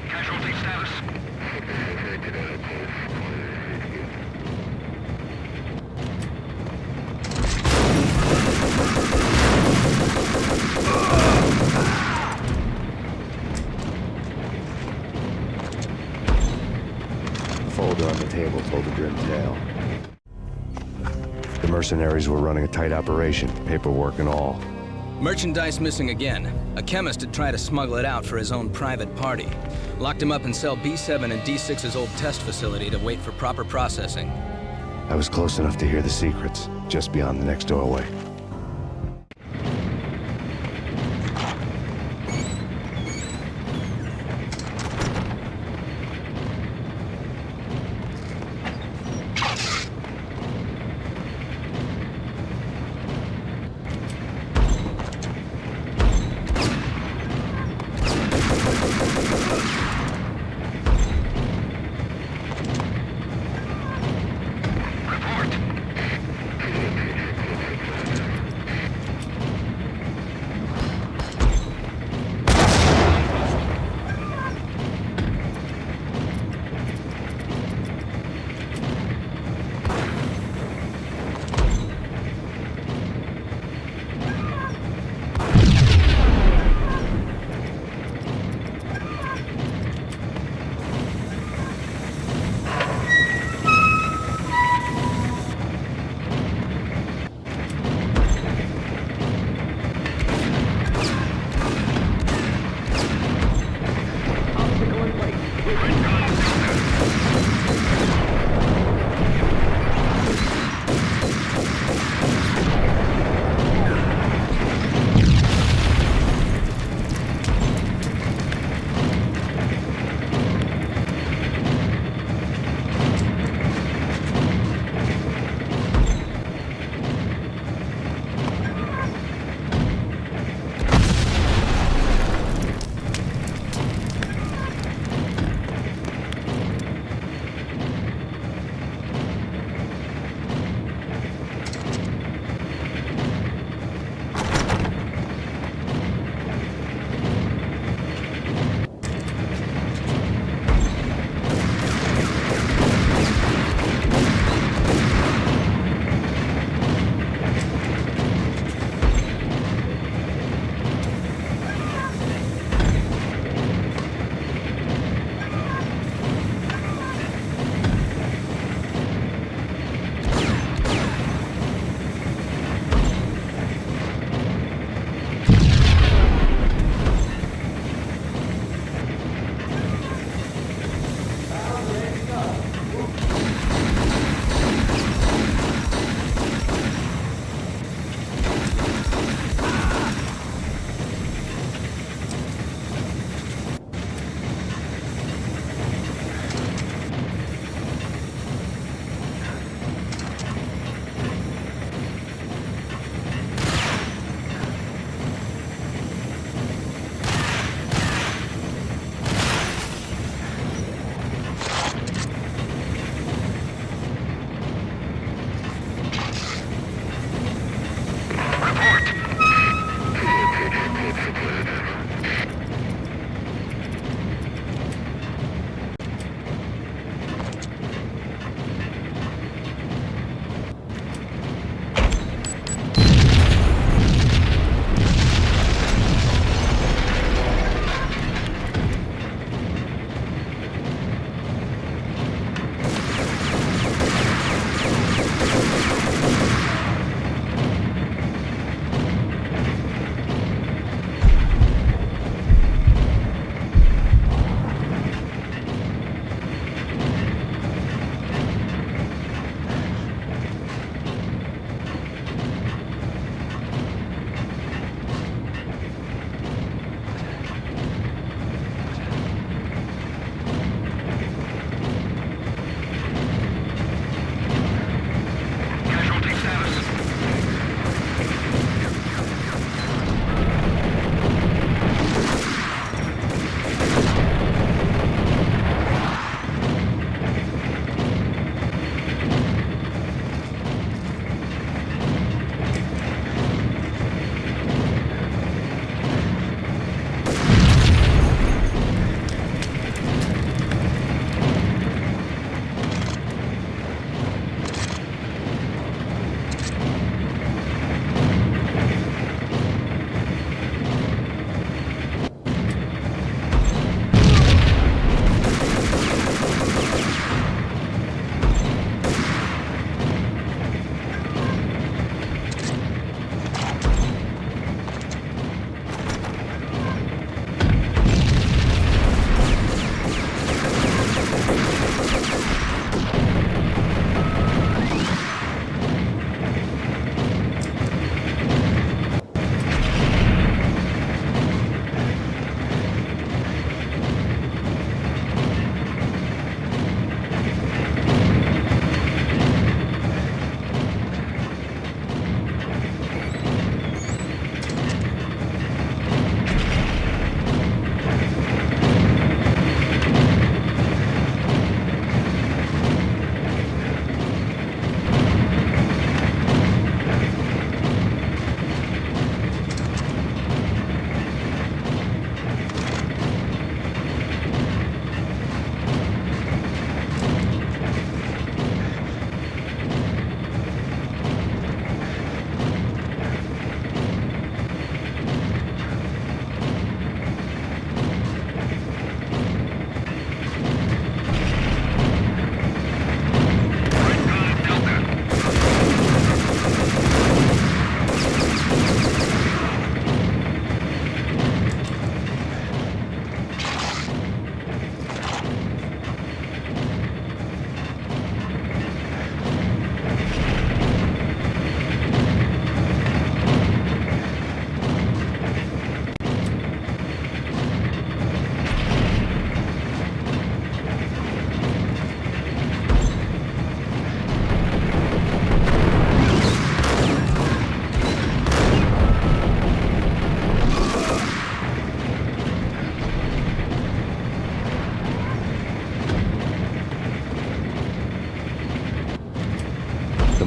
Speaker 11: Casualty status.
Speaker 3: The folder on the table told a grim tale. The mercenaries were running a tight operation, paperwork and all.
Speaker 14: Merchandise missing again. A chemist had tried to smuggle it out for his own private party. Locked him up in cell B7 in D6's old test facility to wait for proper processing.
Speaker 3: I was close enough to hear the secrets, just beyond the next doorway.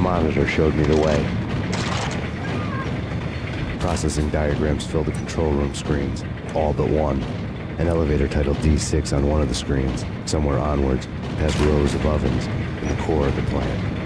Speaker 3: monitor showed me the way. Processing diagrams filled the control room screens, all but one. An elevator titled D6 on one of the screens, somewhere onwards, past rows of ovens, in the core of the plant.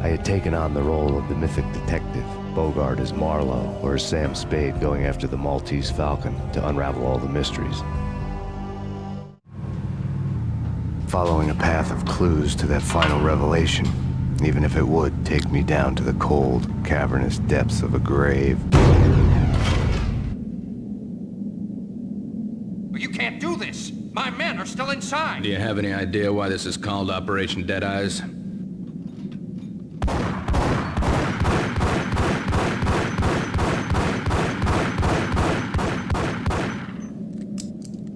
Speaker 3: I had taken on the role of the mythic detective, Bogart as Marlowe, or as Sam Spade going after the Maltese Falcon to unravel all the mysteries. Following a path of clues to that final revelation, even if it would take me down to the cold, cavernous depths of a grave.
Speaker 6: You can't do this! My men are still inside!
Speaker 14: Do you have any idea why this is called Operation Dead Eyes?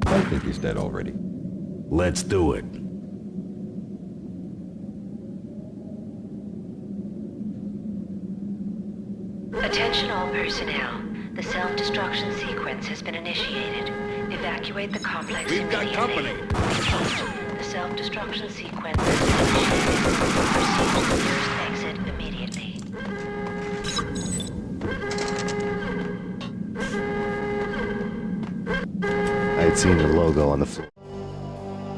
Speaker 17: I think he's dead already.
Speaker 3: Let's do it.
Speaker 1: Attention all personnel. The self-destruction sequence has been initiated. Evacuate the complex
Speaker 6: We've got
Speaker 1: immediately.
Speaker 6: company.
Speaker 1: The self-destruction sequence has been initiated. Proceed to the nearest exit immediately.
Speaker 3: I had seen the logo on the floor.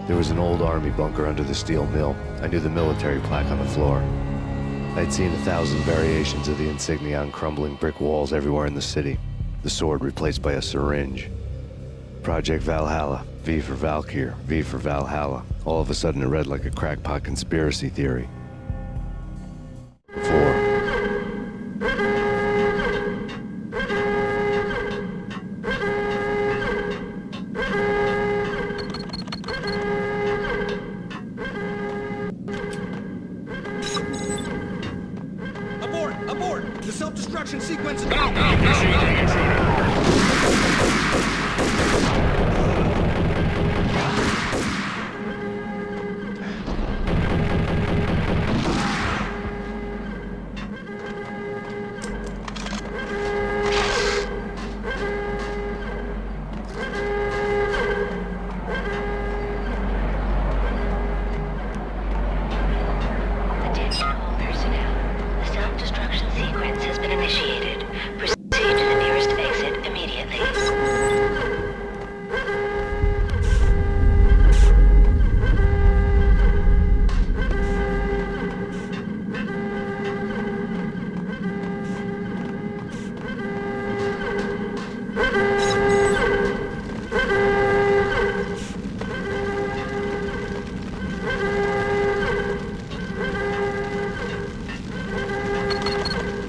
Speaker 3: There was an old army bunker under the steel mill. I knew the military plaque on the floor. I'd seen 1,000 variations of the insignia on crumbling brick walls everywhere in the city. The sword replaced by a syringe. Project Valhalla, V for Valkyr, V for Valhalla. All of a sudden it read like a crackpot conspiracy theory. 4.
Speaker 6: Abort! The self-destruction sequence is...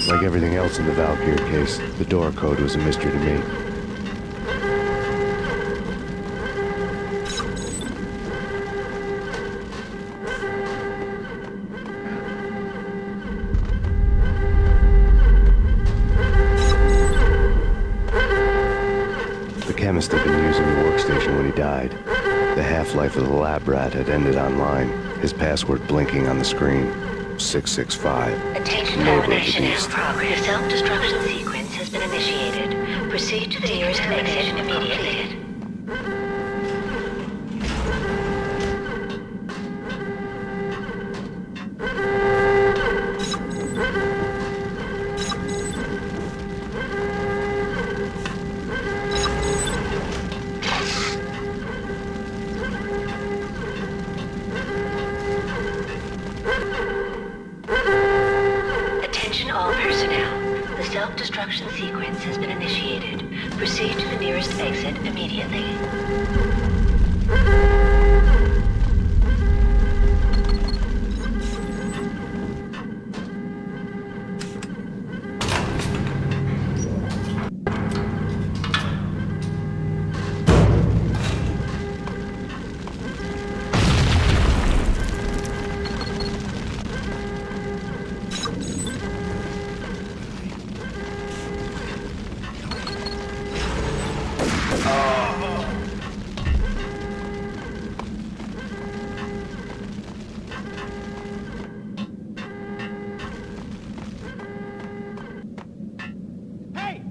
Speaker 3: Like everything else in the Valkyr case, the door code was a mystery to me. The chemist had been using the workstation when he died. The half-life of the lab rat had ended online, his password blinking on the screen. 665.
Speaker 1: Attention termination in progress. The self-destruction sequence has been initiated. Proceed to the nearest exit immediately. Self-destruction sequence has been initiated. Proceed to the nearest exit immediately.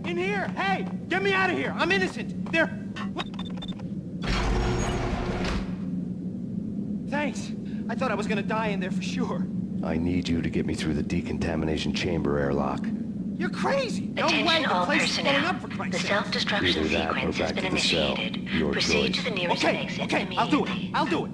Speaker 13: In here! Hey! Get me out of here! I'm innocent! They're... Thanks! I thought I was gonna die in there for sure.
Speaker 3: I need you to get me through the decontamination chamber airlock.
Speaker 13: You're crazy! No
Speaker 1: Attention
Speaker 13: way! The
Speaker 1: all
Speaker 13: place is blowing
Speaker 1: personnel.
Speaker 13: up for Christ's
Speaker 1: The
Speaker 13: sake.
Speaker 1: self-destruction
Speaker 3: Either that or
Speaker 1: sequence has
Speaker 3: back
Speaker 1: been
Speaker 3: to the cell.
Speaker 1: initiated.
Speaker 3: Your
Speaker 1: Proceed
Speaker 3: choice.
Speaker 1: to the nearest exit
Speaker 13: Okay,
Speaker 1: immediately.
Speaker 13: I'll do it. I'll do it.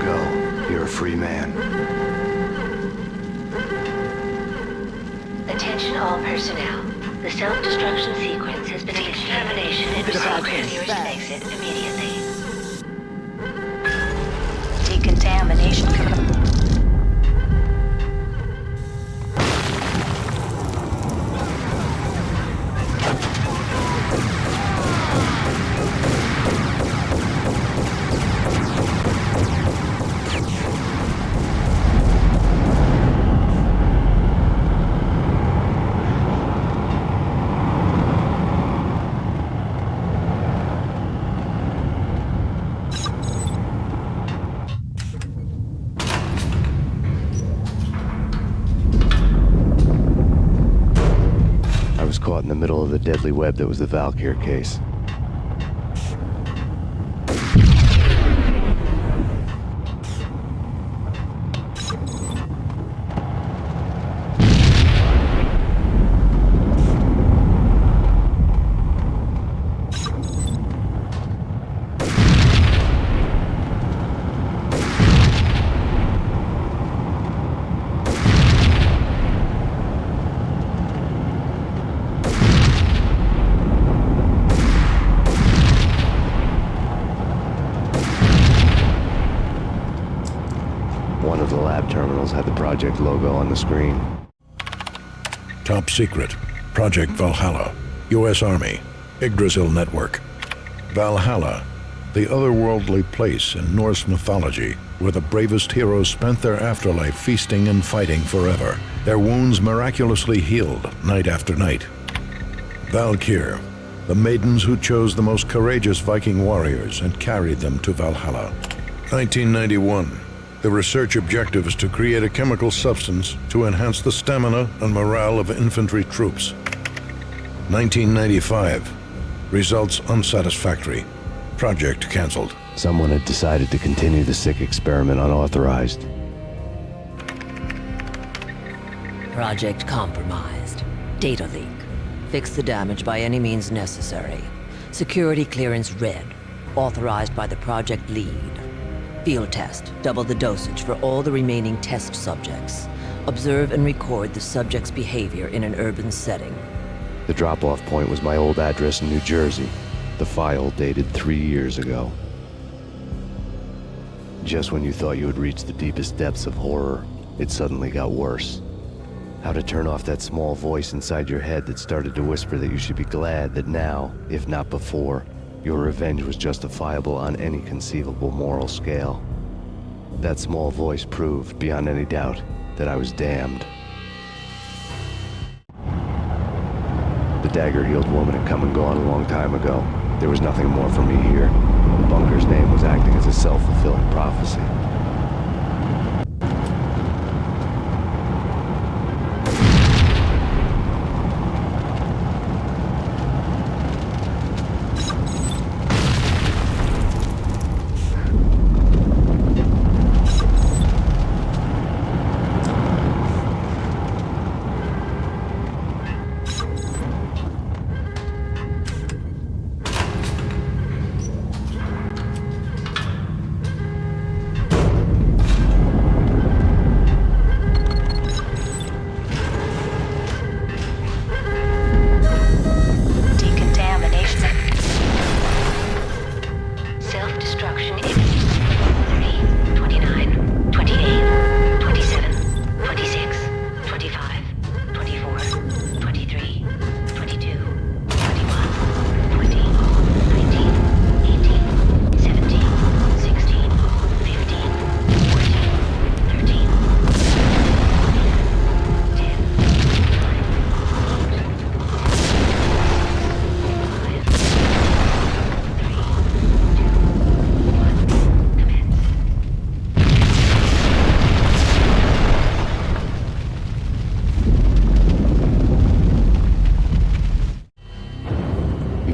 Speaker 3: go. You're a free man.
Speaker 15: Attention all personnel. The self-destruction sequence has been initiated. Termination and proceed to the nearest exit immediately. Decontamination.
Speaker 3: Caught in the middle of the deadly web that was the Valkyr case. One of the lab terminals had the project logo on the screen.
Speaker 20: Top secret. Project Valhalla. U.S. Army. Yggdrasil Network. Valhalla, the otherworldly place in Norse mythology where the bravest heroes spent their afterlife feasting and fighting forever, their wounds miraculously healed night after night. Valkyr, the maidens who chose the most courageous Viking warriors and carried them to Valhalla. 1991. The research objective is to create a chemical substance to enhance the stamina and morale of infantry troops. 1995. Results unsatisfactory. Project canceled.
Speaker 3: Someone had decided to continue the sick experiment unauthorized.
Speaker 9: Project compromised. Data leak. Fix the damage by any means necessary. Security clearance red. Authorized by the project lead. Field test. Double the dosage for all the remaining test subjects. Observe and record the subject's behavior in an urban setting.
Speaker 3: The drop-off point was my old address in New Jersey. The file dated 3 years ago. Just when you thought you had reached the deepest depths of horror, it suddenly got worse. How to turn off that small voice inside your head that started to whisper that you should be glad that now, if not before, your revenge was justifiable on any conceivable moral scale. That small voice proved, beyond any doubt, that I was damned. The dagger-heeled woman had come and gone a long time ago. There was nothing more for me here. The bunker's name was acting as a self-fulfilling prophecy.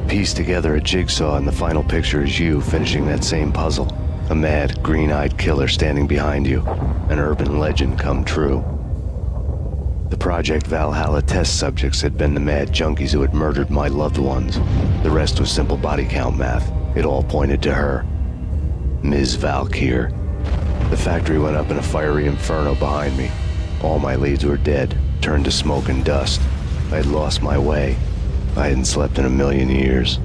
Speaker 3: Piece together a jigsaw, and the final picture is you finishing that same puzzle. A mad, green-eyed killer standing behind you. An urban legend come true. The Project Valhalla test subjects had been the mad junkies who had murdered my loved ones. The rest was simple body count math. It all pointed to her. Ms. Valkyr. The factory went up in a fiery inferno behind me. All my leads were dead, turned to smoke and dust. I had lost my way. I hadn't slept in a million years.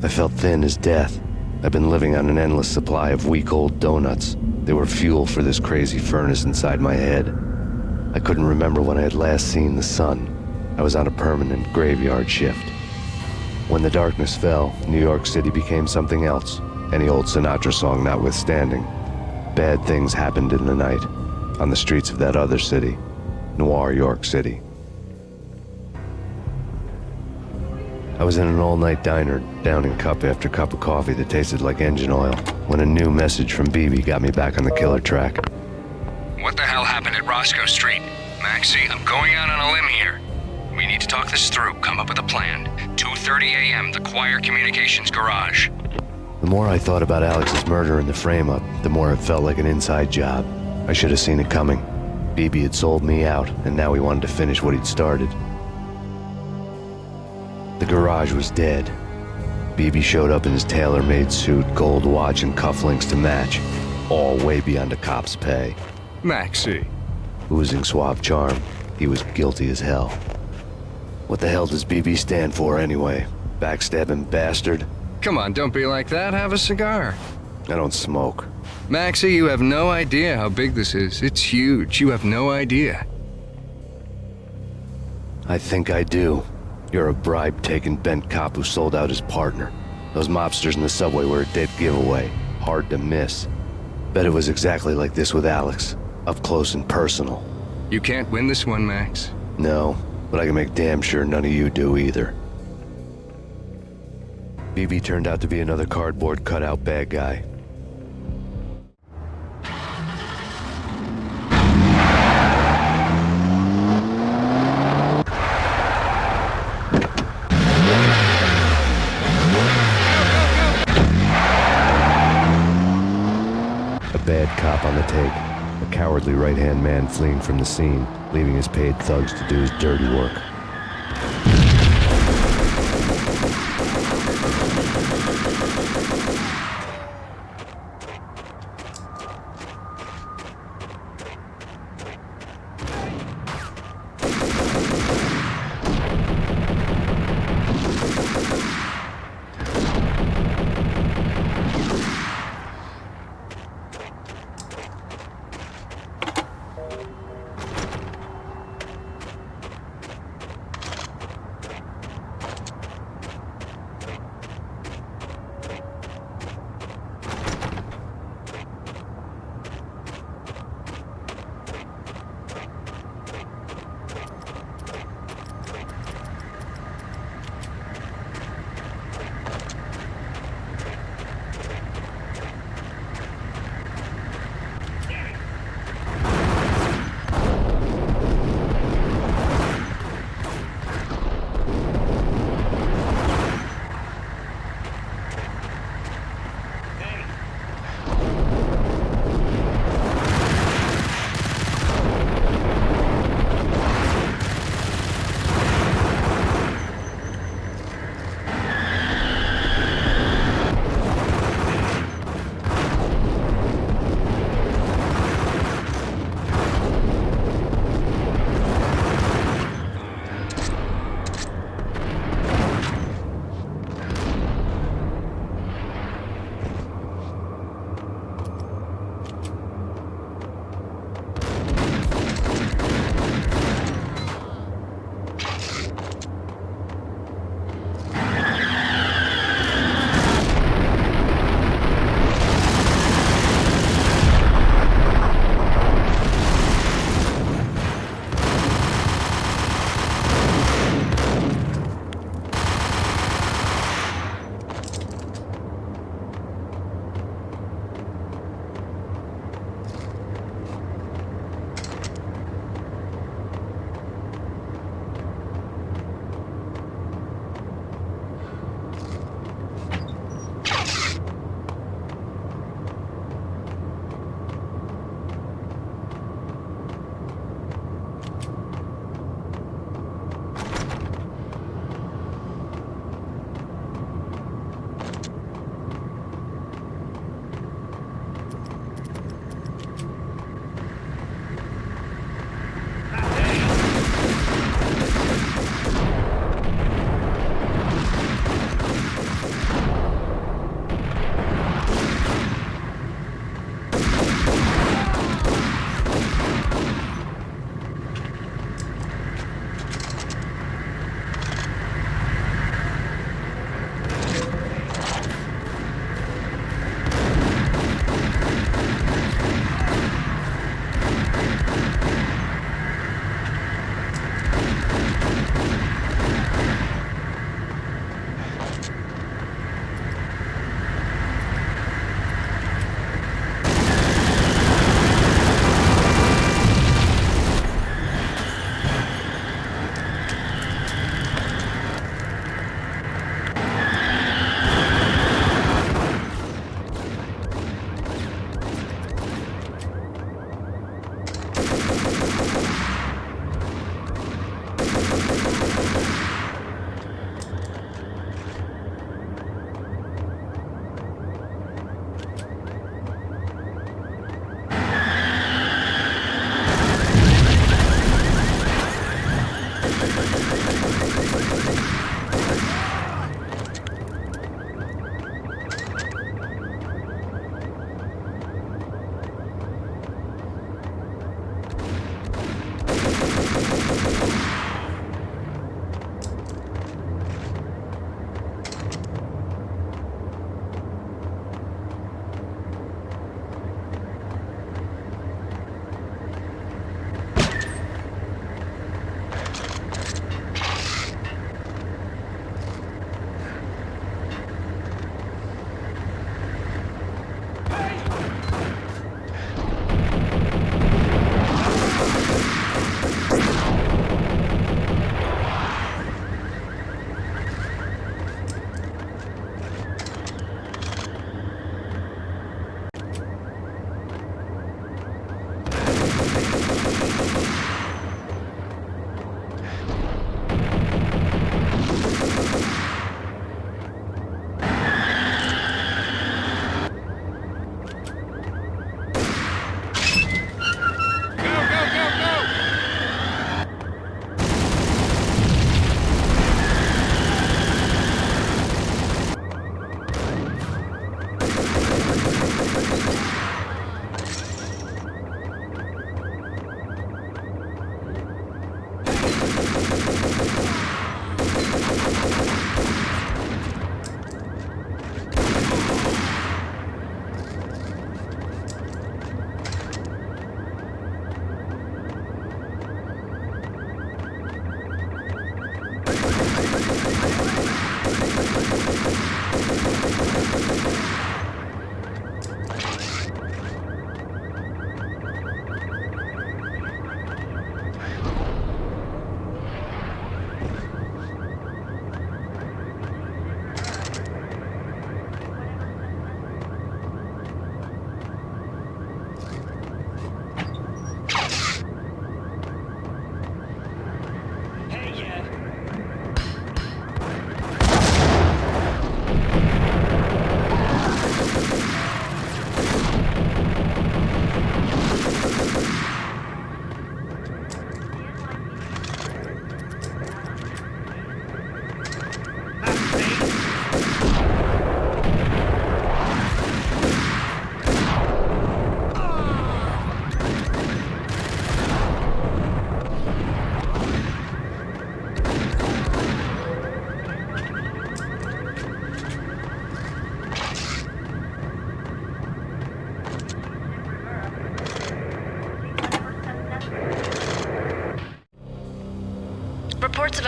Speaker 3: I felt thin as death. I've been living on an endless supply of week-old donuts. They were fuel for this crazy furnace inside my head. I couldn't remember when I had last seen the sun. I was on a permanent graveyard shift. When the darkness fell, New York City became something else, any old Sinatra song notwithstanding. Bad things happened in the night, on the streets of that other city, Noir York City. I was in an all-night diner, downing cup after cup of coffee that tasted like engine oil, when a new message from BB got me back on the killer track.
Speaker 10: What the hell happened at Roscoe Street? Maxie, I'm going out on a limb here. We need to talk this through, come up with a plan. 2:30 a.m., the Choir Communications Garage.
Speaker 3: The more I thought about Alex's murder and the frame-up, the more it felt like an inside job. I should have seen it coming. BB had sold me out, and now he wanted to finish what he'd started. The garage was dead. BB showed up in his tailor-made suit, gold watch, and cufflinks to match, all way beyond a cop's pay.
Speaker 10: Maxie.
Speaker 3: Oozing suave charm, he was guilty as hell. What the hell does BB stand for anyway? Backstabbing bastard?
Speaker 10: Come on, don't be like that. Have a cigar.
Speaker 3: I don't smoke.
Speaker 10: Maxie, you have no idea how big this is. It's huge. You have no idea.
Speaker 3: I think I do. You're a bribe-taking bent cop who sold out his partner. Those mobsters in the subway were a dead giveaway. Hard to miss. Bet it was exactly like this with Alex. Up close and personal.
Speaker 10: You can't win this one, Max.
Speaker 3: No, but I can make damn sure none of you do either. BB turned out to be another cardboard cutout bad guy. Bad cop on the take, a cowardly right-hand man fleeing from the scene, leaving his paid thugs to do his dirty work.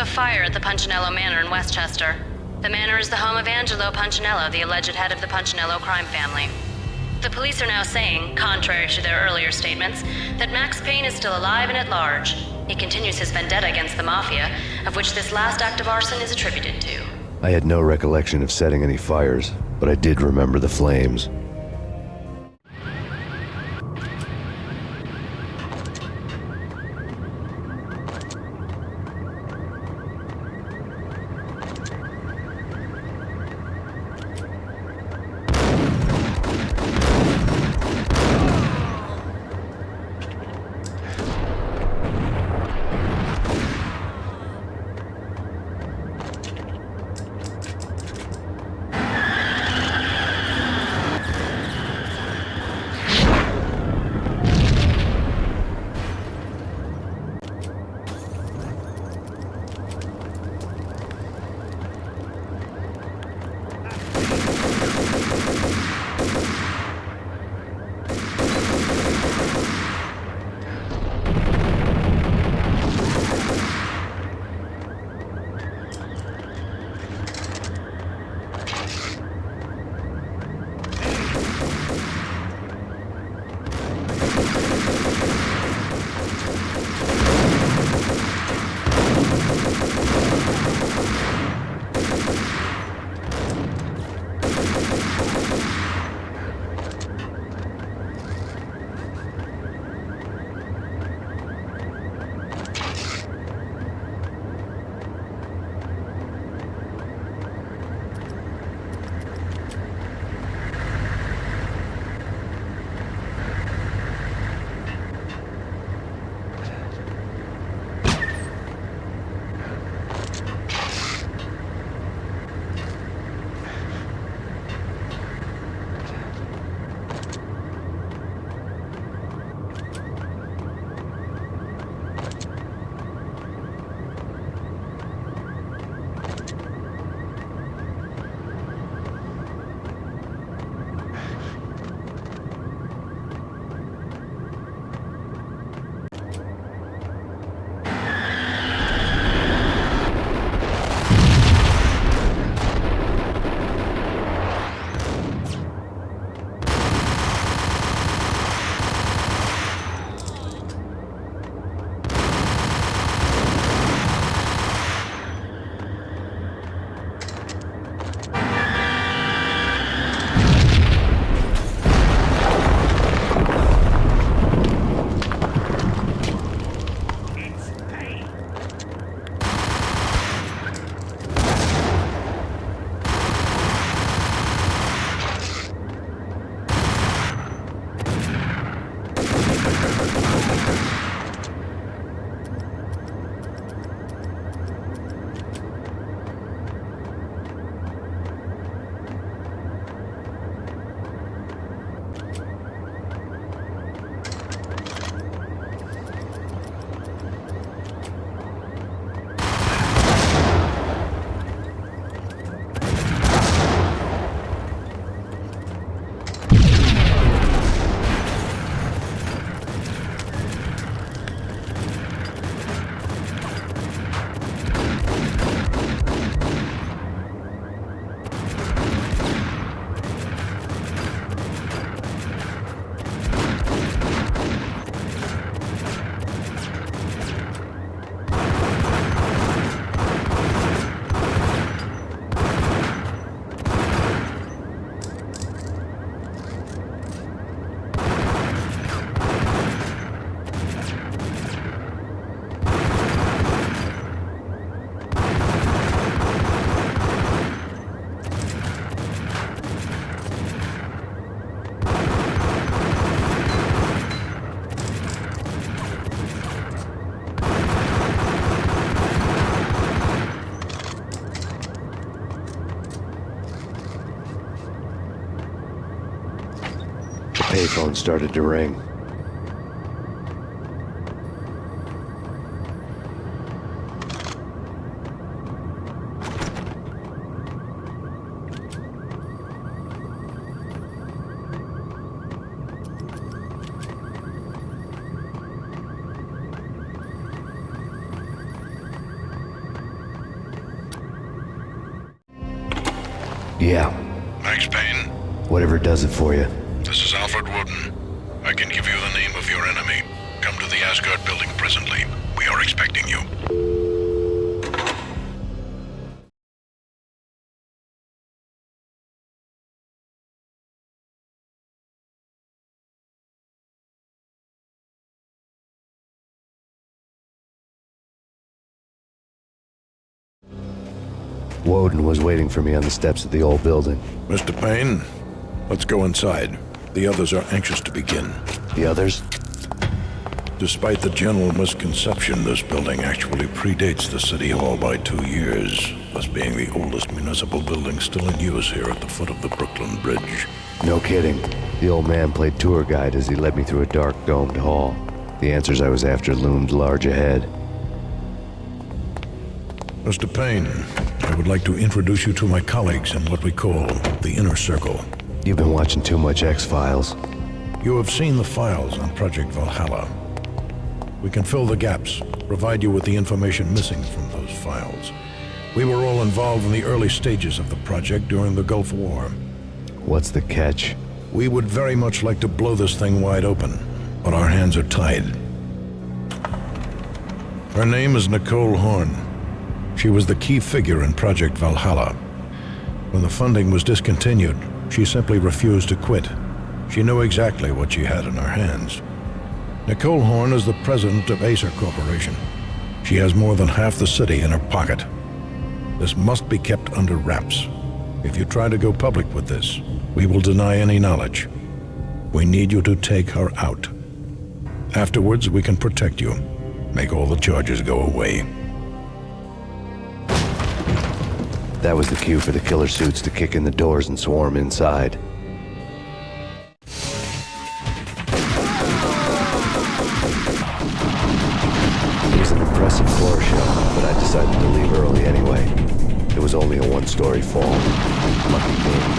Speaker 1: a fire at the Punchinello Manor in Westchester. The manor is the home of Angelo Punchinello, the alleged head of the Punchinello crime family. The police are now saying, contrary to their earlier statements, that Max Payne is still alive and at large. He continues his vendetta against the Mafia, of which this last act of arson is attributed to.
Speaker 3: I had no recollection of setting any fires, but I did remember the flames. Payphone started to ring. Yeah.
Speaker 20: Max Payne?
Speaker 3: Whatever does it for you.
Speaker 20: This is Alfred Woden. I can give you the name of your enemy. Come to the Asgard building presently. We are expecting you.
Speaker 3: Woden was waiting for me on the steps of the old building.
Speaker 20: Mr. Payne, let's go inside. The others are anxious to begin.
Speaker 3: The others?
Speaker 20: Despite the general misconception, this building actually predates the City Hall by 2 years, thus being the oldest municipal building still in use here at the foot of the Brooklyn Bridge.
Speaker 3: No kidding. The old man played tour guide as he led me through a dark, domed hall. The answers I was after loomed large ahead.
Speaker 20: Mr. Payne, I would like to introduce you to my colleagues in what we call the Inner Circle.
Speaker 3: You've been watching too much X-Files.
Speaker 20: You have seen the files on Project Valhalla. We can fill the gaps, provide you with the information missing from those files. We were all involved in the early stages of the project during the Gulf War.
Speaker 3: What's the catch?
Speaker 20: We would very much like to blow this thing wide open, but our hands are tied. Her name is Nicole Horn. She was the key figure in Project Valhalla. When the funding was discontinued, she simply refused to quit. She knew exactly what she had in her hands. Nicole Horn is the president of Acer Corporation. She has more than half the city in her pocket. This must be kept under wraps. If you try to go public with this, we will deny any knowledge. We need you to take her out. Afterwards, we can protect you. Make all the charges go away.
Speaker 3: That was the cue for the killer suits to kick in the doors and swarm inside. It was an impressive floor show, but I decided to leave early anyway. It was only a one-story fall. Lucky me.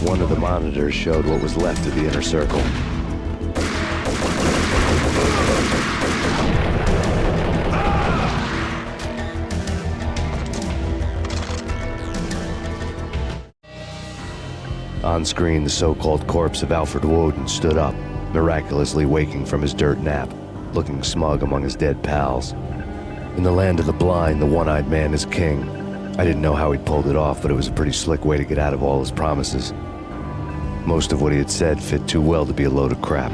Speaker 3: One of the monitors showed what was left of the Inner Circle. On screen, the so-called corpse of Alfred Woden stood up, miraculously waking from his dirt nap, looking smug among his dead pals. In the land of the blind, the one-eyed man is king. I didn't know how he'd pulled it off, but it was a pretty slick way to get out of all his promises. Most of what he had said fit too well to be a load of crap.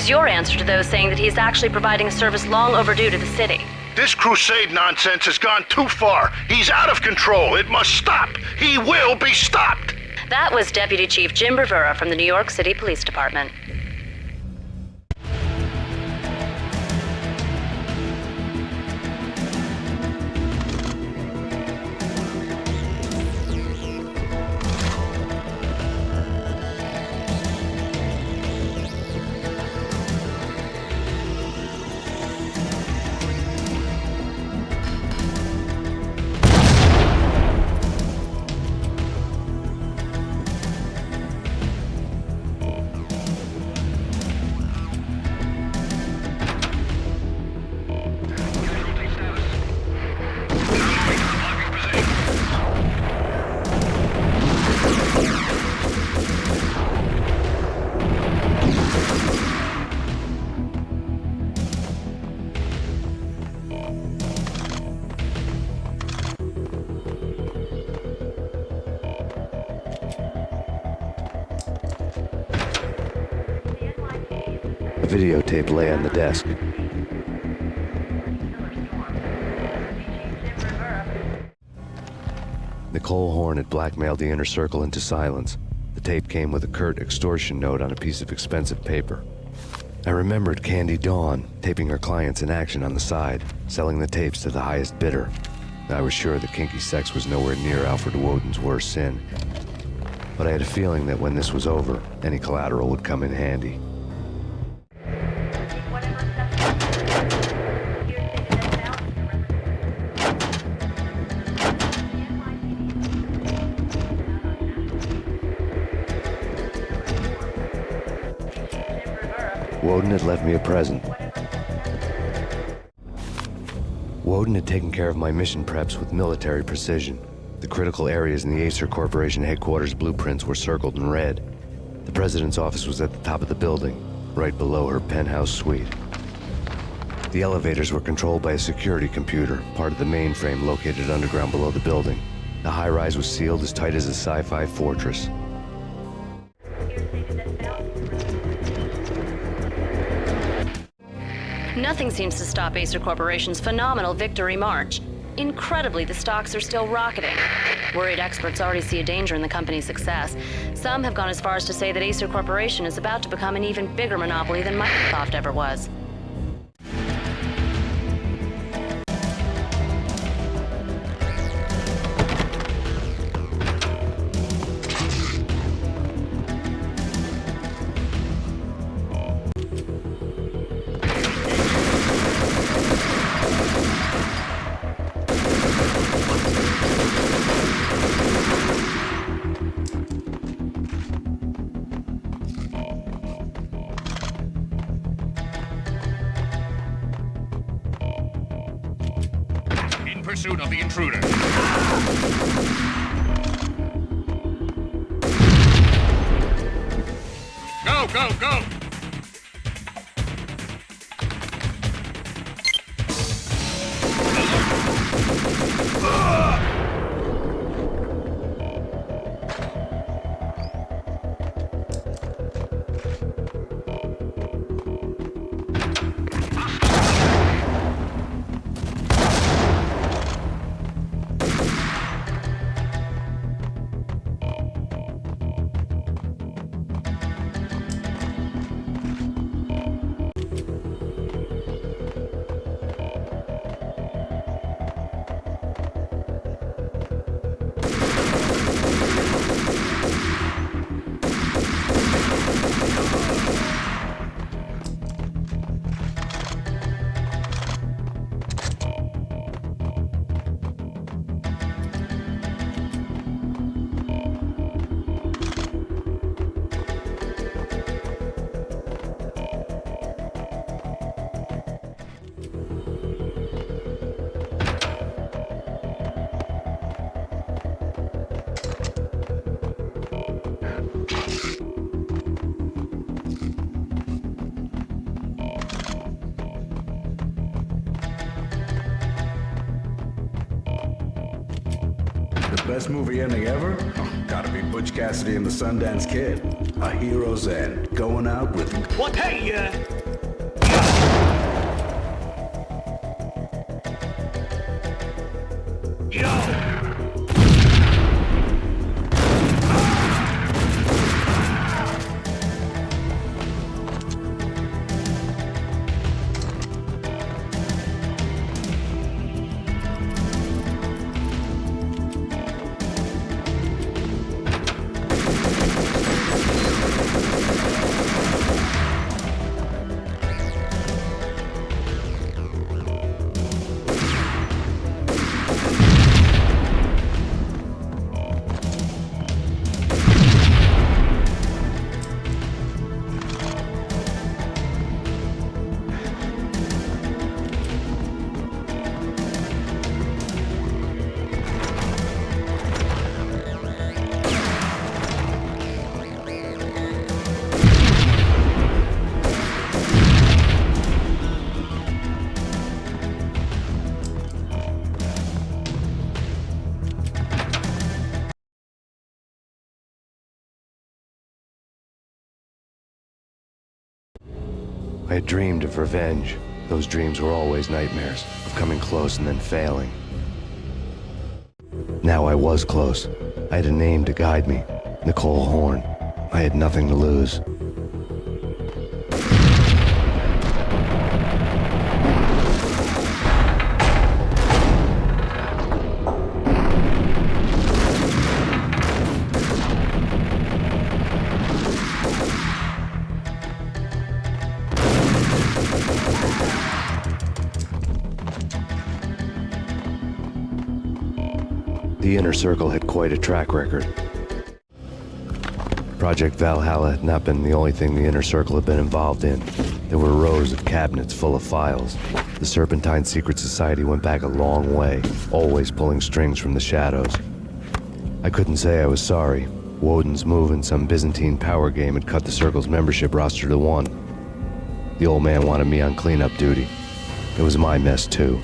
Speaker 1: is your answer to those saying that he's actually providing a service long overdue to the city?
Speaker 11: This crusade nonsense has gone too far. He's out of control. It must stop. He will be stopped.
Speaker 1: That was Deputy Chief Jim Rivera from the New York City Police Department.
Speaker 3: A videotape lay on the desk. Nicole Horn had blackmailed the inner circle into silence. The tape came with a curt extortion note on a piece of expensive paper. I remembered Candy Dawn taping her clients in action on the side, selling the tapes to the highest bidder. I was sure that kinky sex was nowhere near Alfred Woden's worst sin. But I had a feeling that when this was over, any collateral would come in handy. Woden had left me a present. Woden had taken care of my mission preps with military precision. The critical areas in the Acer Corporation headquarters blueprints were circled in red. The president's office was at the top of the building, right below her penthouse suite. The elevators were controlled by a security computer, part of the mainframe located underground below the building. The high-rise was sealed as tight as a sci-fi fortress.
Speaker 1: Nothing seems to stop Acer Corporation's phenomenal victory march. Incredibly, the stocks are still rocketing. Worried experts already see a danger in the company's success. Some have gone as far as to say that Acer Corporation is about to become an even bigger monopoly than Microsoft ever was.
Speaker 6: Pursuit of the intruder. Go, go, go!
Speaker 7: Best movie ending ever? Oh, God
Speaker 16: Gotta be Butch Cassidy and the Sundance Kid. A hero's end. Going out with...
Speaker 8: What? Hey,
Speaker 3: I had dreamed of revenge. Those dreams were always nightmares, of coming close and then failing. Now I was close. I had a name to guide me, Nicole Horn. I had nothing to lose. The Inner Circle had quite a track record. Project Valhalla had not been the only thing the Inner Circle had been involved in. There were rows of cabinets full of files. The Serpentine Secret Society went back a long way, always pulling strings from the shadows. I couldn't say I was sorry. Woden's move in some Byzantine power game had cut the Circle's membership roster to 1. The old man wanted me on cleanup duty. It was my mess, too.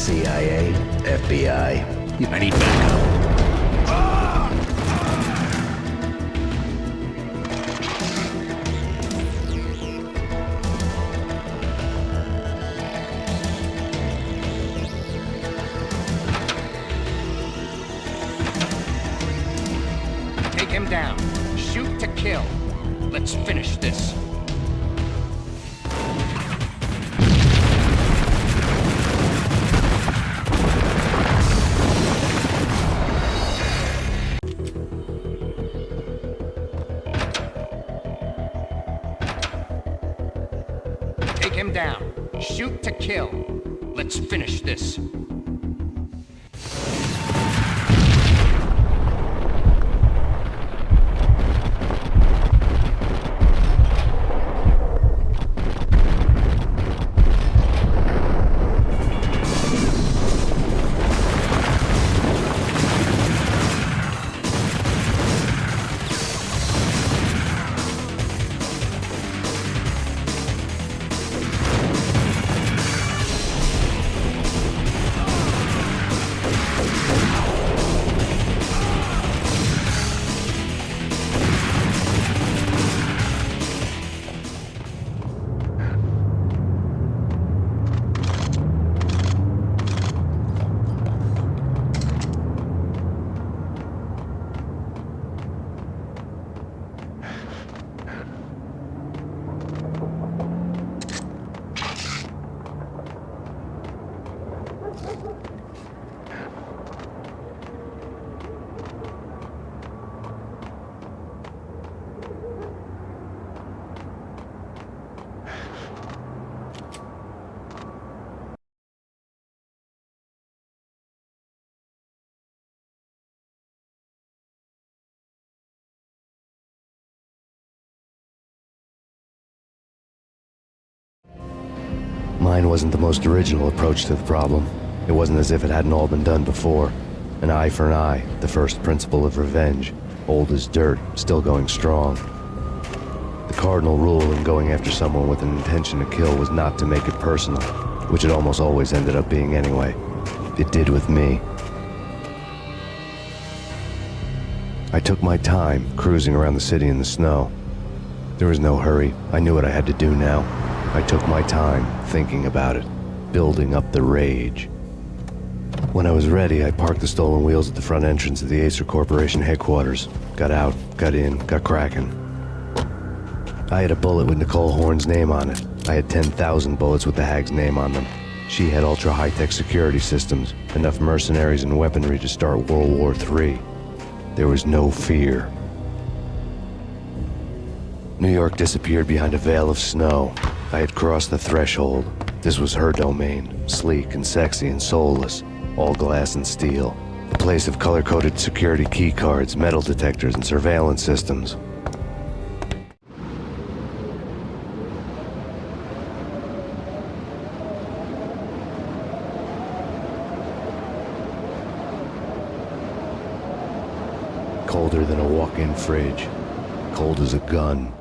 Speaker 12: CIA, FBI.
Speaker 6: I need backup.
Speaker 13: Take him down. Shoot to kill. Let's finish this. Take him down. Shoot to kill. Let's finish this.
Speaker 3: Mine wasn't the most original approach to the problem. It wasn't as if it hadn't all been done before. An eye for an eye, the first principle of revenge. Old as dirt, still going strong. The cardinal rule in going after someone with an intention to kill was not to make it personal, which it almost always ended up being anyway. It did with me. I took my time, cruising around the city in the snow. There was no hurry. I knew what I had to do now. I took my time, thinking about it, building up the rage. When I was ready, I parked the stolen wheels at the front entrance of the Acer Corporation headquarters. Got out, got in, got cracking. I had a bullet with Nicole Horn's name on it. I had 10,000 bullets with the Hag's name on them. She had ultra-high-tech security systems, enough mercenaries and weaponry to start World War III. There was no fear. New York disappeared behind a veil of snow. I had crossed the threshold. This was her domain, sleek and sexy and soulless, all glass and steel. A place of color-coded security key cards, metal detectors, and surveillance systems. Colder than a walk-in fridge. Cold as a gun.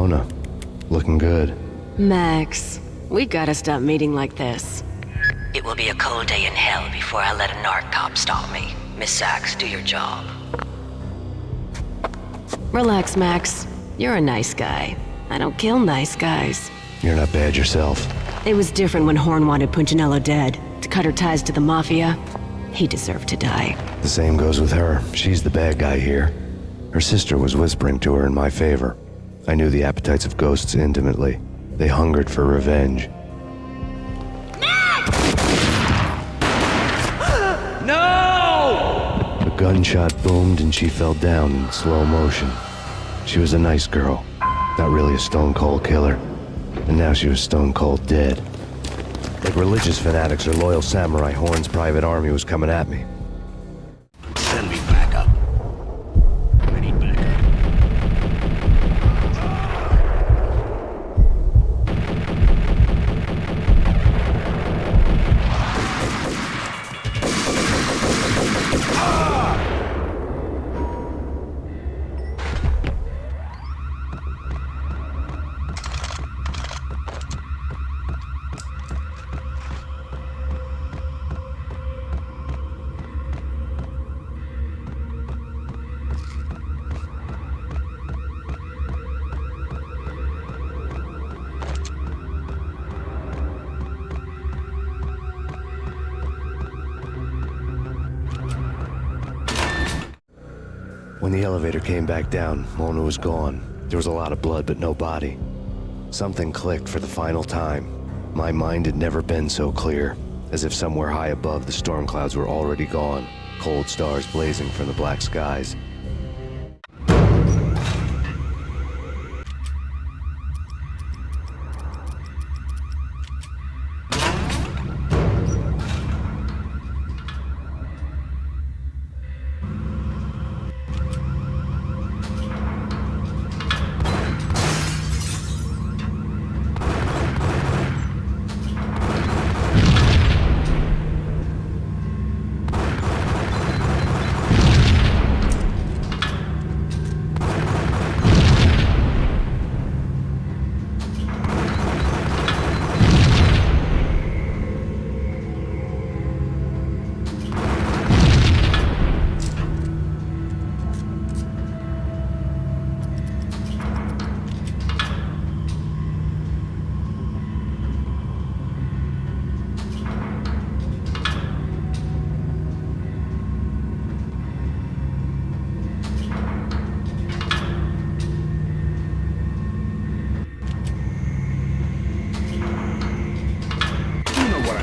Speaker 3: Mona. Looking good.
Speaker 19: Max, we gotta stop meeting like this.
Speaker 9: It will be a cold day in hell before I let a narc cop stop me. Miss Sachs, do your job.
Speaker 19: Relax, Max. You're a nice guy. I don't kill nice guys.
Speaker 3: You're not bad yourself.
Speaker 19: It was different when Horn wanted Punchinello dead. To cut her ties to the Mafia, he deserved to die.
Speaker 3: The same goes with her. She's the bad guy here. Her sister was whispering to her in my favor. I knew the appetites of ghosts intimately. They hungered for revenge.
Speaker 8: No!
Speaker 3: A gunshot boomed and she fell down in slow motion. She was a nice girl, not really a stone-cold killer. And now she was stone-cold dead. Like religious fanatics or loyal samurai, Horn's private army was coming at me.
Speaker 7: Send me back up. I need backup.
Speaker 3: When the elevator came back down, Mona was gone. There was a lot of blood, but no body. Something clicked for the final time. My mind had never been so clear, as if somewhere high above the storm clouds were already gone, cold stars blazing from the black skies.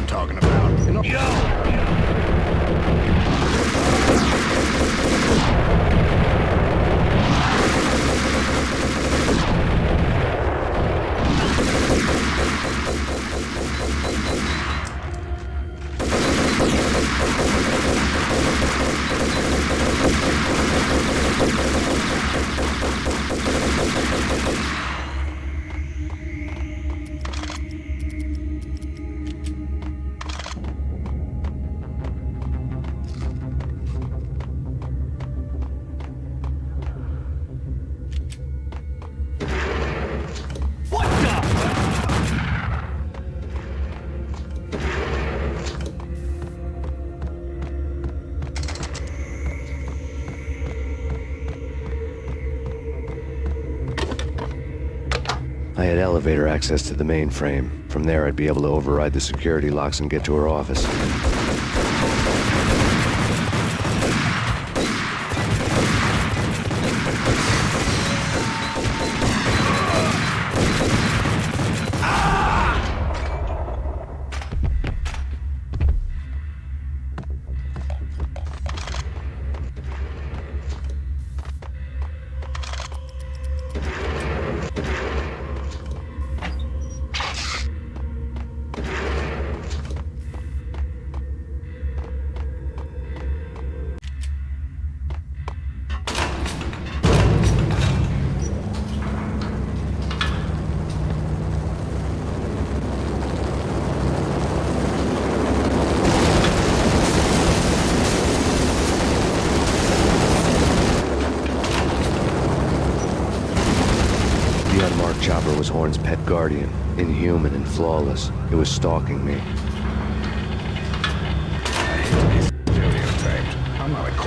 Speaker 7: Talking about. You know,
Speaker 3: I had elevator access to the mainframe. From there, I'd be able to override the security locks and get to her office. Horn's pet guardian, inhuman and flawless. It was stalking me.
Speaker 16: I hate to be stereotyped. I'm not a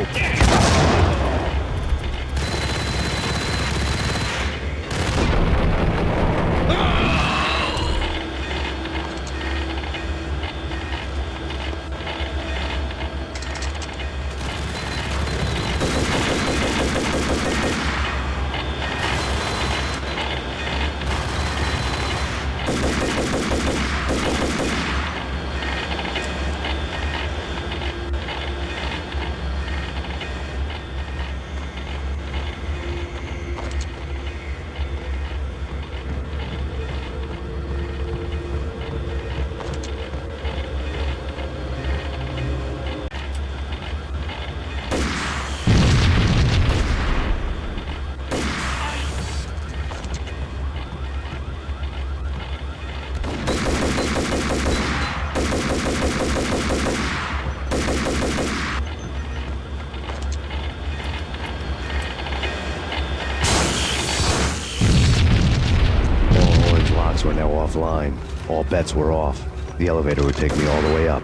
Speaker 3: Were now offline. All bets were off. The elevator would take me all the way up.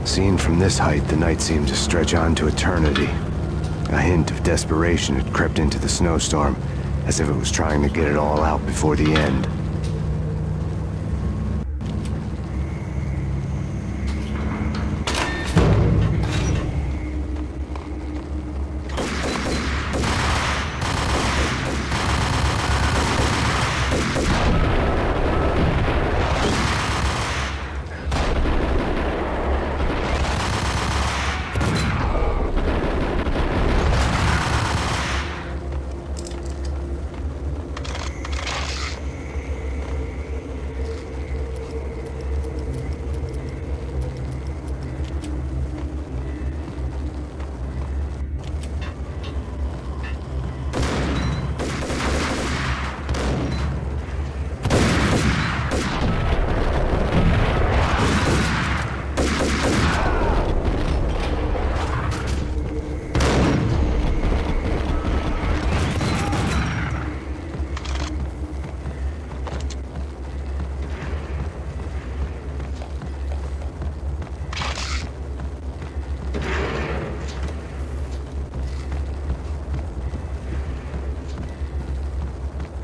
Speaker 3: Seen from this height, the night seemed to stretch on to eternity. A hint of desperation had crept into the snowstorm, as if it was trying to get it all out before the end.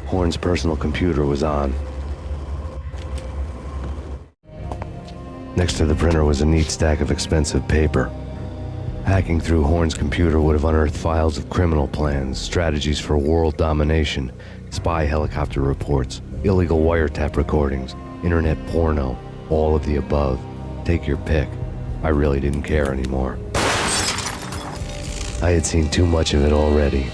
Speaker 3: Horn's personal computer was on. Next to the printer was a neat stack of expensive paper. Hacking through Horn's computer would have unearthed files of criminal plans, strategies for world domination, spy helicopter reports, illegal wiretap recordings, internet porno, all of the above. Take your pick. I really didn't care anymore. I had seen too much of it already.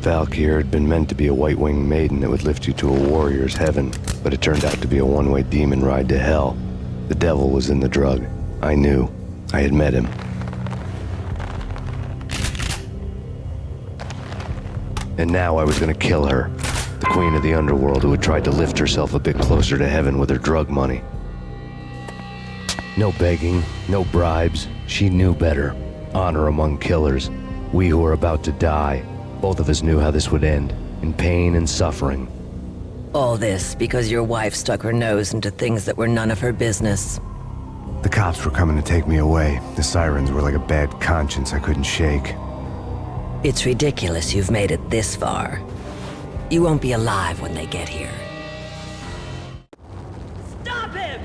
Speaker 3: Valkyr had been meant to be a white-winged maiden that would lift you to a warrior's heaven, but it turned out to be a one-way demon ride to hell. The devil was in the drug. I knew. I had met him. And now I was gonna kill her, the queen of the underworld who had tried to lift herself a bit closer to heaven with her drug money. No begging, no bribes. She knew better. Honor among killers. We who were about to die. Both of us knew how this would end, in pain and suffering.
Speaker 9: All this because your wife stuck her nose into things that were none of her business.
Speaker 3: The cops were coming to take me away. The sirens were like a bad conscience I couldn't shake.
Speaker 9: It's ridiculous you've made it this far. You won't be alive when they get here.
Speaker 15: Stop him!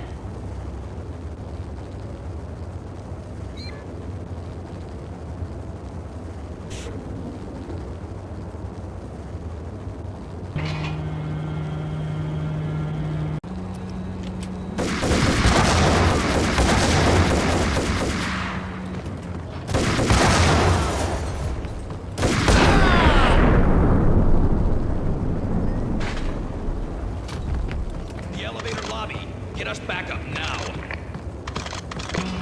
Speaker 10: The elevator lobby. Get us back up now.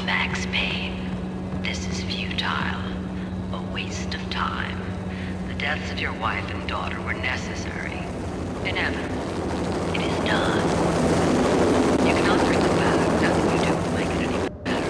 Speaker 15: Max Payne, this is futile. A waste of time. The deaths of your wife and daughter were necessary. Inevitable. It is done. You cannot bring them back. Nothing you do will make it any better.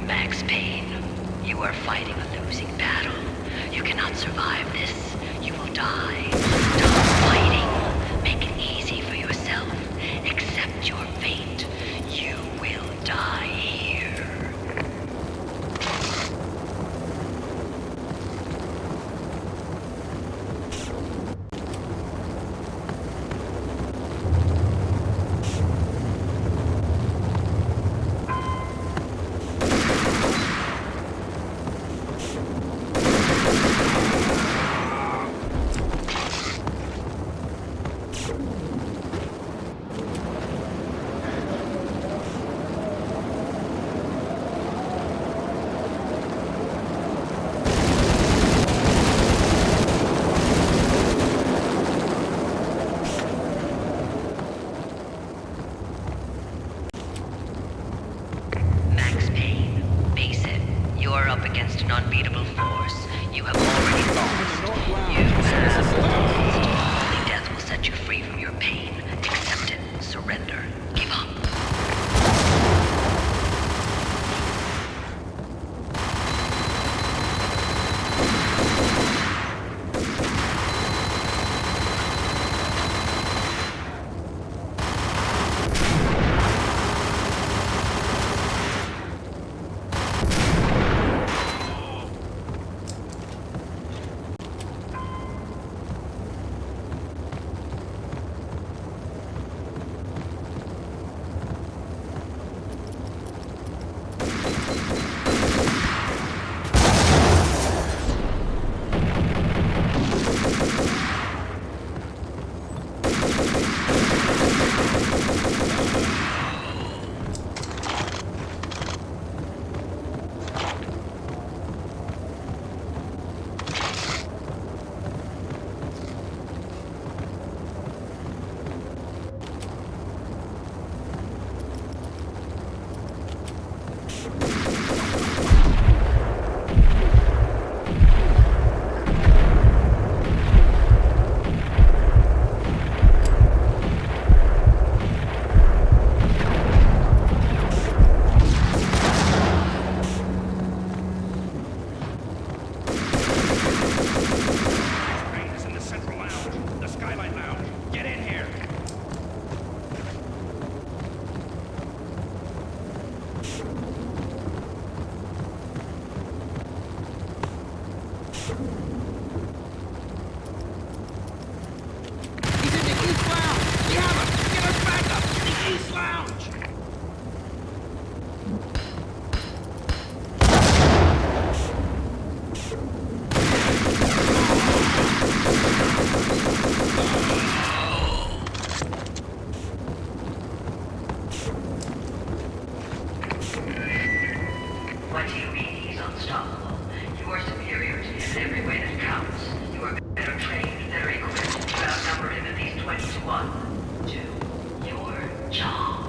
Speaker 15: Max Payne, you are fighting a losing battle. You cannot survive this. You will die. Stop fighting. Make it easy for yourself. Accept your fate. You will die here. Max Payne, face it. You are up against an unbeatable force. You have already lost. You have lost. Only death will set you free from your pain. Accept it. Surrender. Give up. What do you mean he's unstoppable? You are superior to him in every way that counts. You are better trained, better equipped. You outnumber him at least 20 to 1. Do your job.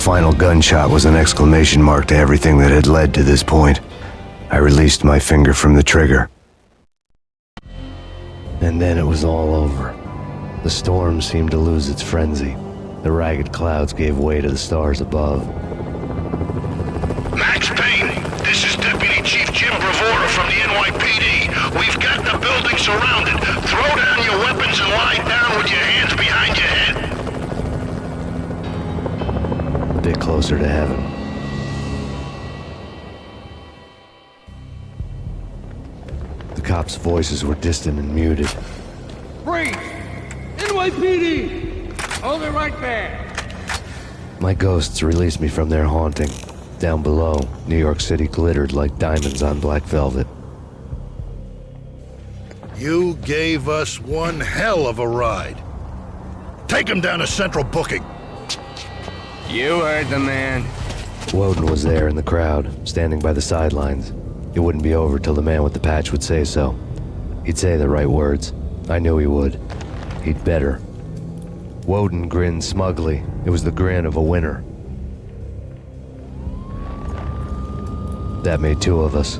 Speaker 3: final gunshot was an exclamation mark to everything that had led to this point. I released my finger from the trigger. And then it was all over. The storm seemed to lose its frenzy. The ragged clouds gave way to the stars above.
Speaker 11: Max Payne, this is Deputy Chief Jim Bravura from the NYPD. We've got the building surrounded. Throw down your weapons and lie down with your hands behind your head.
Speaker 3: A bit closer to heaven. The cops' voices were distant and muted.
Speaker 6: Freeze! NYPD! Hold it right there!
Speaker 3: My ghosts released me from their haunting. Down below, New York City glittered like diamonds on black velvet.
Speaker 7: You gave us one hell of a ride. Take him down to Central Booking.
Speaker 10: You heard the man.
Speaker 3: Woden was there in the crowd, standing by the sidelines. It wouldn't be over till the man with the patch would say so. He'd say the right words. I knew he would. He'd better. Woden grinned smugly. It was the grin of a winner. That made two of us.